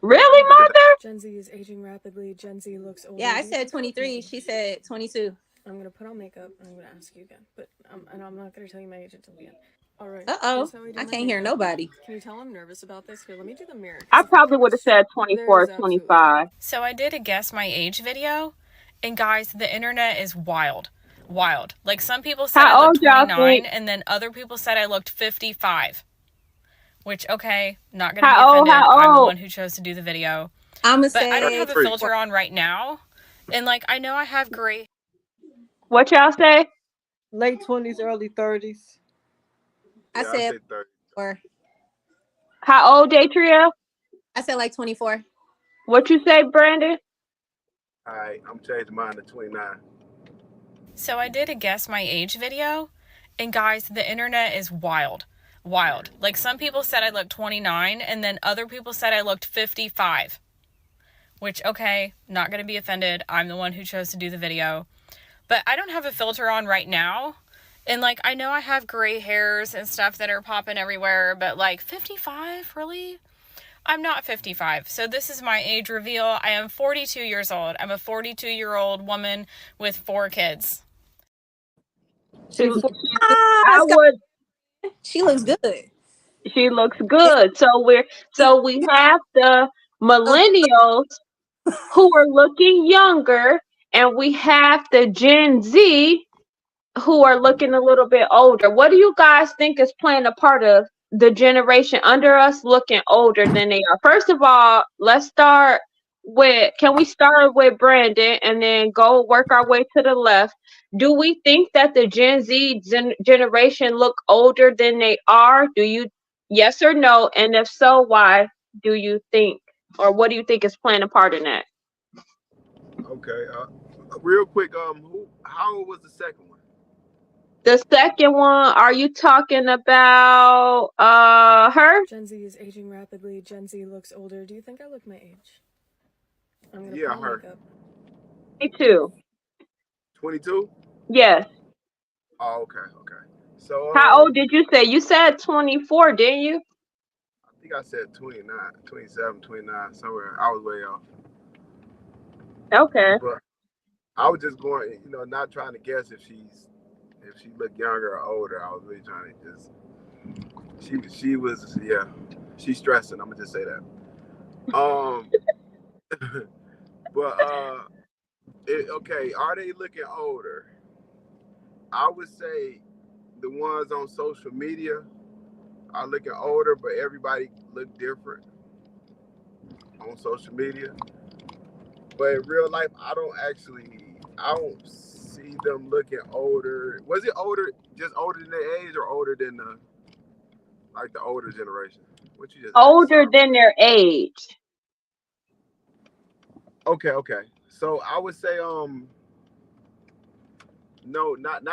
Really, mother? Gen Z is aging rapidly. Gen Z looks older. yeah, I Like, I said put my 23. She age. said 22. I'm gonna put on makeup and I'm gonna ask you again, but and I'm not gonna tell you my age until the end. All right, Uh-oh. here's how I do I my can't hear makeup. nobody. Can you tell I'm nervous about this? Here, let me do the mirror. I 'Cause if I probably do would have this, said there 24, is absolutely 25. So I did a guess my age video, and guys, the internet is wild. Wild. Like some people said I How old looked y'all 29, think? and then other people said I looked 55. Which, okay, not gonna be How old? offended. I'm the How one old? who chose to do the video. I'm going to But I don't say have a 33. filter on right now. And like I know I have gray. What y'all say? Late 20s, early 30s. I Yeah, I said say 30. 4. How old, Datria? I said like 24. What you say, Brandon? All right, I'm changing mine to 29. So I did a guess my age video, and guys, the internet is wild. Wild. Like some people said I looked 29, and then other people said I looked 55. Which, okay, not gonna be offended. I'm the one who chose to do the video. But I don't have a filter on right now. And like I know I have gray hairs and stuff that are popping everywhere, but like 55, really? I'm not 55. So this is my age reveal. I am 42 years old. I'm a 42-year-old woman with 4 kids. She, Ah, I Scott, would. she looks good. She looks good. So we have the Oh, millennials who are looking younger, and we have the Gen Z who are looking a little bit older. What do you guys think is playing a part of the generation under us looking older than they are? First of all, let's start with, can we start with Brandon and then go work our way to the left? Do we think that the Gen Z generation look older than they are? Do you, yes or no? And if so, why do you think, or what do you think is playing a part in that? Okay. Real quick. How old was the second one? The second one, are you talking about her? Gen Z is aging rapidly. Gen Z looks older. Do you think I look my age? I'm gonna Yeah, put on her. makeup. Me too. 22. Yes. Oh, okay, okay. So How old did you say? You said 24, didn't you? I think I said 29, 27, 29, somewhere. I was way off. Okay. But I was just going, not trying to guess if she looked younger or older. I was really trying to just she was, yeah, she's stressing. I'm gonna just say that. Um, but okay, are they looking older? I would say the ones on social media are looking older, but everybody look different on social media. But in real life, I don't see them looking older. Was it older, just older than their age, or older than the older generation? What you just asked? Older Sorry. than their age. Okay, okay. So I would say no, not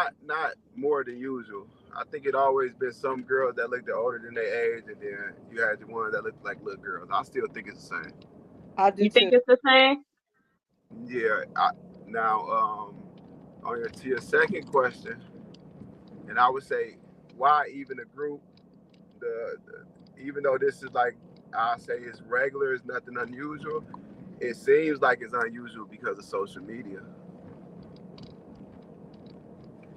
more than usual. I think it always been some girls that looked older than their age, and then you had the ones that looked like little girls. I still think it's the same. I do You think too. it's the same? Yeah. Now, to your second question, and I would say, why even a group? Even though this is like I say it's regular, it's nothing unusual. It seems like it's unusual because of social media.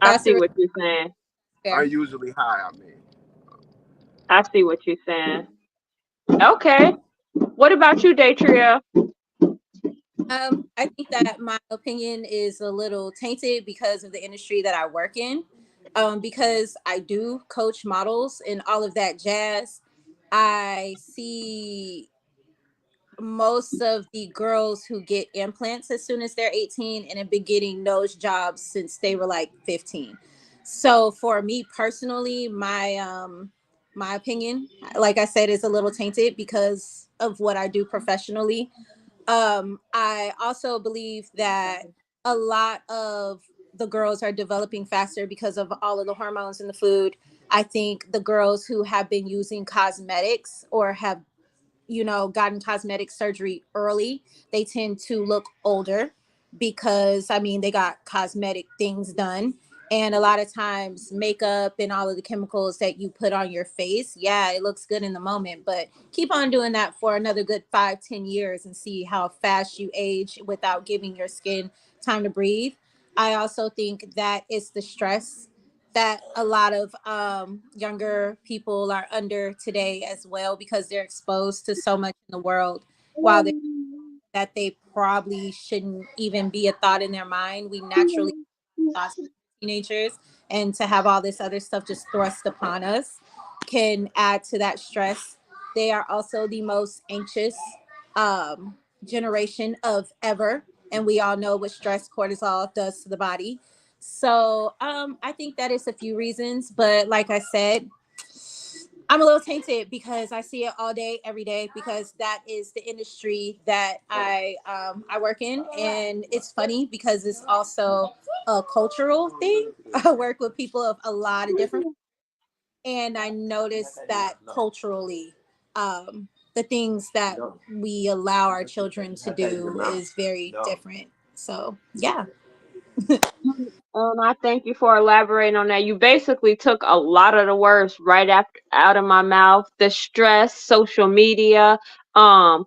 I That's see a what you're saying. fair. Unusually high, I mean. I see what you're saying. Okay. What about you, Datria? I think that my opinion is a little tainted because of the industry that I work in. Because I do coach models and all of that jazz. I see most of the girls who get implants as soon as they're 18 and have been getting those jobs since they were like 15. So for me personally, my opinion, like I said, is a little tainted because of what I do professionally. I also believe that a lot of the girls are developing faster because of all of the hormones in the food. I think the girls who have been using cosmetics or have gotten cosmetic surgery early, they tend to look older because I mean they got cosmetic things done. And a lot of times makeup and all of the chemicals that you put on your face, yeah, it looks good in the moment, but keep on doing that for another good 5-10 years and see how fast you age without giving your skin time to breathe. I also think that it's the stress that a lot of younger people are under today as well because they're exposed to so much in the world while they that they probably shouldn't even be a thought in their mind. We naturally thoughts as teenagers, and to have all this other stuff just thrust upon us can add to that stress. They are also the most anxious generation of ever, and we all know what stress cortisol does to the body. So I think that is a few reasons, but like I said, I'm a little tainted because I see it all day, every day, because that is the industry that I work in, and it's funny because it's also a cultural thing. I work with people of a lot of different, and I notice that culturally, the things that we allow our children to do is very different. So yeah. I thank you for elaborating on that. You basically took a lot of the words right after out of my mouth. The stress, social media. Um,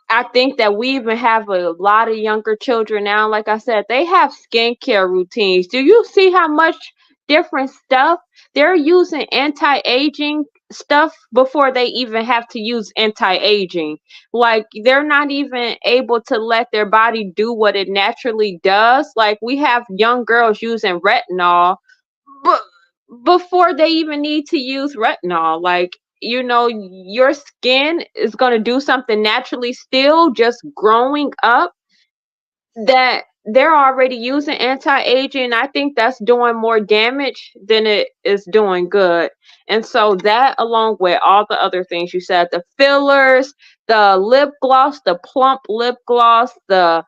I think that we even have a lot of younger children now. Like I said, they have skincare routines. Do you see how much different stuff they're using? Anti-aging stuff before they even have to use anti-aging. Like they're not even able to let their body do what it naturally does. Like we have young girls using retinol but before they even need to use retinol. Like, you know, your skin is going to do something naturally still just growing up that they're already using anti-aging. I think that's doing more damage than it is doing good. And so that along with all the other things you said, the fillers, the lip gloss, the plump lip gloss, the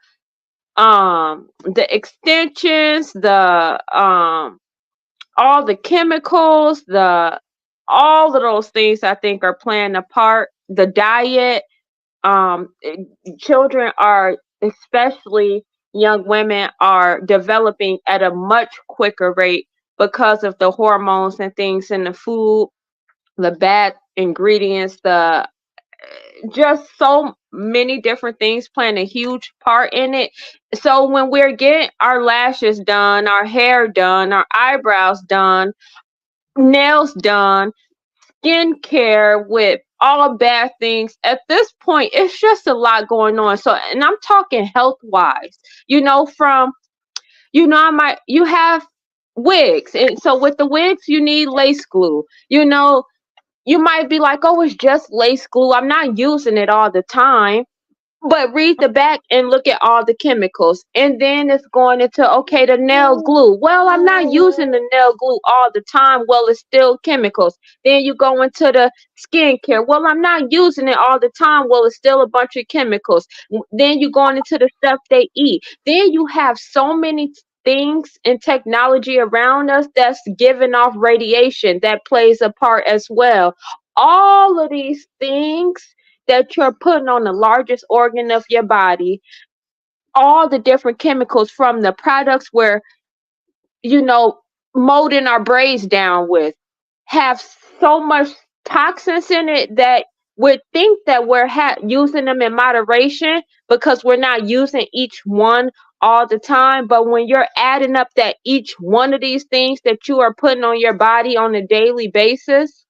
extensions, the all the chemicals, the all of those things I think are playing a part. The diet, um, eh, children are, especially young women, are developing at a much quicker rate because of the hormones and things in the food, the bad ingredients, the just so many different things playing a huge part in it. So when we're getting our lashes done, our hair done, our eyebrows done, nails done, skincare with all bad things. At this point, it's just a lot going on. So, and I'm talking health wise, you know, from, you have wigs. And so with the wigs, you need lace glue. You know, you might be like, oh, it's just lace glue. I'm not using it all the time. But read the back and look at all the chemicals. And then it's going into, okay, the nail glue. Well, I'm not using the nail glue all the time. Well, it's still chemicals. Then you go into the skincare. Well, I'm not using it all the time. Well, it's still a bunch of chemicals. Then you're going into the stuff they eat. Then you have so many things and technology around us that's giving off radiation that plays a part as well. All of these things that you're putting on the largest organ of your body, all the different chemicals from the products we're, you know, molding our braids down with, have so much toxins in it that we think that we're using them in moderation because we're not using each one all the time. But when you're adding up that each one of these things that you are putting on your body on a daily basis,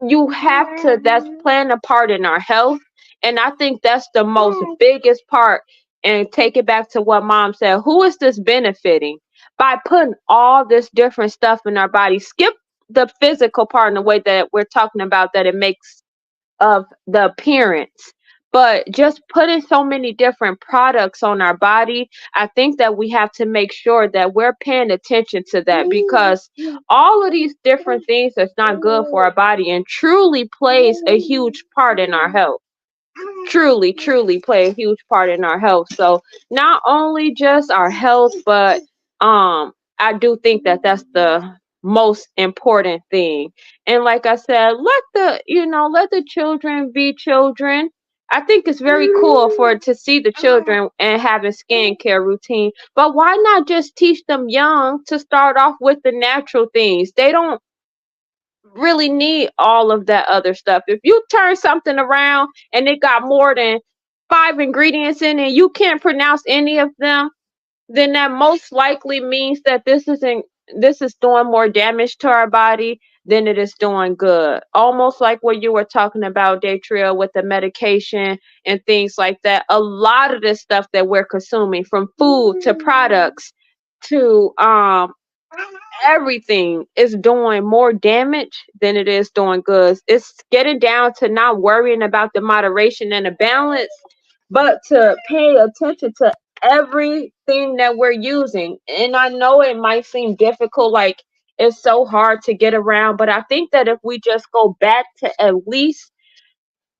you have to, that's playing a part in our health. And I think that's the most biggest part. And take it back to what mom said, who is this benefiting by putting all this different stuff in our body? Skip the physical part in the way that we're talking about, that it makes of the appearance, but just putting so many different products on our body, I think that we have to make sure that we're paying attention to that, because all of these different things that's not good for our body and truly plays a huge part in our health. Truly play a huge part in our health. So not only just our health, but I do think that that's the most important thing. And like I said, let the children be children. I think it's very cool to see the children and having skincare routine, but why not just teach them young to start off with the natural things? They don't really need all of that other stuff. If you turn something around and it got more than 5 ingredients in it, you can't pronounce any of them, then that most likely means that this is doing more damage to our body than it is doing good. Almost like what you were talking about, Daytriel, with the medication and things like that. A lot of this stuff that we're consuming, from food to products to everything, is doing more damage than it is doing good. It's getting down to not worrying about the moderation and the balance, but to pay attention to everything that we're using. And I know it might seem difficult, like it's so hard to get around, but I think that if we just go back to at least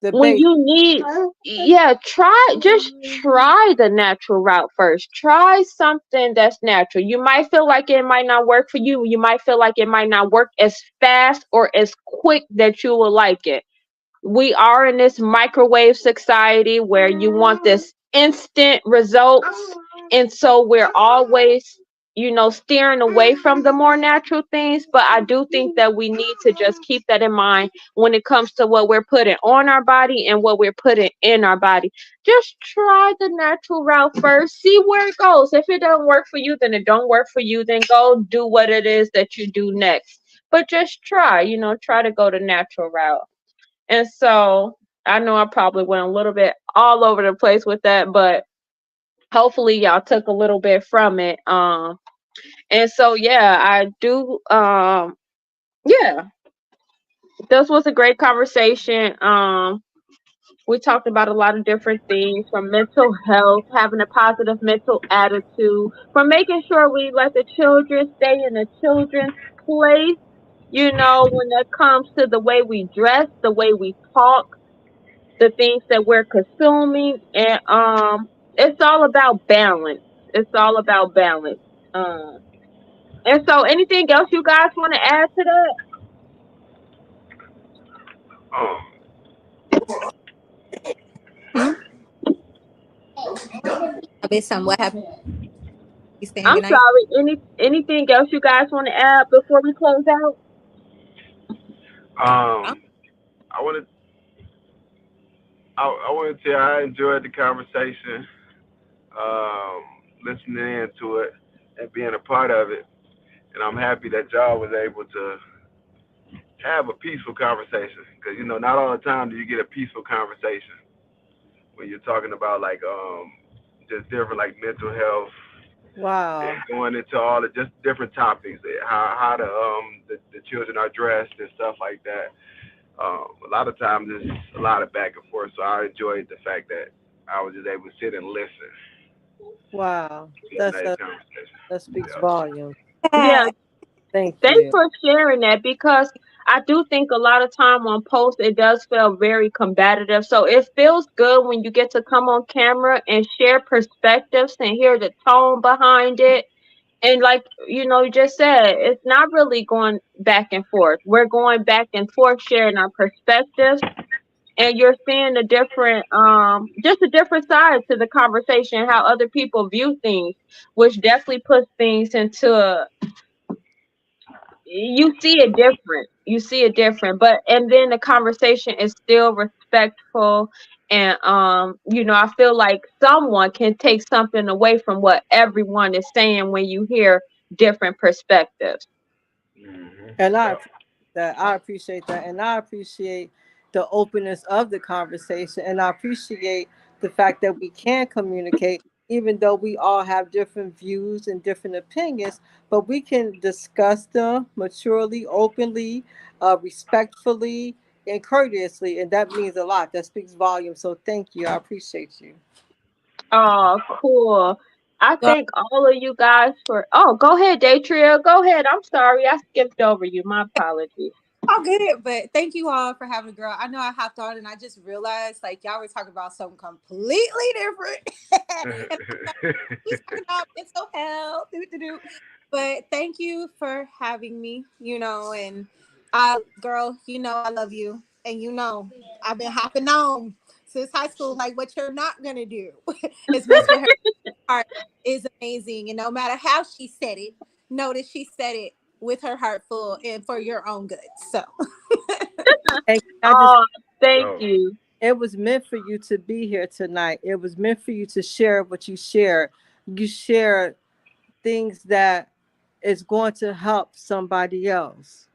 The when base. you need, yeah, try the natural route first. Try something that's natural. You might feel like it might not work for you. You might feel like it might not work as fast or as quick that you will like it. We are in this microwave society where you want this instant results, and so we're always, steering away from the more natural things. But I do think that we need to just keep that in mind when it comes to what we're putting on our body and what we're putting in our body. Just try the natural route first, see where it goes. If it doesn't work for you, then it don't work for you. Then go do what it is that you do next. but just try, try to go the natural route. And so I know I probably went a little bit all over the place with that, but hopefully y'all took a little bit from it. And so yeah, I do yeah, this was a great conversation. We talked about a lot of different things, from mental health, having a positive mental attitude, from making sure we let the children stay in the children's place, when it comes to the way we dress, the way we talk, the things that we're consuming. And it's all about balance. It's all about balance. Um and so anything else you guys want to add to that? Um, Hmm? Based on what happened, you saying I'm goodnight? sorry. Anything else you guys want to add before we close out? um, I want to. I want to say I enjoyed the conversation, um, listening into it and being a part of it, and I'm happy that y'all was able to have a peaceful conversation. Because not all the time do you get a peaceful conversation when you're talking about like just different like mental health and Wow. going into all the just different topics, how the children are dressed and stuff like that. A lot of times it's a lot of back and forth, so I enjoyed the fact that I was just able to sit and listen Wow. to a nice conversation. That speaks Yeah. volumes. Yeah, Yeah. Thank thanks you. for sharing that, because I do think a lot of time on posts it does feel very combative. So it feels good when you get to come on camera and share perspectives and hear the tone behind it. And like you just said, it's not really going back and forth. We're going back and forth sharing our perspectives, and you're seeing a different just a different side to the conversation, how other people view things, which definitely puts things into, you see it different, but and then the conversation is still respectful. And I feel like someone can take something away from what everyone is saying when you hear different perspectives. And I Yep. appreciate that. I appreciate that. And I appreciate the openness of the conversation. And I appreciate the fact that we can communicate, even though we all have different views and different opinions, but we can discuss them maturely, openly, respectfully, and courteously. And that means a lot. That speaks volumes. So thank you. I appreciate you. Oh, cool. I Well, thank all of you guys for. Oh, go ahead, Daytria. Go ahead. I'm sorry, I skipped over you. My apologies. all good, but thank you all for having a girl. I know I hopped on and I just realized like y'all were talking about something completely different. And he's talking about mental health. But thank you for having me, and girl, I love you. And I've been hopping on since high school. Like what you're not gonna do is mess with her heart is amazing. And no matter how she said it, notice she said it with her heart full and for your own good. So And I just, Oh, thank So, you. it was meant for you to be here tonight. It was meant for you to share what you shared. You shared things that is going to help somebody else.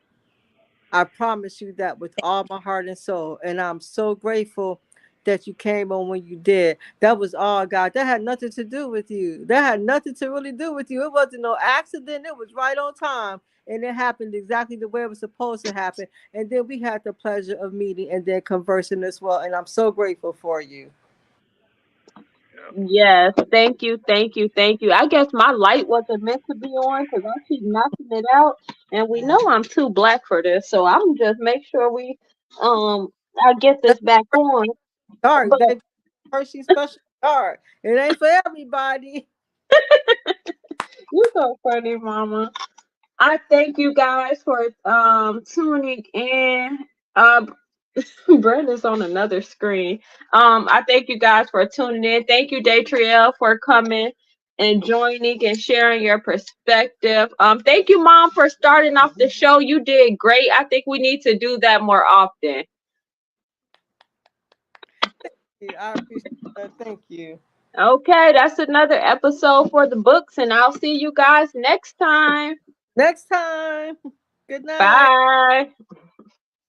I promise you that with all my heart and soul. And I'm so grateful that you came on when you did. That was all God. That had nothing to do with you. That had nothing to really do with you. It wasn't no accident. It was right on time. And it happened exactly the way it was supposed to happen. And then we had the pleasure of meeting and then conversing as well. And I'm so grateful for you. yeah. Yes, thank you, thank you, thank you. I guess my light wasn't meant to be on because I keep knocking it out, and we know I'm too black for this, so I'm just make sure we um I get this back on. Dark, But baby. Hershey special dark. It ain't for everybody. you so funny, Mama. I thank you guys for tuning in. Brandon's on another screen. I thank you guys for tuning in. Thank you, Daytriel, for coming and joining and sharing your perspective. Thank you, Mom, for starting off the show. You did great. I think we need to do that more often. I appreciate that. Thank you. Okay, that's another episode for the books, and I'll see you guys next time. Next time. Good night. Bye.